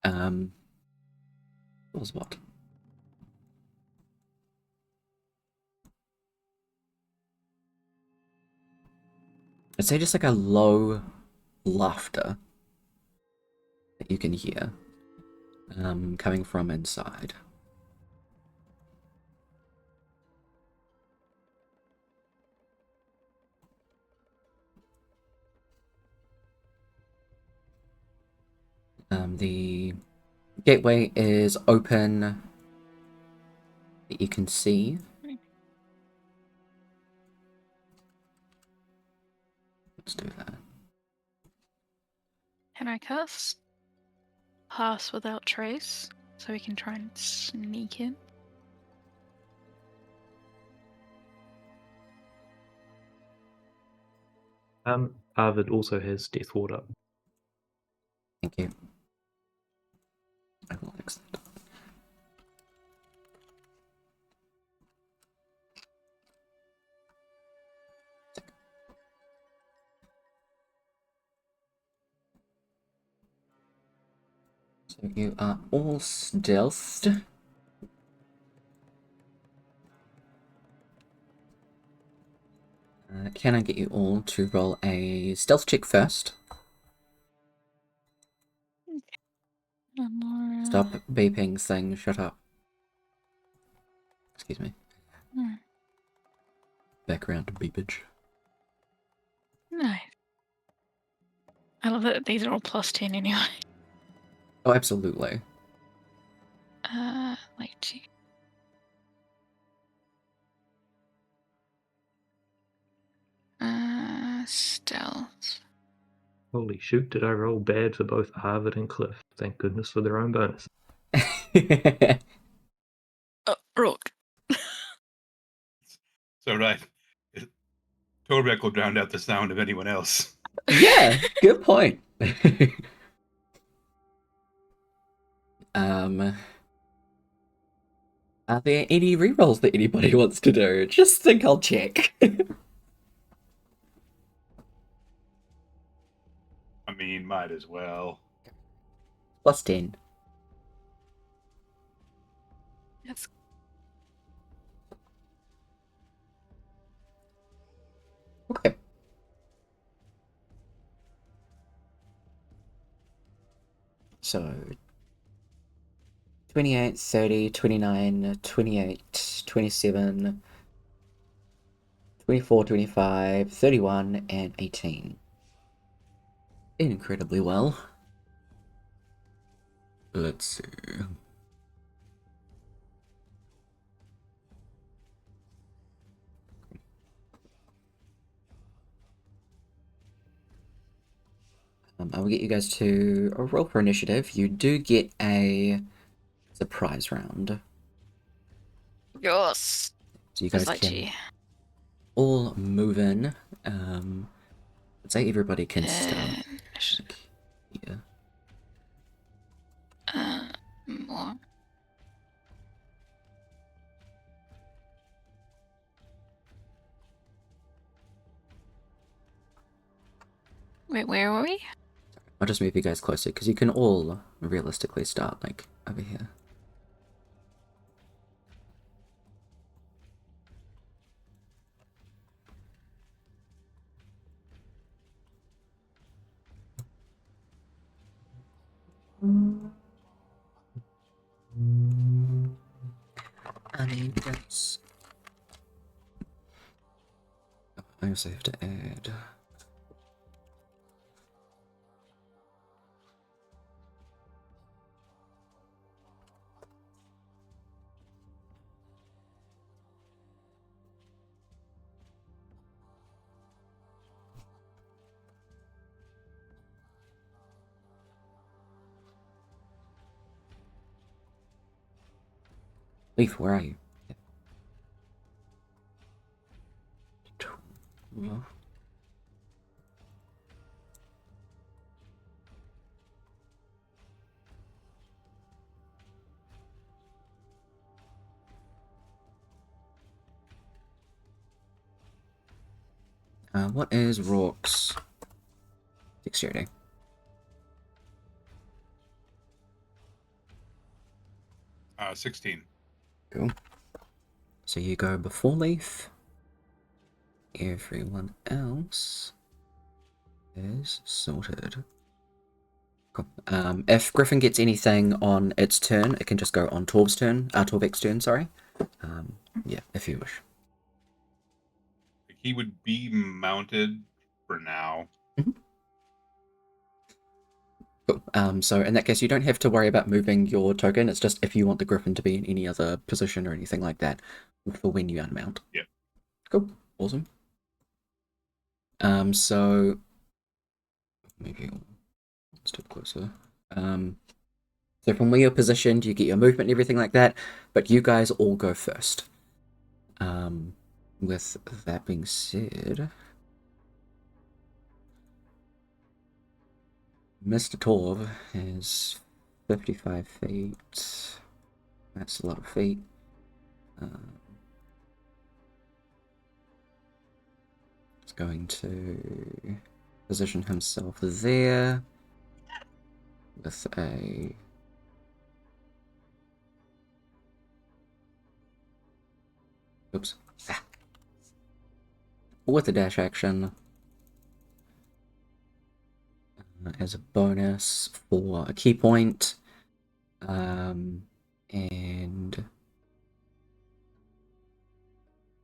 what was what? I'd say just like a low laughter that you can hear coming from inside. The gateway is open that you can see. Let's do that. Can I cast Pass Without Trace so we can try and sneak in? Arvid also has Death Ward up. Thank you. I will fix that. So you are all stealthed. Can I get you all to roll a stealth check first? Stop beeping thing, shut up. Excuse me. Background beepage. Nice. I love that these are all +10 anyway. Oh, absolutely. Like stealth. Holy shoot, did I roll bad for both Harvard and Cliff? Thank goodness for their own bonus. Brooke. So right, Torbeck will drown out the sound of anyone else. Yeah, good point. Are there any rerolls that anybody wants to do? Just think I'll check. I mean, might as well. Plus 10. That's Okay. So 28, 30, 29, 28, 27, 24, 25, 31, and 18. Incredibly well. Let's see. I will get you guys to roll for initiative. You do get a surprise round. yours. So you guys Like can gee. all move in. I'd say everybody can start. Yeah. More. Wait, where were we? I'll just move you guys closer because you can all realistically start like over here. I mean, that's... I also have to add... Leaf, where are you? What is Rourke's dexterity? Uh, 16. Cool. So you go before Leaf. Everyone else is sorted. Cool. If Griffin gets anything on its turn, it can just go on Torv's turn. Torvek's turn, sorry. Yeah, if you wish. He would be mounted for now. Cool. So in that case, you don't have to worry about moving your token. It's just if you want the Griffin to be in any other position or anything like that for when you unmount. Yep. Cool. Awesome. So maybe a step closer. So from where you're positioned, you get your movement and everything like that, but you guys all go first. With that being said, Mr. Torv is 55 feet. That's a lot of feet. He's going to position himself there with a... Oops. With a dash action as a bonus for a key point. And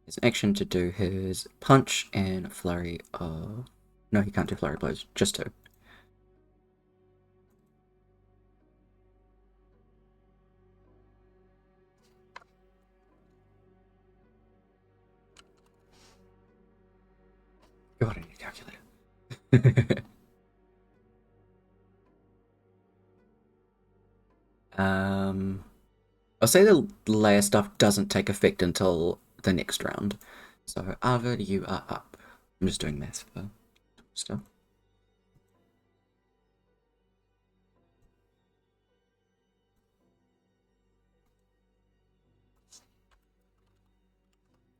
his action to do his punch and flurry of... No, he can't do flurry blows, just two. God, I need a calculator. I'll say the layer stuff doesn't take effect until the next round. So, Arvid, you are up. I'm just doing math for stuff.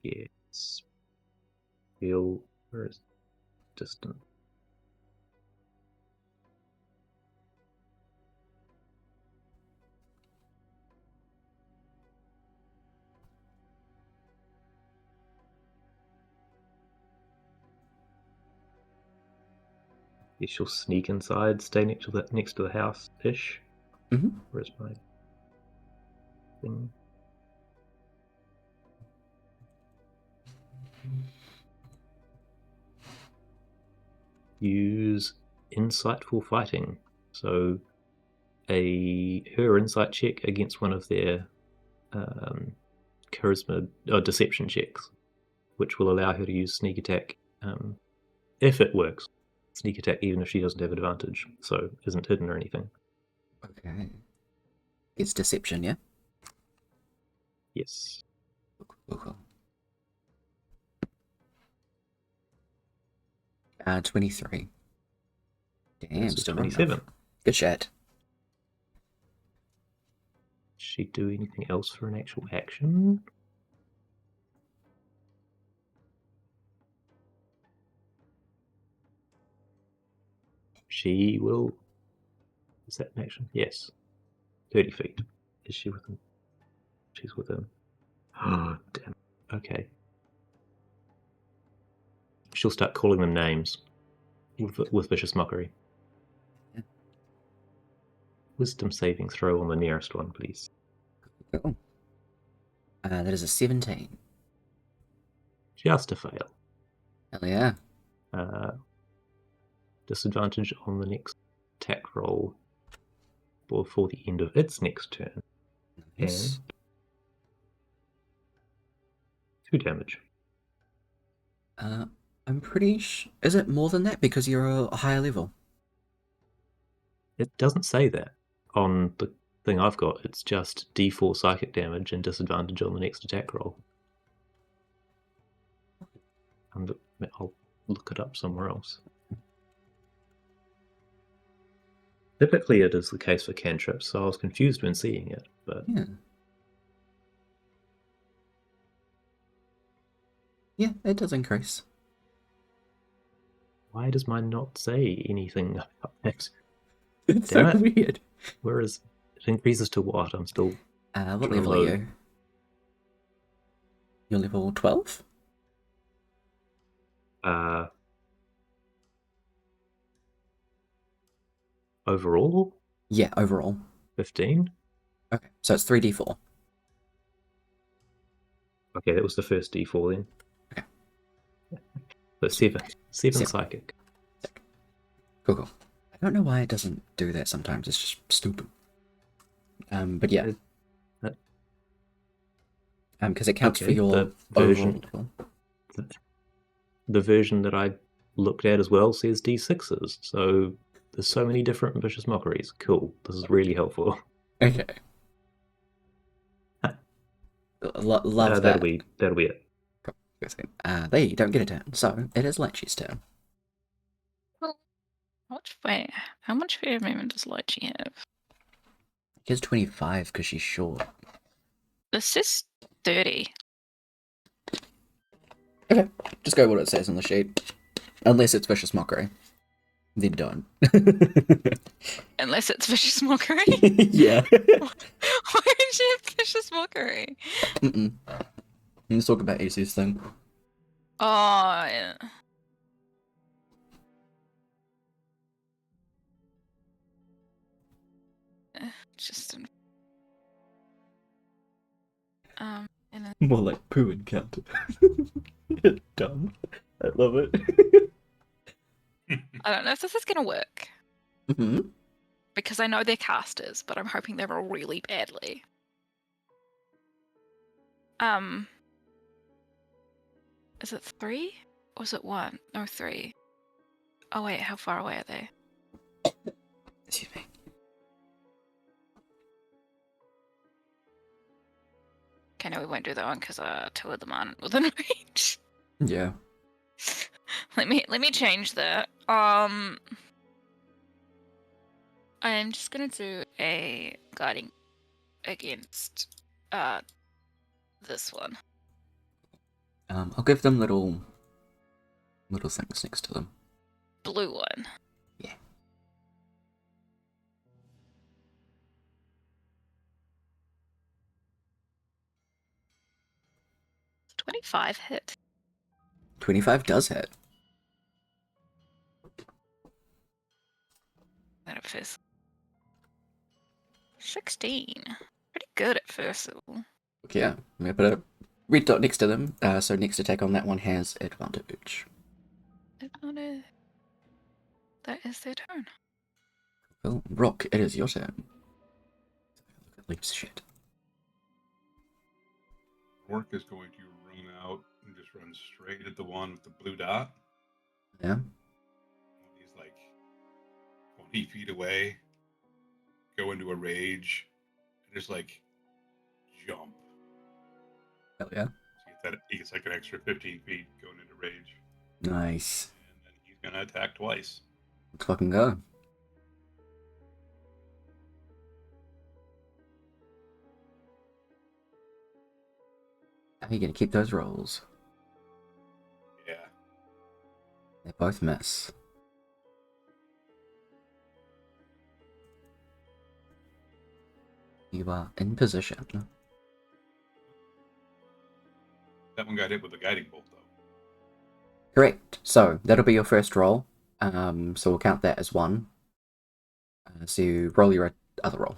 Yes. Feel where is distant. You shall sneak inside, stay next to the house ish. Mm-hmm. Where's my thing? Use insightful fighting. So her insight check against one of their charisma or deception checks, which will allow her to use sneak attack if it works. Sneak attack even if she doesn't have advantage, so isn't hidden or anything. Okay. It's deception, yeah? Yes. Cool. 23. Damn, This is still 27. enough. Good shit. Does she do anything else for an actual action? She will. Is that an action? Yes. 30 feet. Is she within? She's within. Oh, damn. Okay. She'll start calling them names with vicious mockery. Yeah. Wisdom saving throw on the nearest one, please. Cool. That is a 17. Just a fail. Hell yeah. Disadvantage on the next attack roll for the end of its next turn. Nice. And 2 damage. I'm pretty is it more than that because you're a higher level? It doesn't say that on the thing I've got. It's just D4 psychic damage and disadvantage on the next attack roll. And I'll look it up somewhere else. Typically it is the case for cantrips, so I was confused when seeing it, but... Yeah, it does increase. Why does mine not say anything about that? It's so weird. Whereas it increases to what? I'm still... What level are you? You're level 12? Overall? Yeah, overall. 15? Okay, so it's 3d4. Okay, that was the first d4 then. Okay. So 7. 7 psychic. Cool. I don't know why it doesn't do that sometimes, it's just stupid. But yeah. Because it counts for your version. overall level. The version that I looked at as well says d6s, so there's so many different vicious mockeries. Cool, this is really helpful. Okay. Love that. That'll be it. There you don't get a turn, so it is Lychee's turn. How much fear movement does Lychee have? She has 25 because she's short. This is 30. Okay, just go what it says on the sheet. Unless it's vicious mockery. Then don't. Unless it's vicious mockery? Yeah. Why did she have vicious mockery? Let's talk about Ece's thing. Oh, yeah. Just more like poo encounter. Dumb. I love it. I don't know if this is gonna work. Because I know they're casters, but I'm hoping they roll really badly. Is it 3? Or is it 1? No, 3. Oh wait, how far away are they? Excuse me. Okay, no, we won't do that one because 2 of them aren't within range. Yeah. Let me change that. I'm just gonna do a guiding against this one. I'll give them little things next to them. Blue one. Yeah. 25 hit. 25 does hit. That at first. 16. Pretty good at first of all. Okay, yeah. I'm gonna put a red dot next to them. So next attack on that one has advantage. That is their turn. Well, Rock, it is your turn. Look at Leaf's shit. Rourke is going to run out and just run straight at the one with the blue dot. Yeah. He's like 20 feet away, go into a rage, and just like jump. Hell yeah. So he gets like an extra 15 feet going into rage. Nice. And then he's going to attack twice. Let's fucking go. Are you gonna keep those rolls? Yeah. They both miss. You are in position. That one got hit with a guiding bolt, though. Correct. So that'll be your first roll. So we'll count that as 1. So you roll your other roll.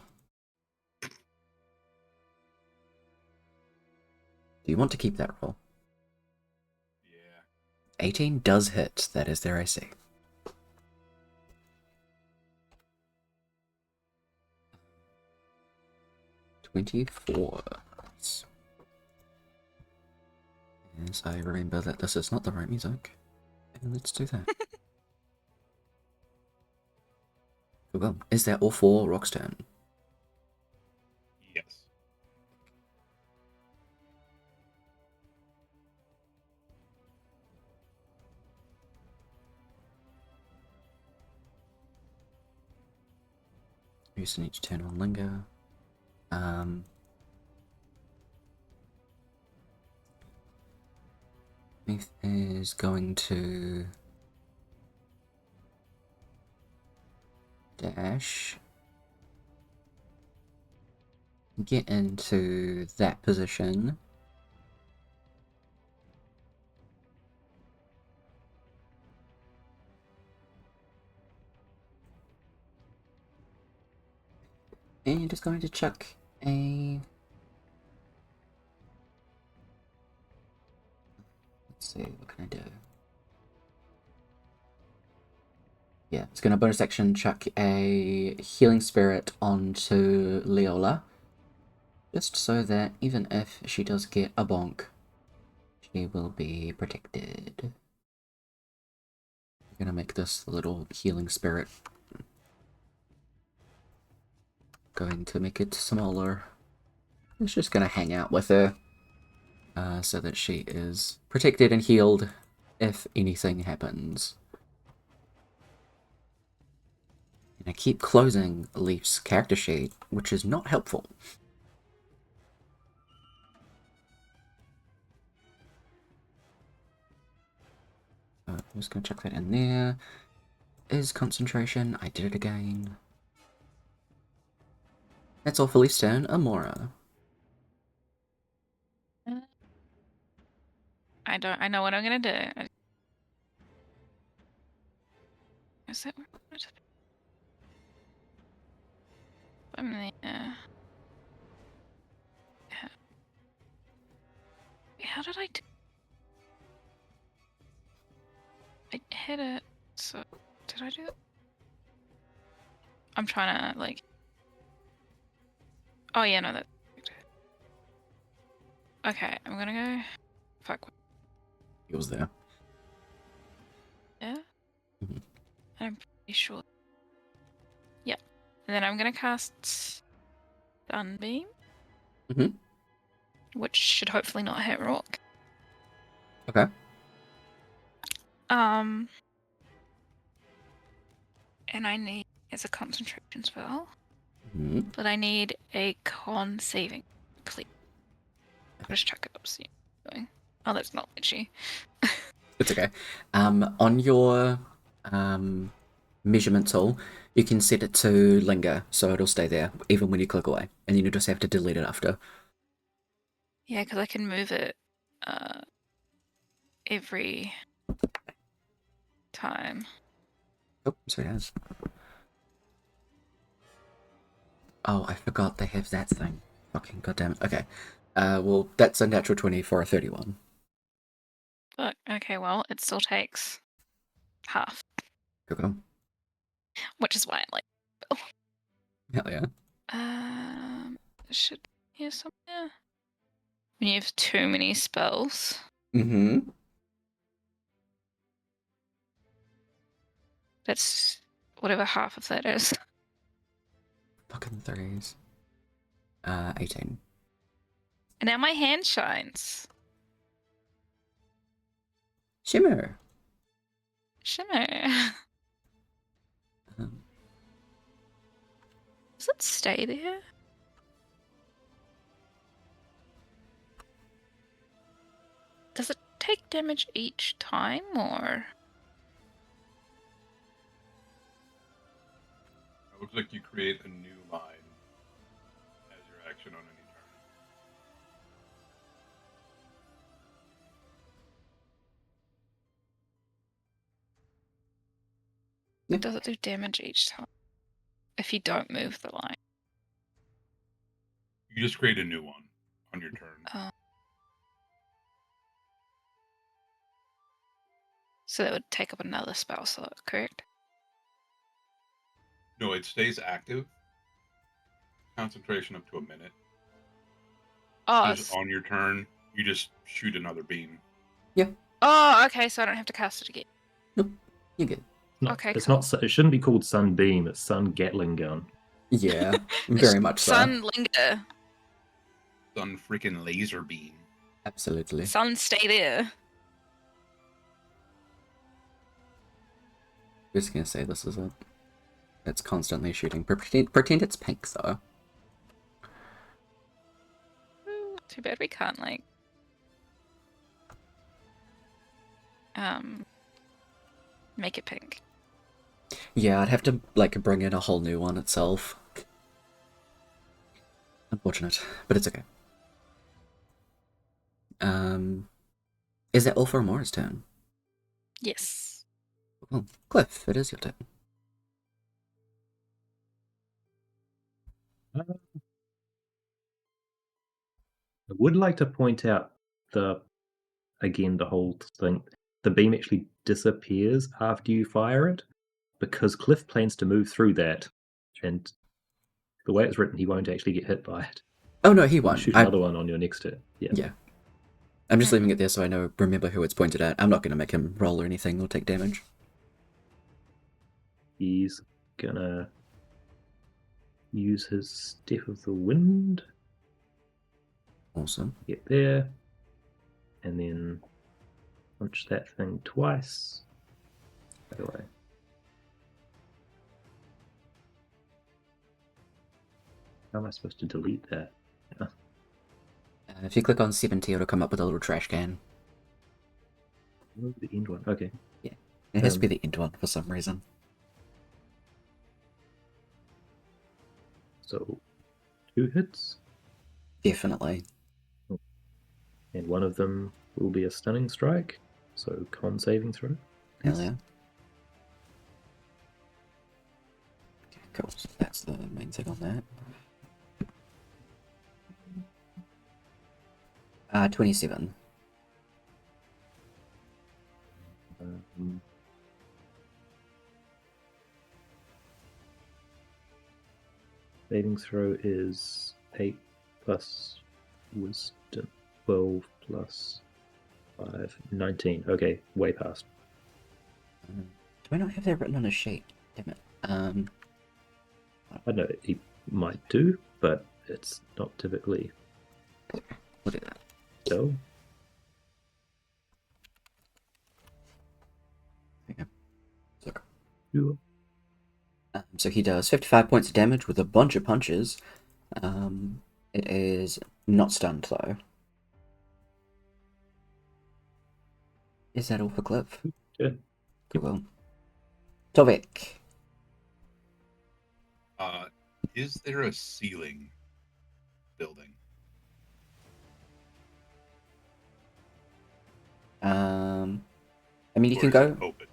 Do you want to keep that roll? Yeah. 18 does hit. That is their AC. $24. Yes, I remember that this is not the right music. And let's do that. Well, is that all for Rock's turn? Yes. You just need to turn on Linger. Smith is going to dash, get into that position. And you're just going to chuck a... Let's see, what can I do? Yeah, it's going to bonus action chuck a healing spirit onto Leola. Just so that even if she does get a bonk, she will be protected. I'm going to make this little healing spirit. Going to make it smaller. It's just going to hang out with her. So that she is protected and healed if anything happens. And I keep closing Leaf's character sheet, which is not helpful. I'm just going to chuck that in there. Is concentration. I did it again. That's all for Leaf's turn. Amora. I know what I'm gonna do. Is that where I'm there? How did I do? I hit it. So did I do it? I'm trying to like. Oh yeah, no, that. Okay, I'm gonna go. Fuck. He was there. Yeah. Mhm. I'm pretty sure. Yeah. And then I'm gonna cast Sunbeam. Mhm. which should hopefully not hit Rock. Okay. And I need it's a concentration spell, but I need a con saving, please. I'll just chuck it up. See what I'm doing. Oh, that's not itchy. It's okay. On your measurement tool, you can set it to linger, so it'll stay there even when you click away, and then you just have to delete it after. Yeah, because I can move it every time. Oh, sorry, guys. Oh, I forgot they have that thing. Fucking goddamn it. Okay. Well, that's a natural 20 for a 31. But okay, well, it still takes half, Cool. which is why I like. Hell yeah. It should be here somewhere. When you have too many spells. That's whatever half of that is. Fucking threes. 18. And now my hand shines. Shimmer. Shimmer. Does it stay there? Does it take damage each time, or? It looks like you create a new line as your action on any turn. Does it do damage each time? If you don't move the line. You just create a new one on your turn. So that would take up another spell slot, correct? No, it stays active. Concentration up to a minute. Oh, Just on your turn, you just shoot another beam. Yeah. Oh, okay, so I don't have to cast it again. Nope. You're good. Okay, it's cool. not. It shouldn't be called Sunbeam. It's Sun Gatling Gun. Yeah, very much so. Sun linger. Sun freaking laser beam. Absolutely. Sun stay there. Just gonna say this is it. It's constantly shooting. Pretend it's pink though. Too bad we can't like make it pink. Yeah, I'd have to like bring in a whole new one itself. Unfortunate, but it's okay. Is that all for Amora's turn? Yes. Well, Cliff, it is your turn. I would like to point out the whole thing. The beam actually disappears after you fire it because Cliff plans to move through that, and the way it's written, he won't actually get hit by it. Oh no, he won't. Shoot another one on your next turn. Yeah. I'm just leaving it there so I remember who it's pointed at. I'm not going to make him roll or anything or take damage. He's gonna use his Step of the Wind. Awesome. Get there. And then punch that thing twice. By the way. How am I supposed to delete that? If you click on 70, it'll come up with a little trash can. Oh, the end one. Okay. Yeah. It has to be the end one for some reason. So, 2 hits. Definitely. And one of them will be a stunning strike. So, con saving throw. Hell yeah. Okay, cool. So that's the main thing on that. 27. Saving throw is 8 plus wisdom. 12 plus 5. 19. Okay, way past. Do I not have that written on a sheet? Damn it. I know he might do, but it's not typically. We'll do that. So, Okay. So, yeah. so he does 55 points of damage with a bunch of punches. It is not stunned though. Is that all for Cliff? Good. Cool. Tovik. Is there a ceiling building? I mean, you Or can is go. it open?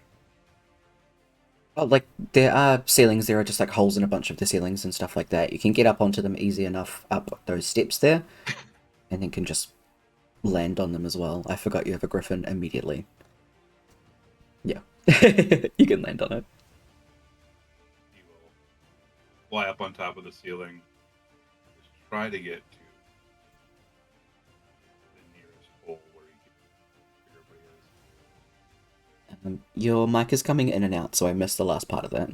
Oh, like there are ceilings. There are just like holes in a bunch of the ceilings and stuff like that. You can get up onto them easy enough up those steps there, and then can just land on them as well. I forgot you have a griffin immediately. Yeah, you can land on it. He will fly up on top of the ceiling. Just try to get to the nearest hole where he can figure out what he is. Your mic is coming in and out, so I missed the last part of that.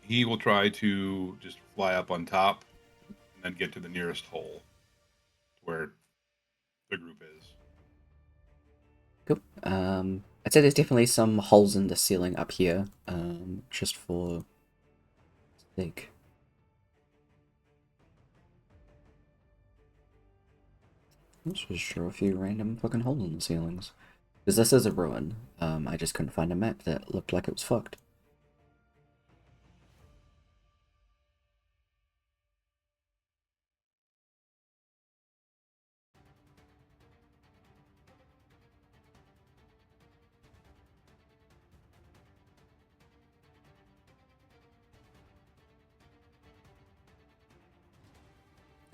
He will try to just fly up on top and then get to the nearest hole where the group is. Cool. I'd say there's definitely some holes in the ceiling up here. Just for sake. This was sure a few random fucking holes in the ceilings. Because this is a ruin. I just couldn't find a map that looked like it was fucked.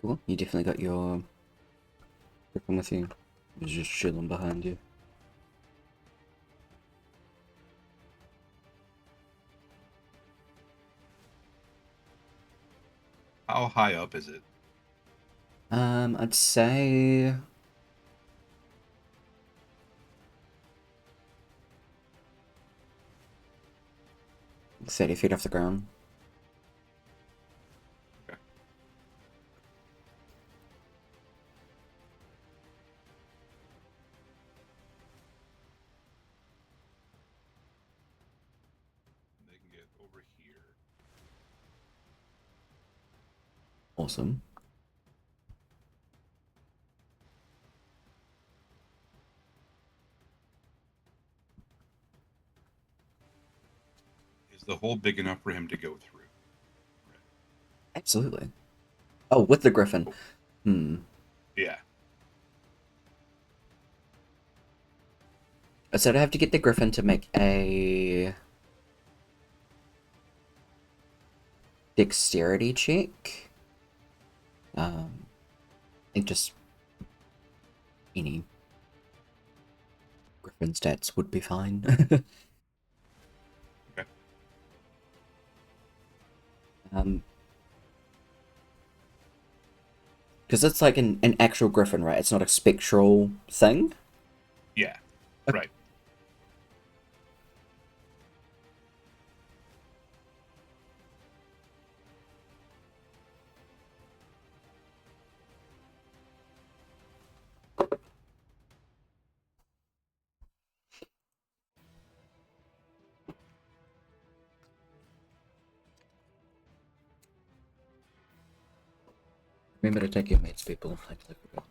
Cool. You definitely got your griffin with you. He's just chilling behind you. How high up is it? I'd say 30 feet off the ground. Okay. They can get over here. Awesome. Is the hole big enough for him to go through? Absolutely. Oh, with the griffin. Yeah. So I'd have to get the griffin to make a dexterity check. It just any griffin stats would be fine. Okay. Because it's like an actual griffin, right? It's not a spectral thing. Yeah. Okay. Right. Remember to take your mates, people. I totally forgot.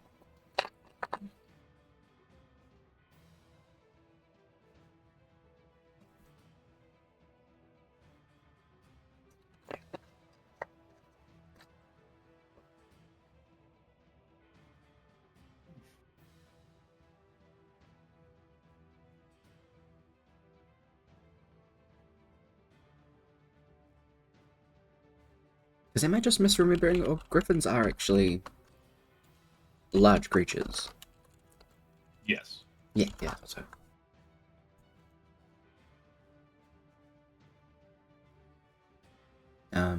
Because am I just misremembering? Or griffins are actually large creatures. Yes. Yeah, so.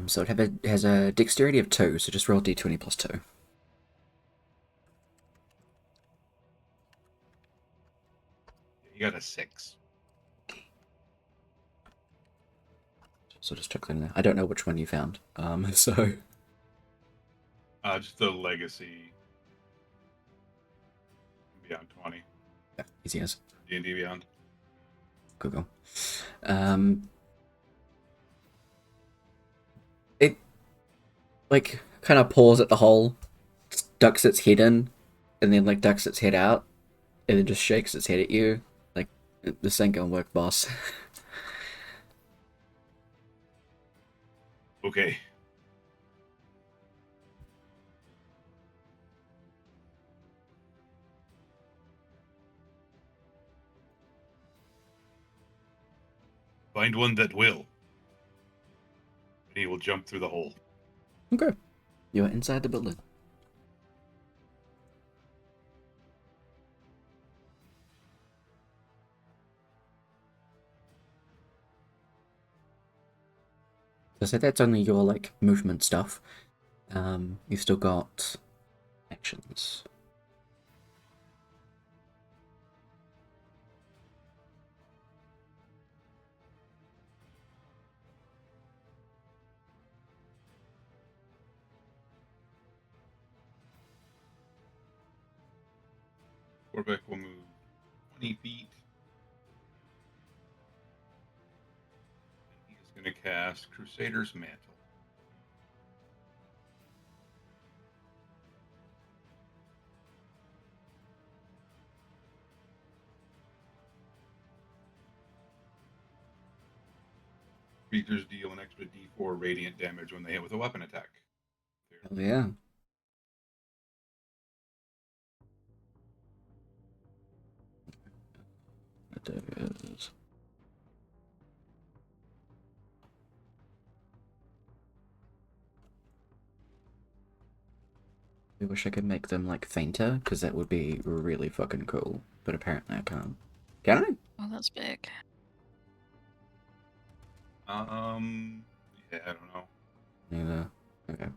So it has a dexterity of 2, so just roll d20 plus 2. You got a 6. So just chuckling there. I don't know which one you found. So Just the legacy beyond 20. Yeah, easy as. D&D beyond. Cool. It like kind of paws at the hole, ducks its head in, and then like ducks its head out, and then just shakes its head at you. Like, this ain't gonna work, boss. Okay. Find one that will. And he will jump through the hole. Okay. You're inside the building. So that's only your like movement stuff. You've still got actions. Warbeck will move 20 feet. And he is going to cast Crusader's Mantle. Creatures deal an extra d4 radiant damage when they hit with a weapon attack. Oh yeah. It is. I wish I could make them like fainter, because that would be really fucking cool. But apparently I can't. Can I? Oh, that's big. Yeah, I don't know. Neither. Okay.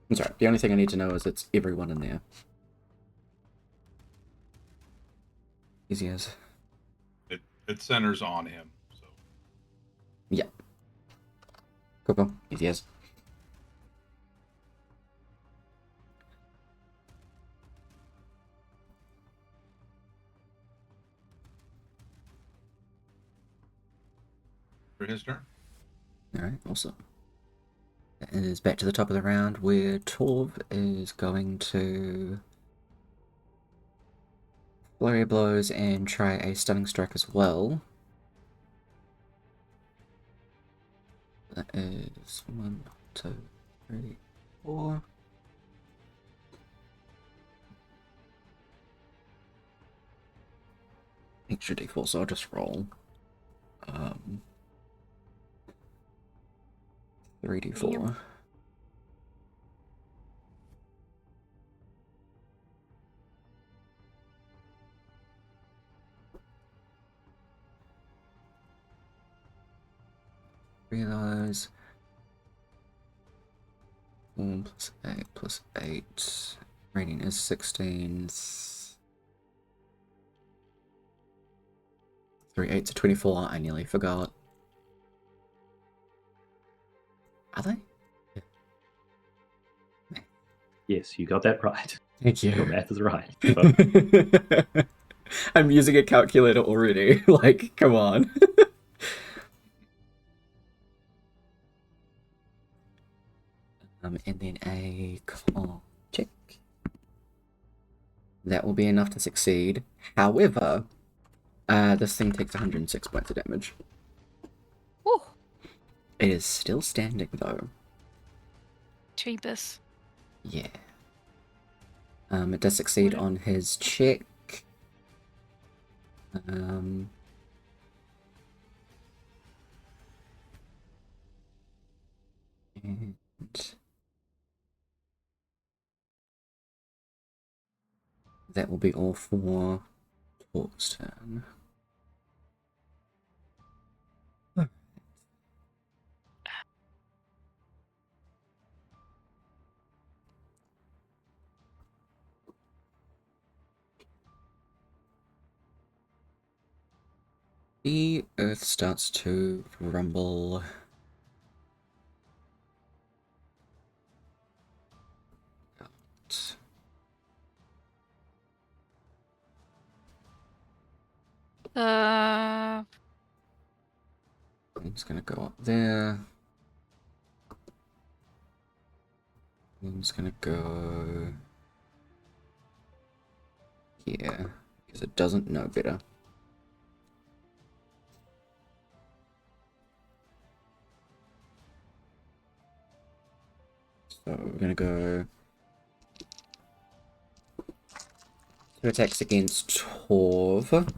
I'm sorry. The only thing I need to know is it's everyone in there. Easy as. It centers on him, so. Yeah. Cool. Easy as. For his turn. Alright, awesome. It is back to the top of the round where Torv is going to flurry of blows and try a stunning strike as well. That is 1, 2, 3, 4. Extra d4, so I'll just roll. 3d4. Three of those. 4 plus 8 plus 8. Rating is 16. 3 8 to 24. I nearly forgot. Are they? Yes, you got that right. Thank you. Your math is right. But I'm using a calculator already. Like, come on. And then a con check. That will be enough to succeed. However, this thing takes 106 points of damage. Woo! It is still standing, though. Cheapest. Yeah. It does succeed on his check. And that will be all for Torv's turn. The earth starts to rumble. Uh, I'm just gonna go up there. I'm just gonna go here because it doesn't know better. So we're gonna go 2 attacks against Torv.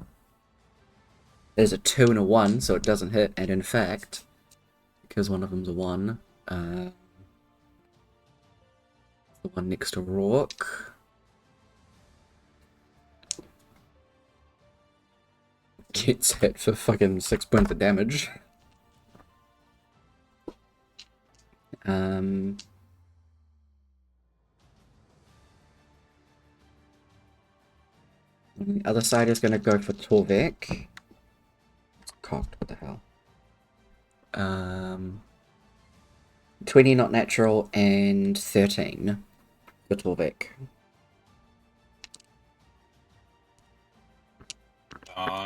There's a 2 and a 1, so it doesn't hit, and in fact, because one of them's a 1, the one next to Rourke gets hit for fucking 6 points of damage. The other side is going to go for Torvik. It's cocked, what the hell? 20 not natural and 13 for Torvik.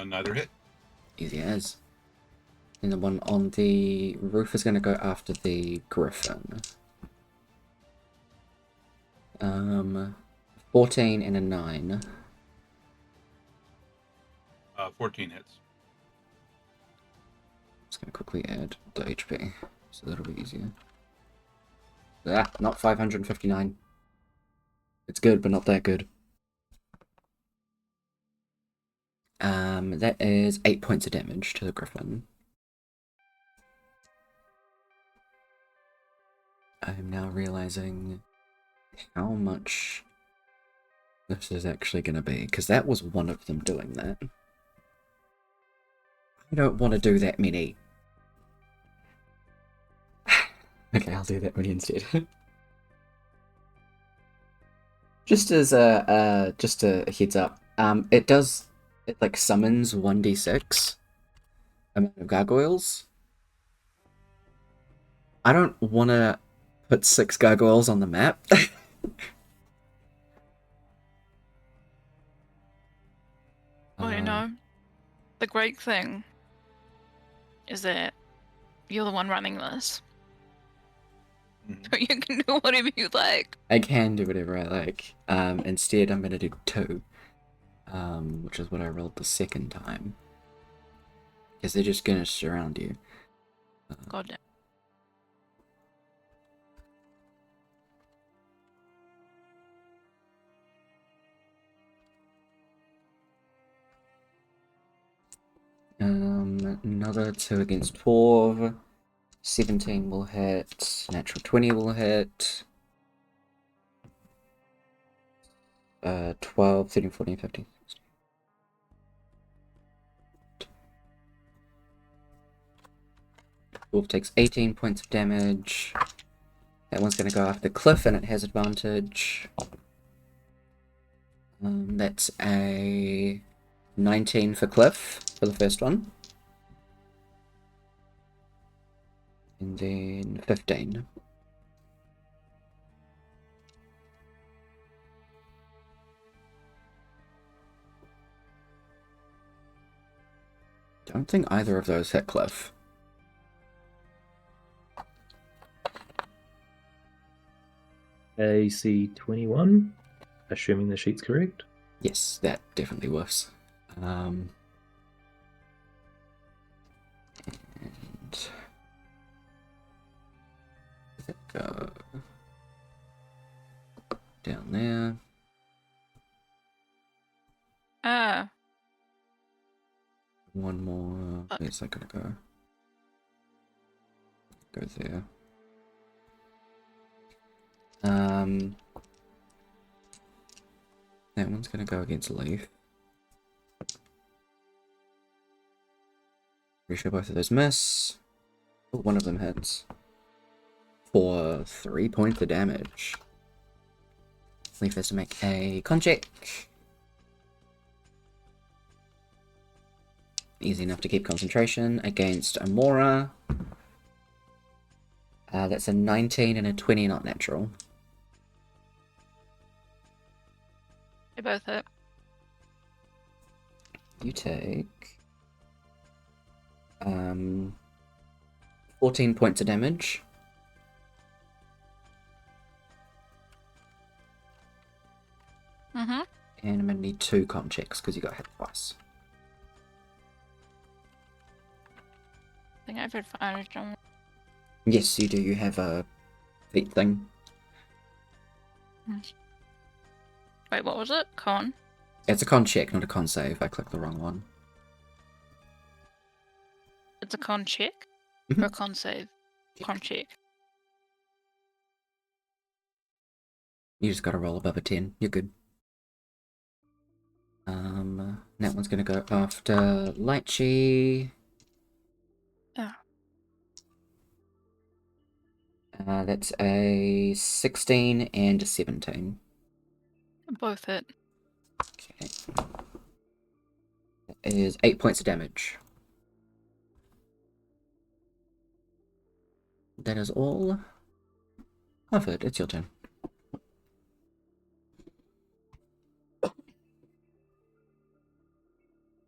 Neither hit. Easy as. And the one on the roof is going to go after the griffin. 14 and a 9. 14 hits. Just going to quickly add the HP, so that'll be easier. Ah, not 559. It's good, but not that good. That is 8 points of damage to the griffin. I'm now realizing how much this is actually going to be, because that was one of them doing that. I don't want to do that many. Okay, I'll do that many instead. Just as a heads up, it like summons 1d6 amount of gargoyles. I don't want to put 6 gargoyles on the map. well, you know, the great thing is that you're the one running this. So you can do whatever you like. I can do whatever I like. Instead, I'm going to do 2. Which is what I rolled the second time. Because they're just going to surround you. God damn. Another 2 against Torv. 17 will hit. Natural 20 will hit. 12, 13, 14, 15. Wolf takes 18 points of damage. That one's going to go after Cliff and it has advantage. That's a 19 for Cliff for the first one. And then 15. Don't think either of those hit Cliff. AC 21, assuming the sheet's correct. Yes, that definitely works. And go down there. One more. Where's that gonna go? Go there. That one's gonna go against Leaf. Pretty sure both of those miss. Oh, one of them hits. For 3 points of damage. Leaf has to make a con check. Easy enough to keep concentration against Amora. That's a 19 and a 20 not natural. They both hit. You take 14 points of damage. Mm-hmm. And I'm gonna need 2 con checks because you got hit twice. I think I've advantage on. Yes, you do. You have a feat thing. Wait, what was it? Con? It's a con check, not a con save. I clicked the wrong one. It's a con check? Mhm. Or a con save? Con check. You just gotta roll above a 10. You're good. That one's gonna go after Lychee. Oh. That's a 16 and a 17. Both hit. Okay. That is 8 points of damage. That is all covered. It's your turn.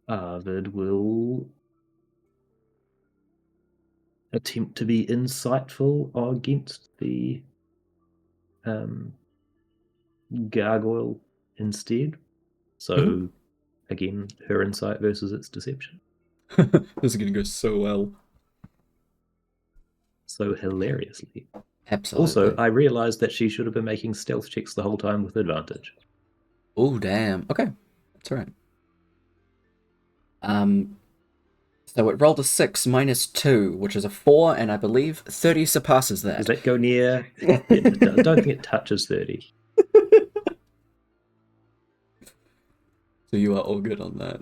Arvid will attempt to be insightful against the gargoyle instead. So, again, her insight versus its deception. This is gonna go so well. So hilariously. Absolutely. Also, I realized that she should have been making stealth checks the whole time with advantage. Oh, damn. Okay. That's alright. So it rolled a 6 minus 2, which is a 4, and I believe 30 surpasses that. Does that go near? I don't think it touches 30. So you are all good on that.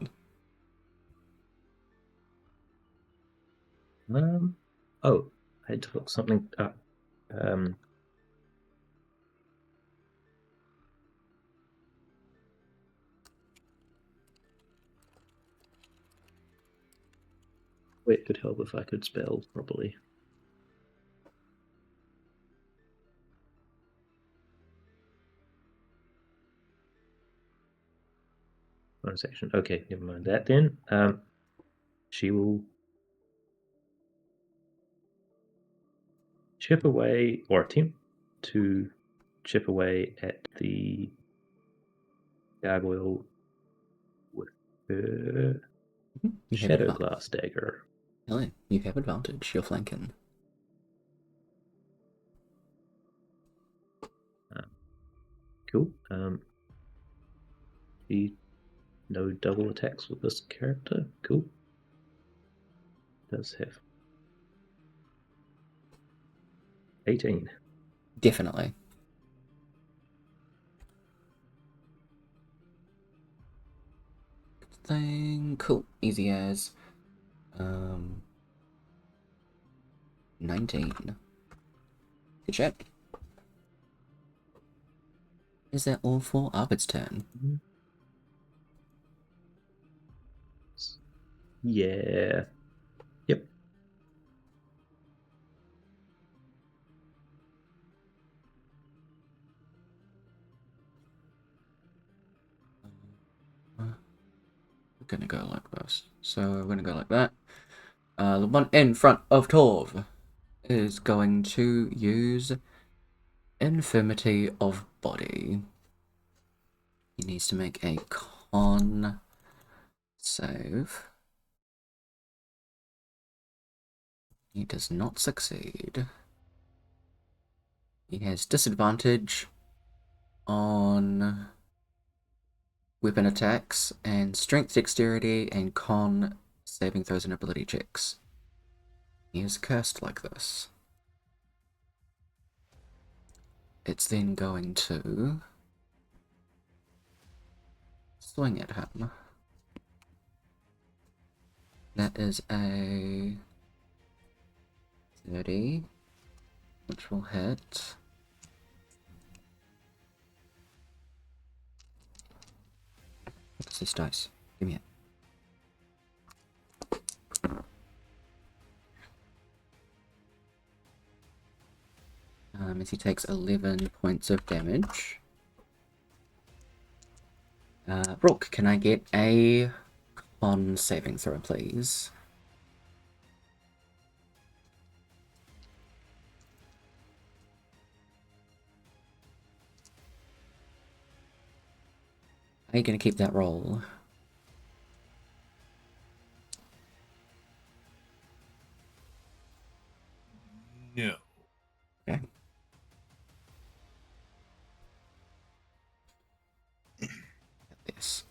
Oh, I had to look something up. Wait, it could help if I could spell properly. Bonus action. Okay, never mind that then. She will chip away, or attempt to chip away at the gargoyle with her You have shadow advantage. glass dagger. Hell, you have advantage. You're flanking. Cool. No double attacks with this character. Cool. Does have 18. Definitely. Thing. Cool. Easy as. 19. Good shot. Is that all for Arvid's turn? Yeah. Yep. We're gonna go like this. So we're gonna go like that. The one in front of Torv is going to use Infirmity of Body. He needs to make a con save. He does not succeed. He has disadvantage on weapon attacks and strength, dexterity, and con saving throws and ability checks. He is cursed like this. It's then going to swing at him. That is a 30, which will hit. What's this dice? Give me it. As he takes 11 points of damage. Brooke, can I get a con saving throw, please? Are you going to keep that roll? No. Okay. This.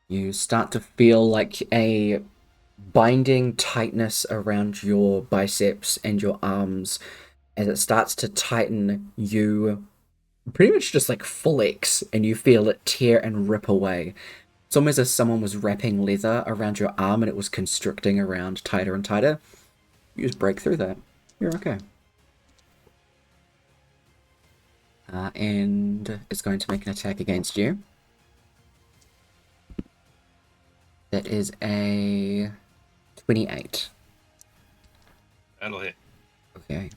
You start to feel like a binding tightness around your biceps and your arms. As it starts to tighten, you pretty much just like flex and you feel it tear and rip away. It's almost as if someone was wrapping leather around your arm and it was constricting around tighter and tighter. You just break through that. You're okay. And it's going to make an attack against you. That is a 28. That'll hit. Okay.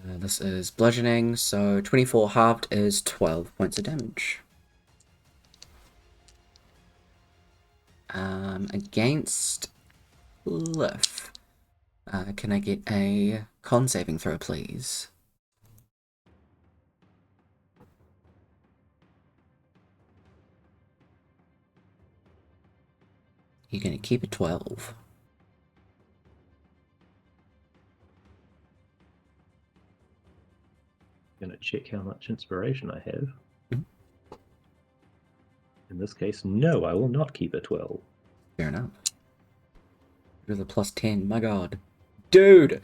This is bludgeoning, so 24 halved is 12 points of damage. Against Cliff, can I get a con saving throw, please? You're going to keep it 12. I'm going to check how much inspiration I have. In this case, no, I will not keep a 12. Fair enough. With a plus 10, my god. Dude!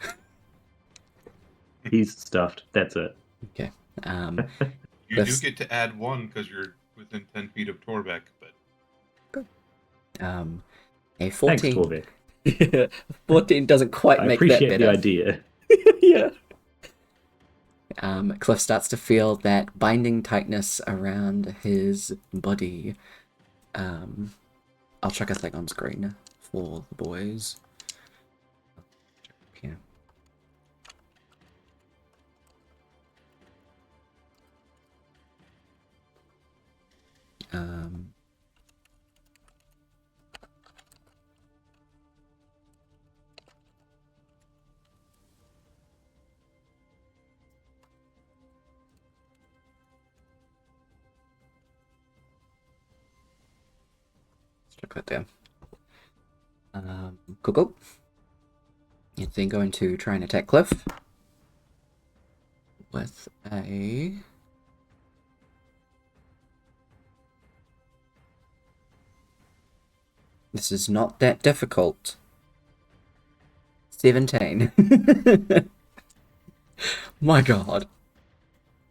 He's stuffed, that's it. Okay. You This- do get to add 1 because you're within 10 feet of Torbeck, but A Thanks, 14. Torbeck. 14 doesn't quite I make that appreciate better. the idea. Yeah. Cliff starts to feel that binding tightness around his body. I'll chuck a thing on screen for the boys. Okay. Let's check that down. Cool. It's then going to try and attack Cliff with a... This is not that difficult. 17. My god.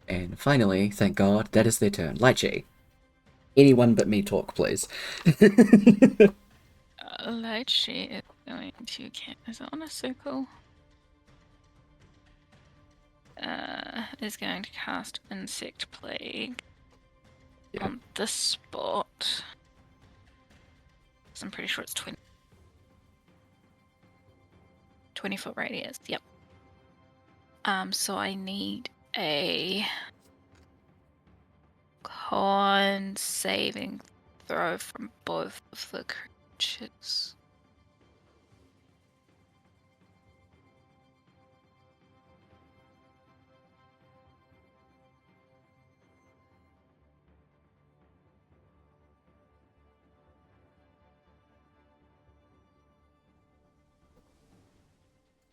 And finally, thank god, that is their turn. Lychee. Anyone but me talk, please. Lychee is going to is it on a circle? Is going to cast Insect Plague on this spot. I'm pretty sure it's 20-foot radius. Yep. So I need a con saving throw from both of the creatures.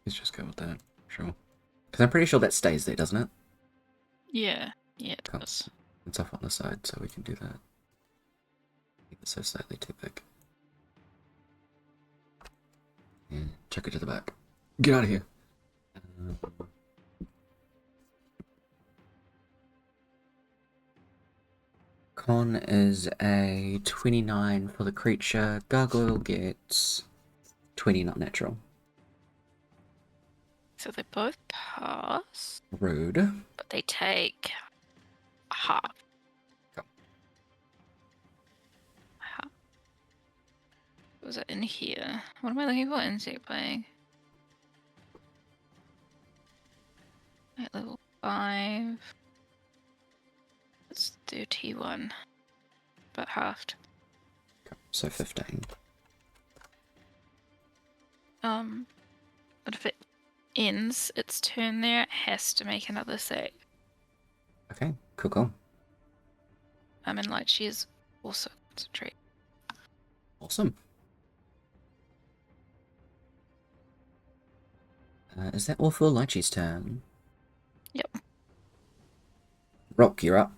Let's just go with that. Sure. Because I'm pretty sure that stays there, doesn't it? Yeah, it Cool. does. It's off on the side, so we can do that. It's so slightly too big. And chuck it to the back. Get out of here. Con is a 29 for the creature. Gargoyle gets 20, not natural. So they both pass, Rude. but they take half. Cool. Half. Was it in here? What am I looking for? Insect Plague. At level 5. It's 31. But halved. So 15. But if it ends its turn there, it has to make another save. Okay, cool. And like she is also concentrate. Awesome. Is that all for Lychee's turn? Yep. Rock, you're up.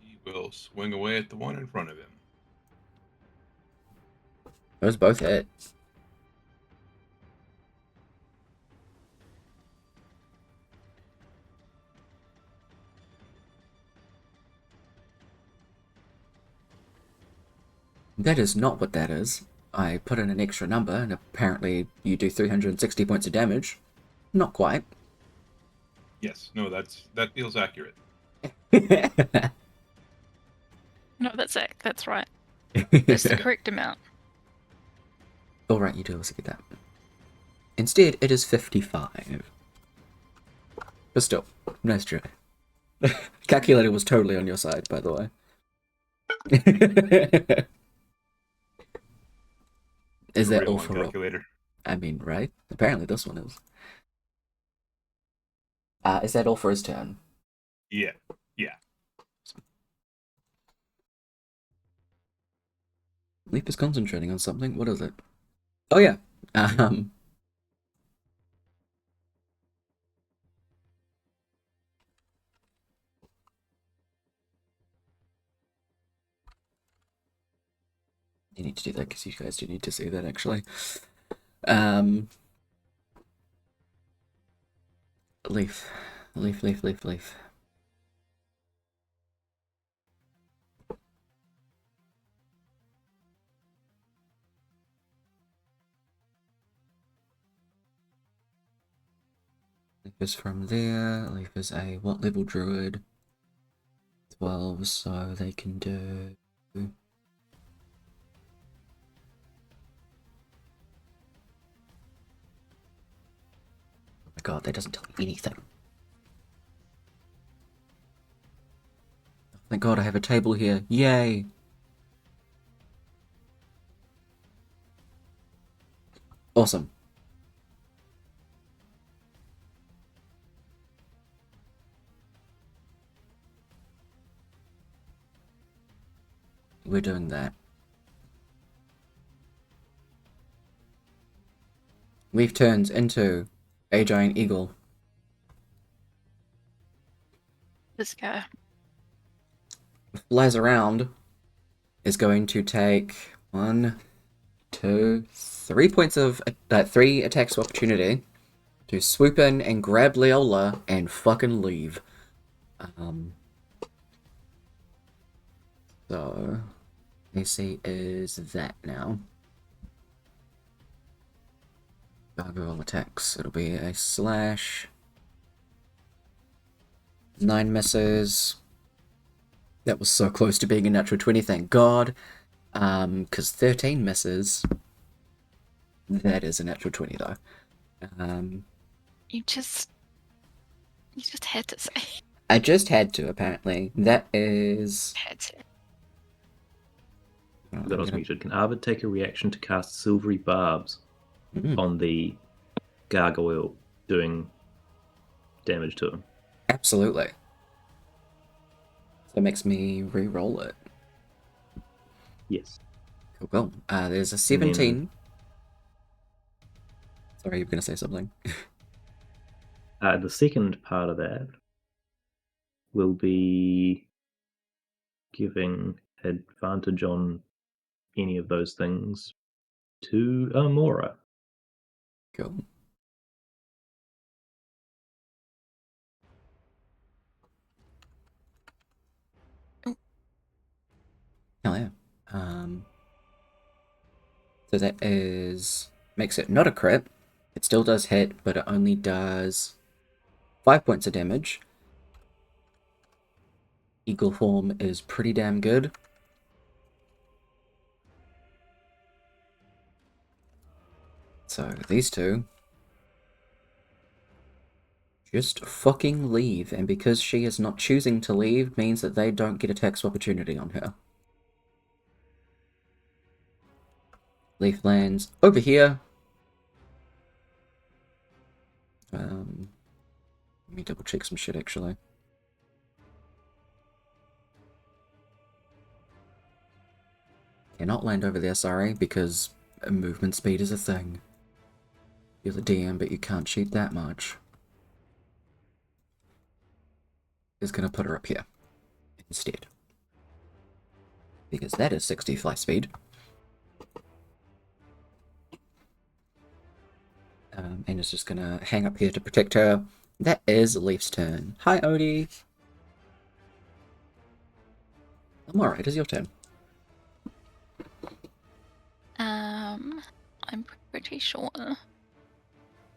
He will swing away at the one in front of him. Those both hit. That is not what that is. I put in an extra number, and apparently you do 360 points of damage. Not quite. Yes, no, that feels accurate. No, that's it. That's right. That's the correct amount. Alright, you do also get that. Instead, it is 55. But still, nice try. Calculator was totally on your side, by the way. Is that Real all one, for Rock? calculator? I mean, right? Apparently this one is. Is that all for his turn? Yeah. Leap is concentrating on something. What is it? Oh yeah. You need to do that because you guys do need to see that actually. Leaf. Leaf is from there. Leaf is a what level druid? 12, so they can do. Oh my god, that doesn't tell me anything. Thank god I have a table here. Yay! Awesome. We're doing that. Leaf turns into a giant eagle. This guy. Flies around. Is going to take 1, 2, 3 points of 3 attacks of opportunity to swoop in and grab Leola and fucking leave. So AC is that now. Gargoyle attacks. It'll be a slash. 9 misses. That was so close to being a natural 20, thank god. Because 13 misses. That is a natural 20 though. You just had to say. I just had to, apparently. That is... Had to. That was muted. Can Arvid take a reaction to cast Silvery Barbs on the gargoyle, doing damage to him? Absolutely. That makes me re-roll it. Yes. Cool. There's a 17. Sorry, you were going to say something. The second part of that will be giving advantage on any of those things to Amora. Cool. Hell yeah. So that makes it not a crit. It still does hit, but it only does 5 points of damage. Eagle form is pretty damn good. So these two just fucking leave, and because she is not choosing to leave, means that they don't get attacks of opportunity on her. Leaf lands over here. Let me double check some shit actually. Cannot land over there, sorry, because movement speed is a thing. You're the DM, but you can't shoot that much. Is gonna put her up here instead. Because that is 60 fly speed. And it's just gonna hang up here to protect her. That is Leaf's turn. Hi, Odie. I'm alright, it's your turn. I'm pretty sure.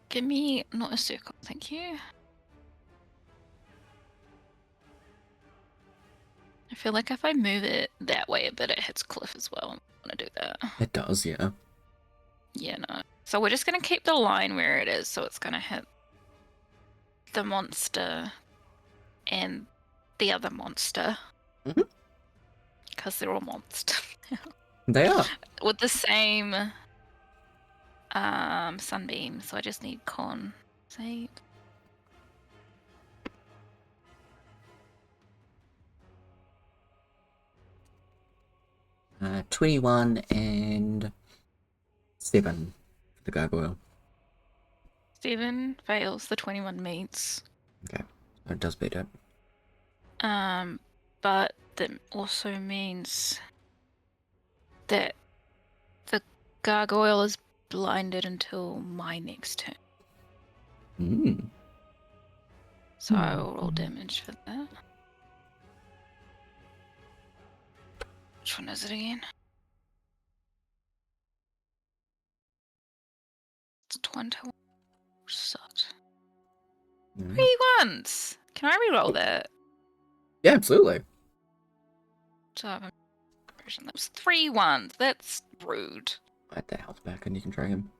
Give me not a circle, thank you. I feel like if I move it that way a bit, it hits Cliff as well. I'm gonna do that. It does, yeah. Yeah, no. So we're just gonna keep the line where it is, so it's gonna hit the monster and the other monster. Because they're all monsters. They are. With the same sunbeam, so I just need con save. Uh, 21 and 7 for the gargoyle. 7 fails, the 21 meets. Okay, so it does beat it. But that also means that the gargoyle is blinded until my next turn. So I will roll damage for that. Which one is it again? It's 21. Sucked. 3 ones! Can I reroll that? Yeah, absolutely. So I have a version that was 3 ones. That's rude. Add that health back and you can try him.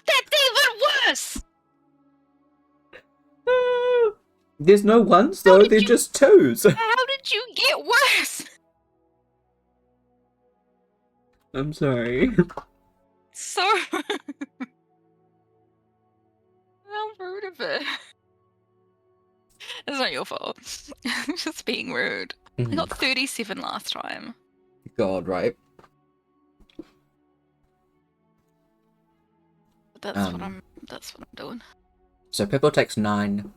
That's even worse! There's no ones though, they're just twos. How did you get worse? I'm sorry. So how rude of it. It's not your fault. I'm just being rude. I got 37 last time. God, right? But that's what I'm doing. So Pippo takes 9,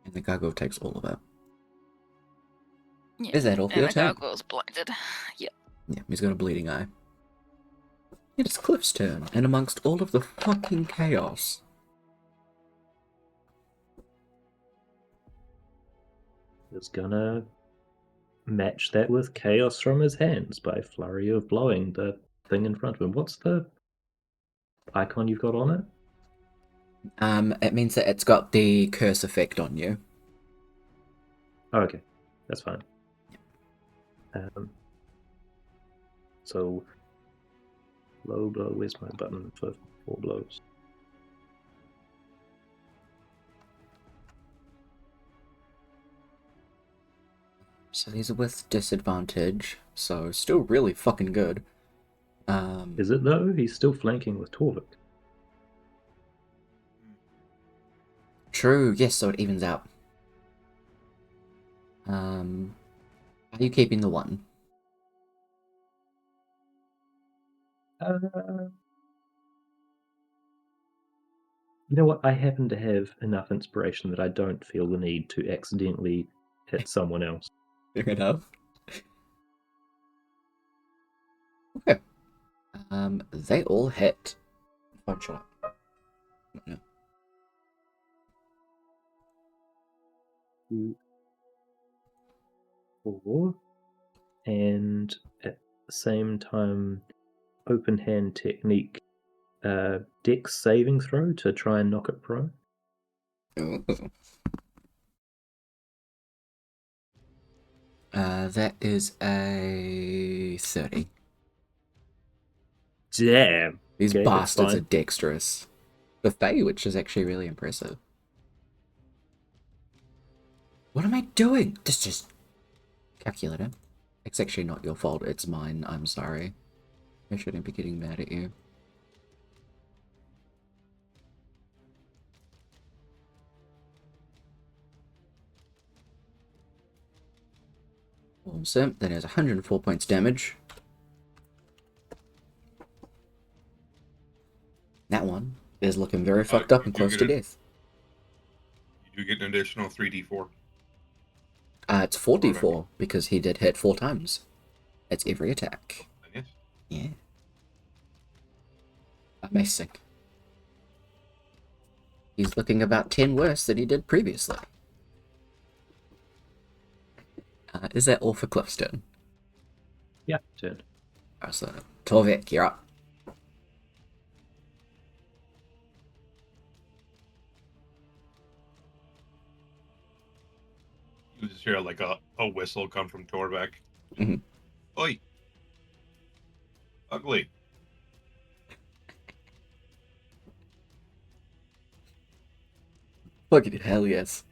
and the gargoyle takes all of it. Yeah. Is that all for your the turn? gargoyle's blinded. Yep. Yeah, he's got a bleeding eye. It's Cliff's turn, and amongst all of the fucking chaos. Is gonna match that with chaos from his hands by flurry of blowing the thing in front of him. What's the icon you've got on it? It means that it's got the curse effect on you. Oh, okay, that's fine. So low blow. Where's my button for 4 blows? So these are with disadvantage, so still really fucking good. Is it though? He's still flanking with Torvik. True, yes, so it evens out. Are you keeping the 1? You know what? I happen to have enough inspiration that I don't feel the need to accidentally hit someone else. Fair enough. Okay. They all hit. Fine shot. No. 2, 4, and at the same time, open hand technique, dex saving throw to try and knock it prone. Ooh. That is a 30. Damn. These Okay, that's bastards are fine. dexterous. The Fae, which is actually really impressive. What am I doing? Just calculator. It's actually not your fault, it's mine. I'm sorry. I shouldn't be getting mad at you. Awesome. That has 104 points damage. That one is looking very fucked up you and do close get to a- death. You do get an additional 3d4. It's 44 because he did hit 4 times. It's every attack. Yes. Yeah. Amazing. He's looking about 10 worse than he did previously. Is that all for Cliffstone? Yeah, turn. So, Torvik, you're up. You just hear like a whistle come from Torvik. Mhm. Oi! Ugly. Fucking hell yes.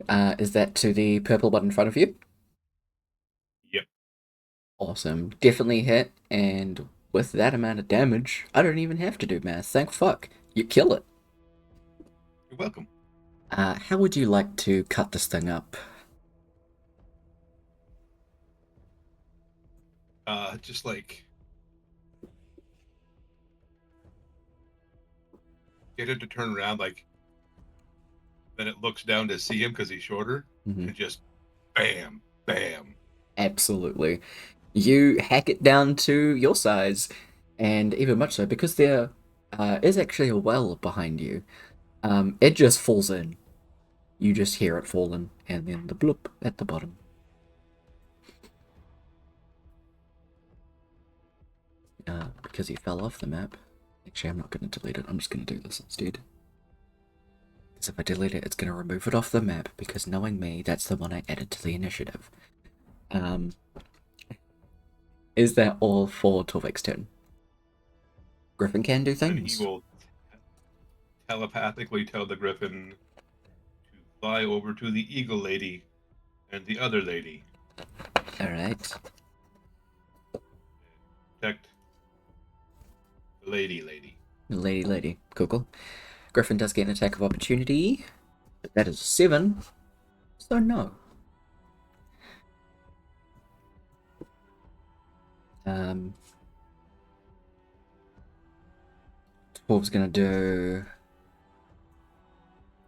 Is that to the purple one in front of you? Yep. Awesome. Definitely hit, and with that amount of damage, I don't even have to do math. Thank fuck. You kill it. You're welcome. How would you like to cut this thing up? Just like get it to turn around, like then it looks down to see him because he's shorter, Mhm. and just bam, bam. Absolutely. You hack it down to your size, and even much so, because there is actually a well behind you, it just falls in. You just hear it falling, and then the bloop at the bottom. Because he fell off the map. Actually, I'm not going to delete it, I'm just going to do this instead. Because if I delete it, it's going to remove it off the map, because knowing me, that's the one I added to the initiative. Is that all for Torvik's turn? Griffin can do And things. he will telepathically tell the griffin to fly over to the eagle lady and the other lady. Alright. Protect the lady. Lady. Cool. Griffin does get an attack of opportunity. But that is 7. So no. Dwarf's gonna do...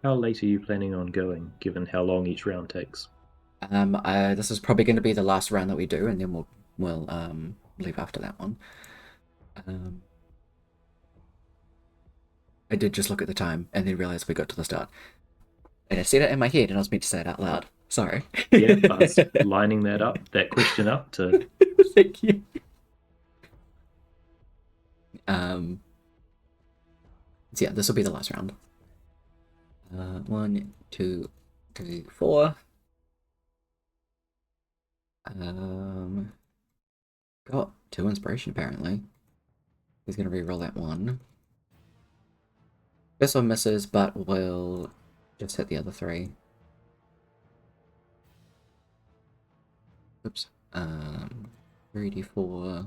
How late are you planning on going, given how long each round takes? This is probably going to be the last round that we do, and then we'll leave after that one. I did just look at the time and then realize we got to the start. And I said it in my head, and I was meant to say it out loud. Sorry. Yeah, I was lining that question up to... Thank you. So yeah, this will be the last round. 1, 2, 3, 4. Got 2 inspiration apparently. He's gonna re-roll that one. This one misses, but will just hit the other 3. Oops. 3d4.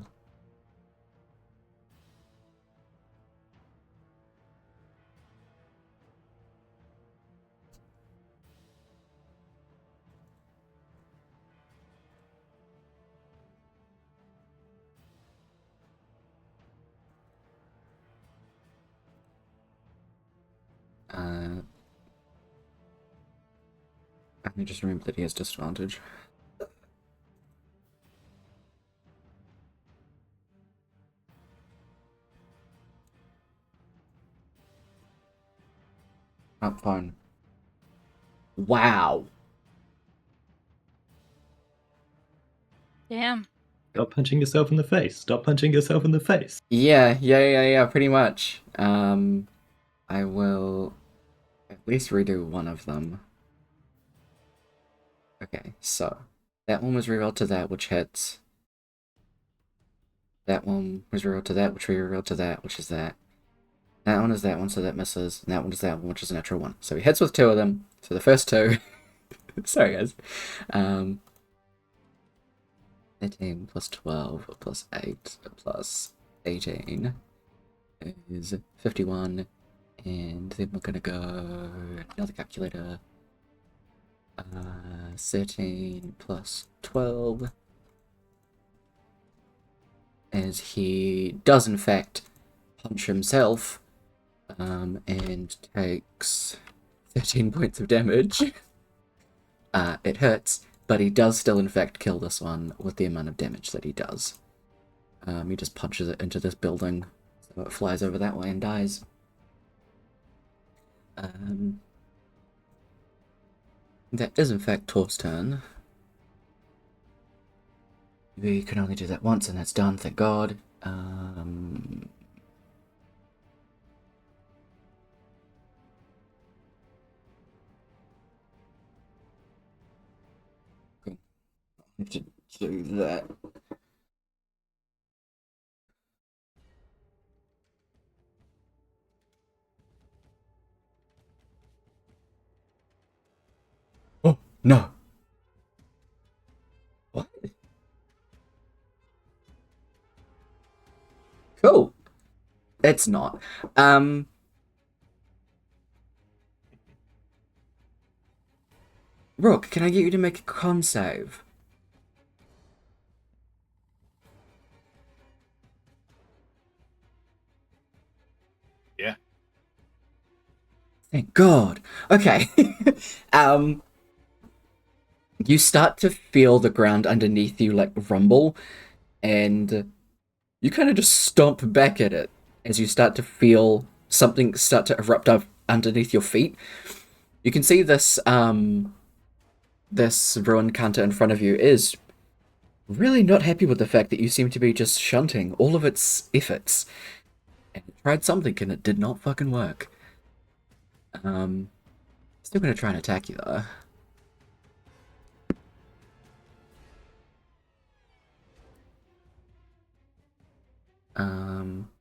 I just remember that he has disadvantage. Not fun. Wow. Damn. Stop punching yourself in the face. Stop punching yourself in the face. Yeah, pretty much. I will at least redo one of them. Okay, so that one was rerolled to that, which hits. That one was rerolled to that, which rerolled to that, which is that. That one is that one, so that misses. And that one is that one, which is a natural 1. So he hits with 2 of them. So the first 2. Sorry, guys. 13 plus 12 plus 8 plus 18 is 51. And then we're gonna go another calculator. 13 plus 12. As he does in fact punch himself, and takes 13 points of damage. It hurts, but he does still in fact kill this one with the amount of damage that he does. He just punches it into this building, so it flies over that way and dies. That is in fact Tor's turn. We can only do that once and that's done, thank God. Cool. I have to do that. Oh, no. What? Cool. It's not. Brooke, can I get you to make a con save? Yeah. Thank God. Okay. You start to feel the ground underneath you like rumble, and you kind of just stomp back at it as you start to feel something start to erupt up underneath your feet. You can see this this ruined counter in front of you is really not happy with the fact that you seem to be just shunting all of its efforts. And it tried something and it did not fucking work. Still gonna try and attack you though.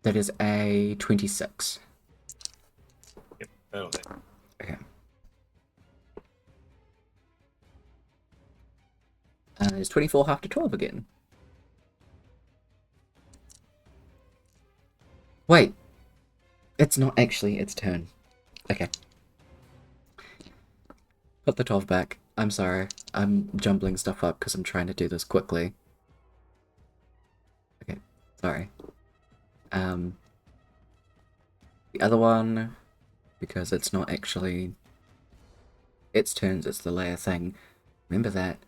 That is a 26. Yep, that'll hit. Okay. Is 24 half to 12 again? Wait. It's not actually its turn. Okay. Put the 12 back. I'm sorry. I'm jumbling stuff up because I'm trying to do this quickly. Okay. Sorry. The other one, because it's not actually its turns, it's the layer thing. Remember that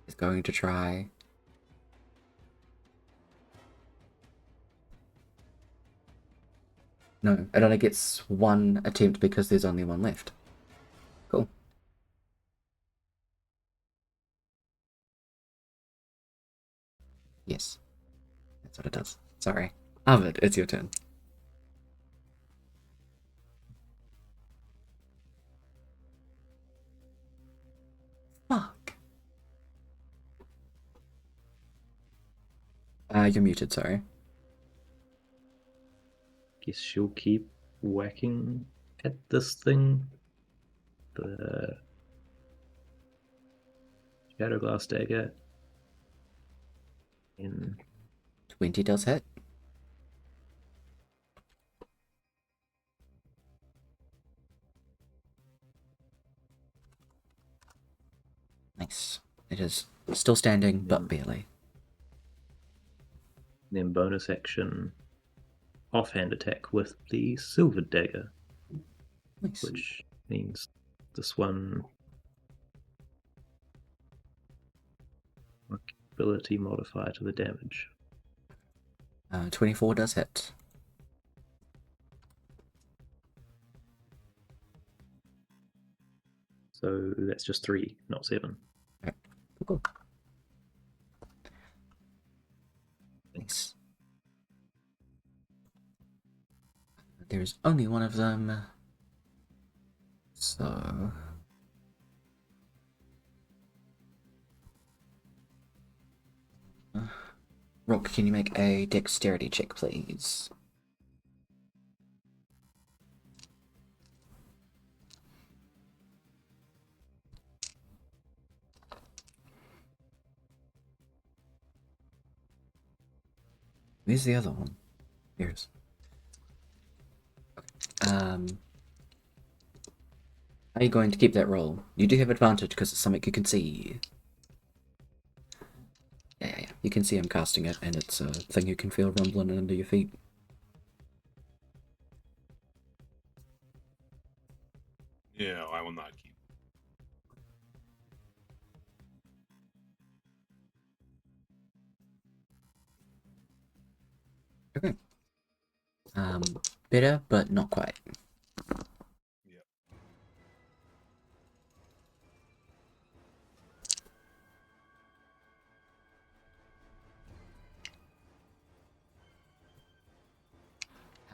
is going to try. No, it only gets one attempt because there's only one left. Cool. Yes. That's what it does. Sorry. Arvid, it's your turn. Fuck. You're muted, sorry. Guess she'll keep whacking at this thing. The Shadow Glass Dagger. In 20 does hit. Nice. It is still standing, but barely. then bonus action, offhand attack with the Silver Dagger, Nice. which means this one ability modifier to the damage. 24 does hit. So that's just 3, not 7. Okay. Cool. Nice. There's only one of them. So... Rock, can you make a dexterity check, please? Where's the other one? Here it is. Are you going to keep that roll? You do have advantage because it's something you can see. Yeah. You can see I'm casting it, and it's a thing you can feel rumbling under your feet. Yeah, I will not keep. Okay. Better, but not quite. Yep.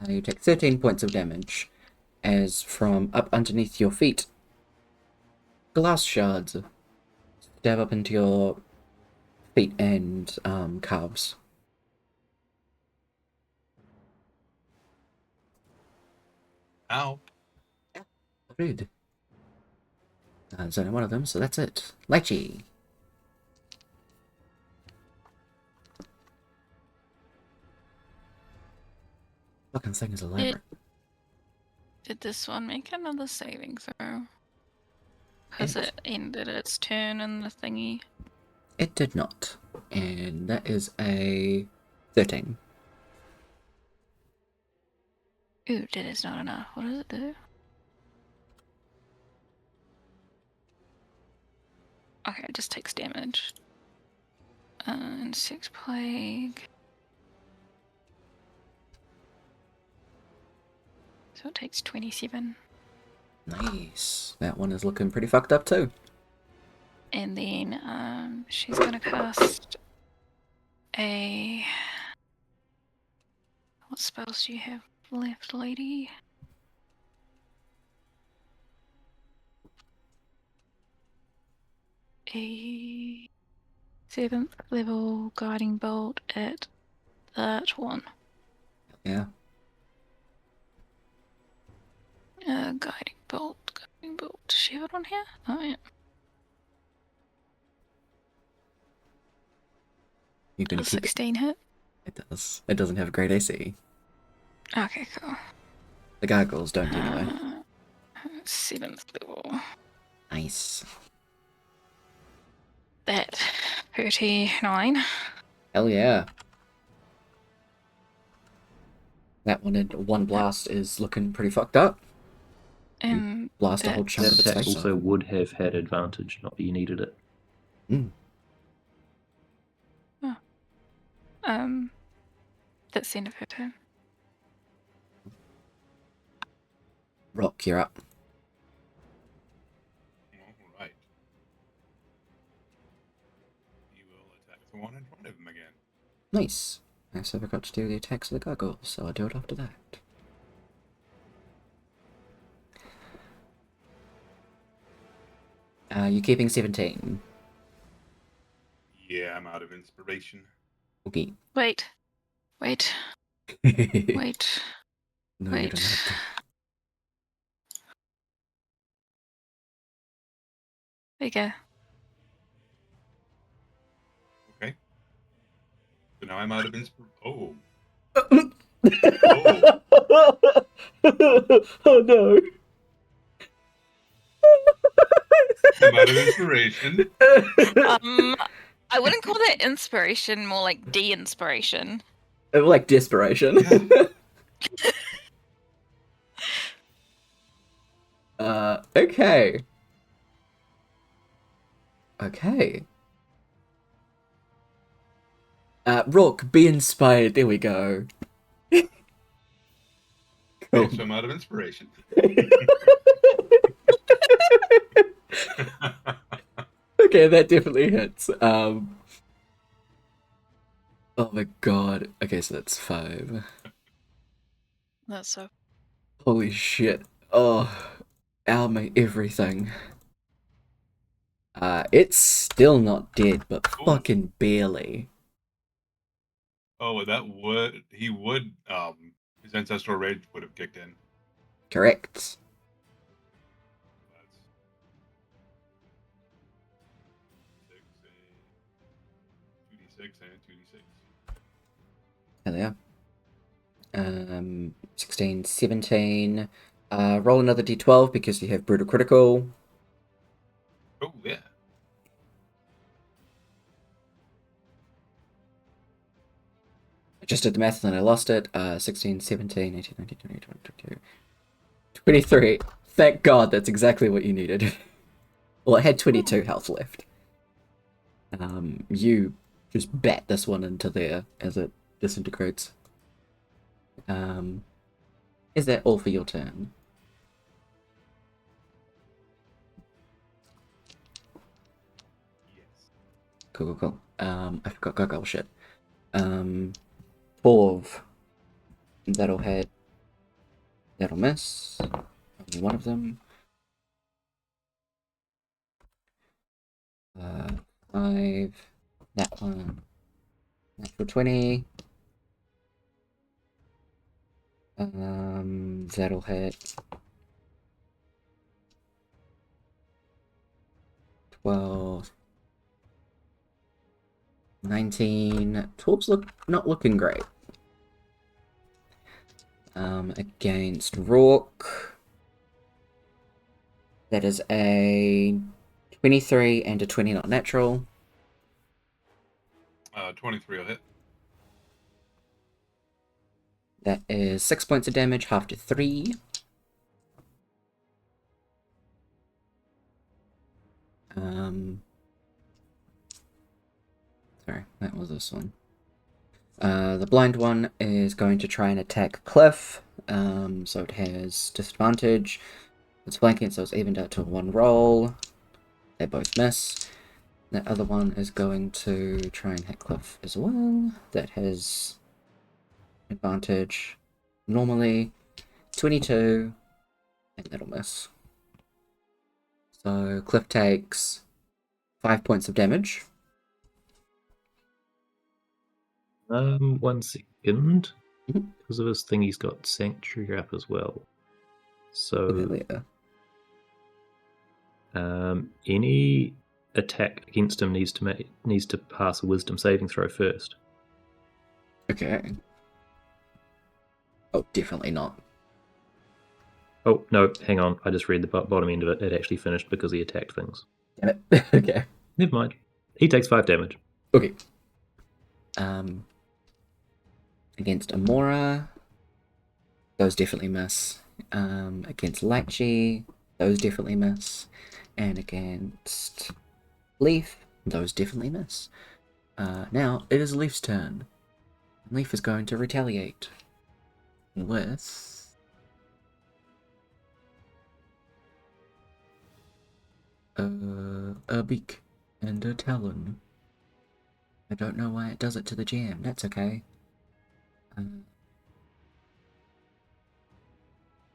You take 13 points of damage, as from up underneath your feet, glass shards stab up into your feet and calves. Ow. Rude. There's only one of them, so that's it. Lychee. Fucking thing is elaborate. Did this one make another saving throw? Because it ended its turn in the thingy. It did not. And that is a 13. Ooh, that is not enough. What does it do? Okay, it just takes damage. And 6 plague. So it takes 27. Nice. That one is looking pretty fucked up too. And then she's gonna cast a... What spells do you have left, lady? A 7th level guiding bolt at that one. Yeah. Guiding bolt. Does she have it on here? Oh yeah. You're gonna Does keep 16 hit? it. It does. It doesn't have a great AC. Okay, cool. The gargoyles don't anyway. 7th level. Nice. That 39. Hell yeah. That one in one blast is looking pretty fucked up. And Blast a whole chunk That of its attack face also off. would have had advantage, not that you needed it. that's the end of her turn. Rock, you're up. All right. He will attack the one in front of him again. Nice. I still forgot to do the attacks of the gargoyles, so I'll do it after that. You keeping 17? Yeah, I'm out of inspiration. Okay. Wait. No, you Wait. don't Wait. have to. There you go. Okay. So now I'm out of inspiration. Oh. Oh no. I'm out of inspiration. I wouldn't call that inspiration, more like de-inspiration. Like desperation. Okay. Okay. Rook, be inspired. There we go. Okay, so I'm out of inspiration. Okay, that definitely hits. Oh my god. Okay, so that's 5. That's so. Holy shit. Oh, my everything. It's still not dead, but Ooh. fucking barely. Oh, he would, his ancestral rage would have kicked in. Correct. That's 2d6 and 2d6. Hell yeah. 16, 17. Roll another d12 because you have brutal critical. Oh yeah. I just did the math and then I lost it. 16, 17, 18, 19, 20, 21, 22, 23. Thank God, that's exactly what you needed. Well, it had 22 health left. You just bat this one into there as it disintegrates. Is that all for your turn? Yes. Cool. I forgot goggle shit. 12. That'll hit. That'll miss. Only one of them. 5. That one. Natural 20. That'll hit. 12. 19. 12's not looking great. Against Rourke. That is a 23 and a 20 not natural. 23 will hit. That is 6 points of damage, half to 3. Sorry, that was this one. The blind one is going to try and attack Cliff. So it has disadvantage. It's flanking, so it's evened out to 1 roll. They both miss. That other one is going to try and hit Cliff as well. That has advantage. Normally, 22. And that'll miss. So Cliff takes 5 points of damage. 1 second. Mhm. Because of his thing, he's got Sanctuary up as well. So, any attack against him needs to pass a Wisdom saving throw first. Okay. Oh, definitely not. Oh, no, hang on. I just read the bottom end of it. It actually finished because he attacked things. Damn it. Okay. Never mind. He takes 5 damage. Okay. Against Amora, those definitely miss. Against Lychee, those definitely miss. And against Leaf, those definitely miss. Now, it is Leaf's turn. Leaf is going to retaliate with a beak and a talon. I don't know why it does it to the jam. That's okay.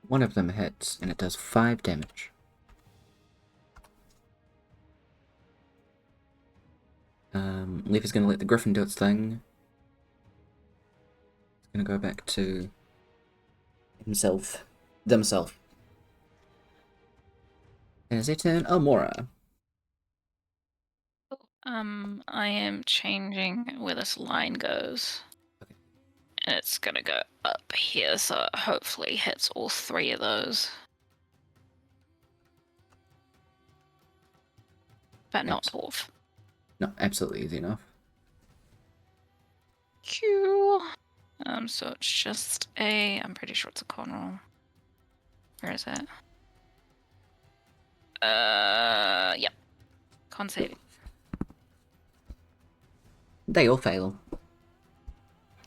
One of them hits, and it does 5 damage. Leaf is going to let the griffin do its thing. It's going to go back to themself. And is their turn? Oh, Mora. I am changing where this line goes. Okay. And it's gonna go up here, so it hopefully hits all 3 of those. But not 12. No, absolutely easy enough. Cool. So it's just I'm pretty sure it's a con roll. Where is it? Yep. Con saving. They all fail.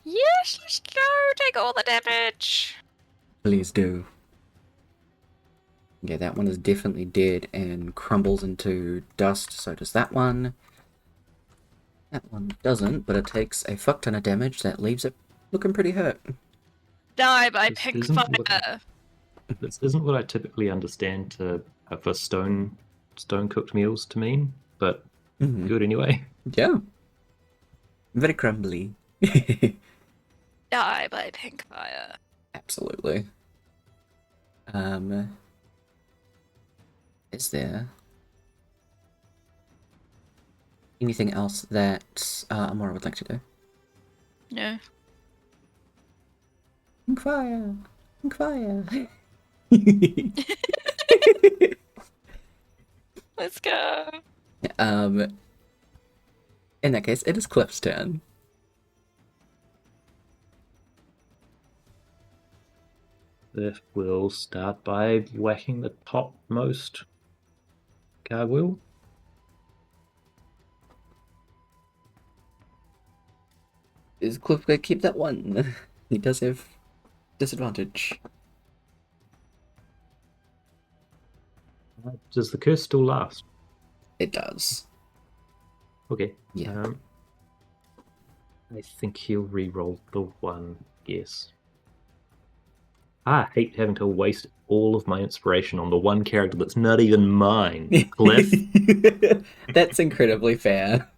Yes, let's go! Take all the damage! Please do. Yeah, that one is definitely dead and crumbles into dust, so does that one. That one doesn't, but it takes a fuck ton of damage that leaves it looking pretty hurt. Die by This pink isn't fire! This isn't what I typically understand for stone cooked meals to mean, but good anyway. Yeah. Very crumbly. Die by pink fire. Absolutely. Is there anything else that Amora would like to do? No. Inquire. Inquire. Let's go. In that case, it is Cliff's turn. Cliff will start by whacking the topmost gargoyle. Is Cliff going to keep that one? He does have disadvantage. Does the curse still last? It does. Okay. Yeah. I think he'll re-roll the one guess. I hate having to waste all of my inspiration on the one character that's not even mine. Cliff. That's incredibly fair.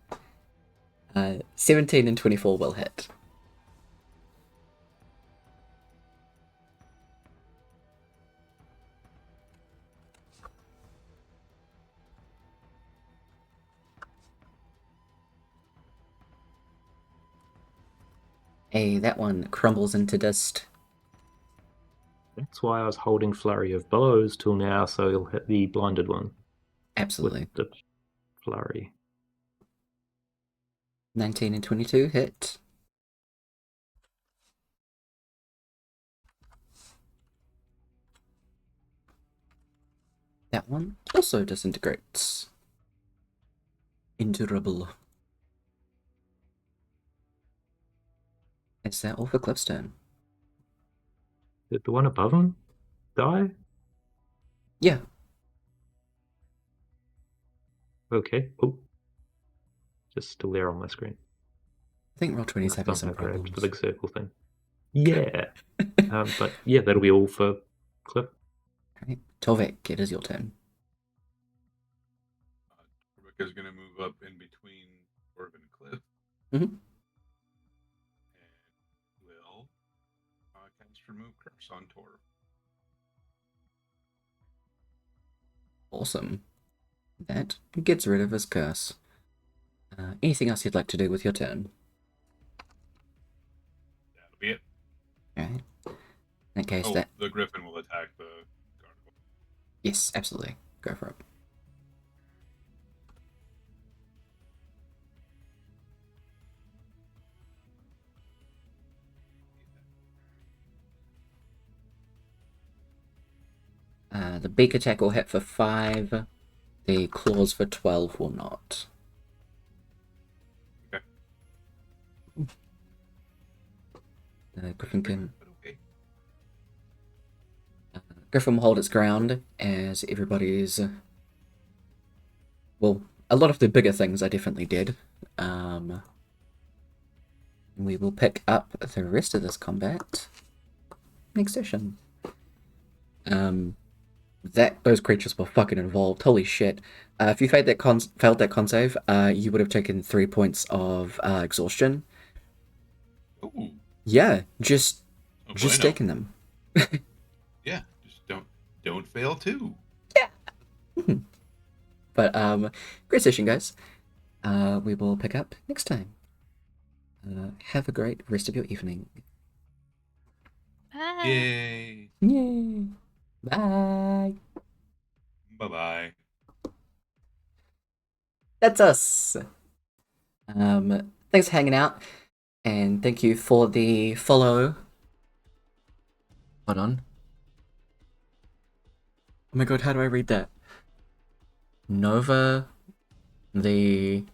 17 and 24 will hit. Hey, that one crumbles into dust. That's why I was holding Flurry of Blows till now, so he'll hit the blinded one. Absolutely. With the flurry. 19 and 22 hit. That one also disintegrates. Endurable. Is that all for Cliff's turn? Did the one above him die? Yeah. Okay. Oh. Just still there on my screen. I think Roll20's having Unless some I grabbed problems. the big circle thing. Yeah. But yeah, that'll be all for Cliff. Alright, Tovek, it is your turn. Rebecca's going to move up in between Orb and Cliff. Mhm. And will cast Remove Curse on Tor. Awesome. That gets rid of his curse. Anything else you'd like to do with your turn? That'll be it. Alright. In that case, Oh, that... the Griffin will attack the gargoyle. Yes, absolutely. Go for it. The beak attack will hit for 5. The claws for 12 will not. Okay. The Griffin can... But okay. Griffin will hold its ground as everybody is... well, a lot of the bigger things are definitely dead. We will pick up the rest of this combat next session. Those creatures were fucking involved. Holy shit! If you failed that con save, you would have taken 3 points of exhaustion. Ooh. Yeah, just bueno. taking them. Yeah, just don't fail too. Yeah. But great session, guys. We will pick up next time. Have a great rest of your evening. Bye. Yay! Yay! Bye. Bye-bye. That's us. Thanks for hanging out, and thank you for the follow. Hold on. Oh my god, how do I read that? Nova, the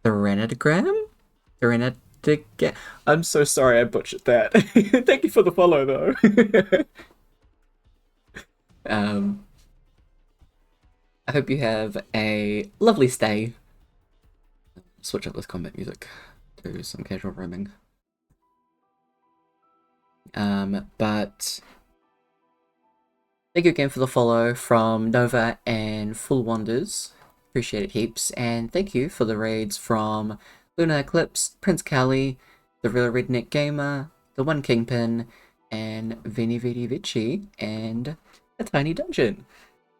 Threnodigram? I'm so sorry I butchered that. Thank you for the follow, though. I hope you have a lovely stay. Switch up this combat music to some casual roaming. But thank you again for the follow from Nova and Full Wonders. Appreciate it heaps. And thank you for the raids from Luna Eclipse, Prince Cali, The Real Redneck Gamer, The One Kingpin, and Vini Vidi Vici, and A Tiny Dungeon.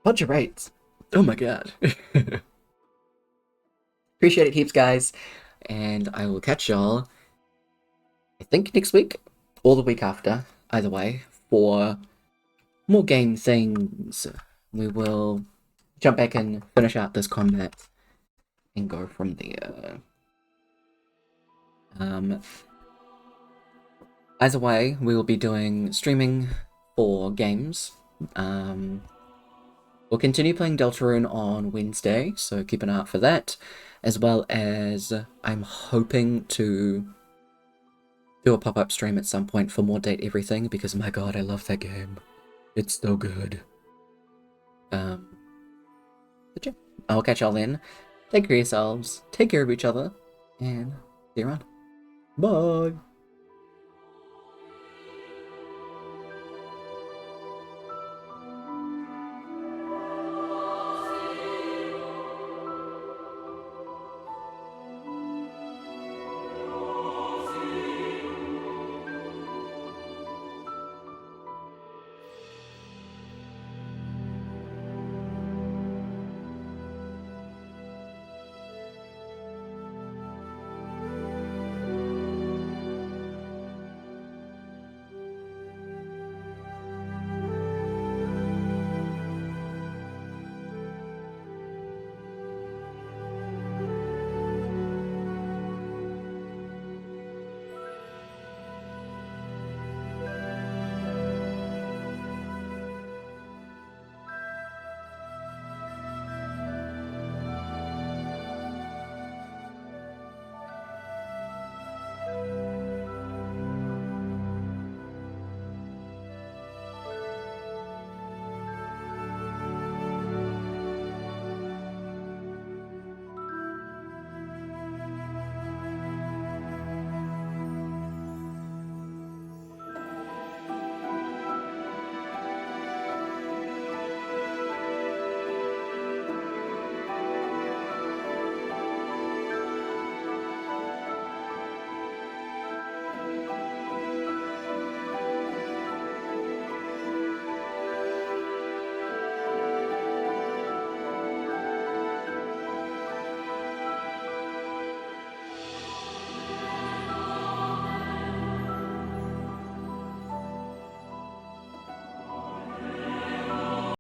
Bunch of raids. Oh my god. Appreciate it heaps, guys. And I will catch y'all I think next week or the week after, either way, for more game things. We will jump back and finish out this combat and go from there. Either way, we will be doing streaming for games. We'll continue playing Deltarune on Wednesday, so keep an eye out for that. As well as I'm hoping to do a pop-up stream at some point for More Date Everything, because my god, I love that game. It's so good. But yeah, I'll catch y'all then. Take care of yourselves, take care of each other, and see you around. Bye!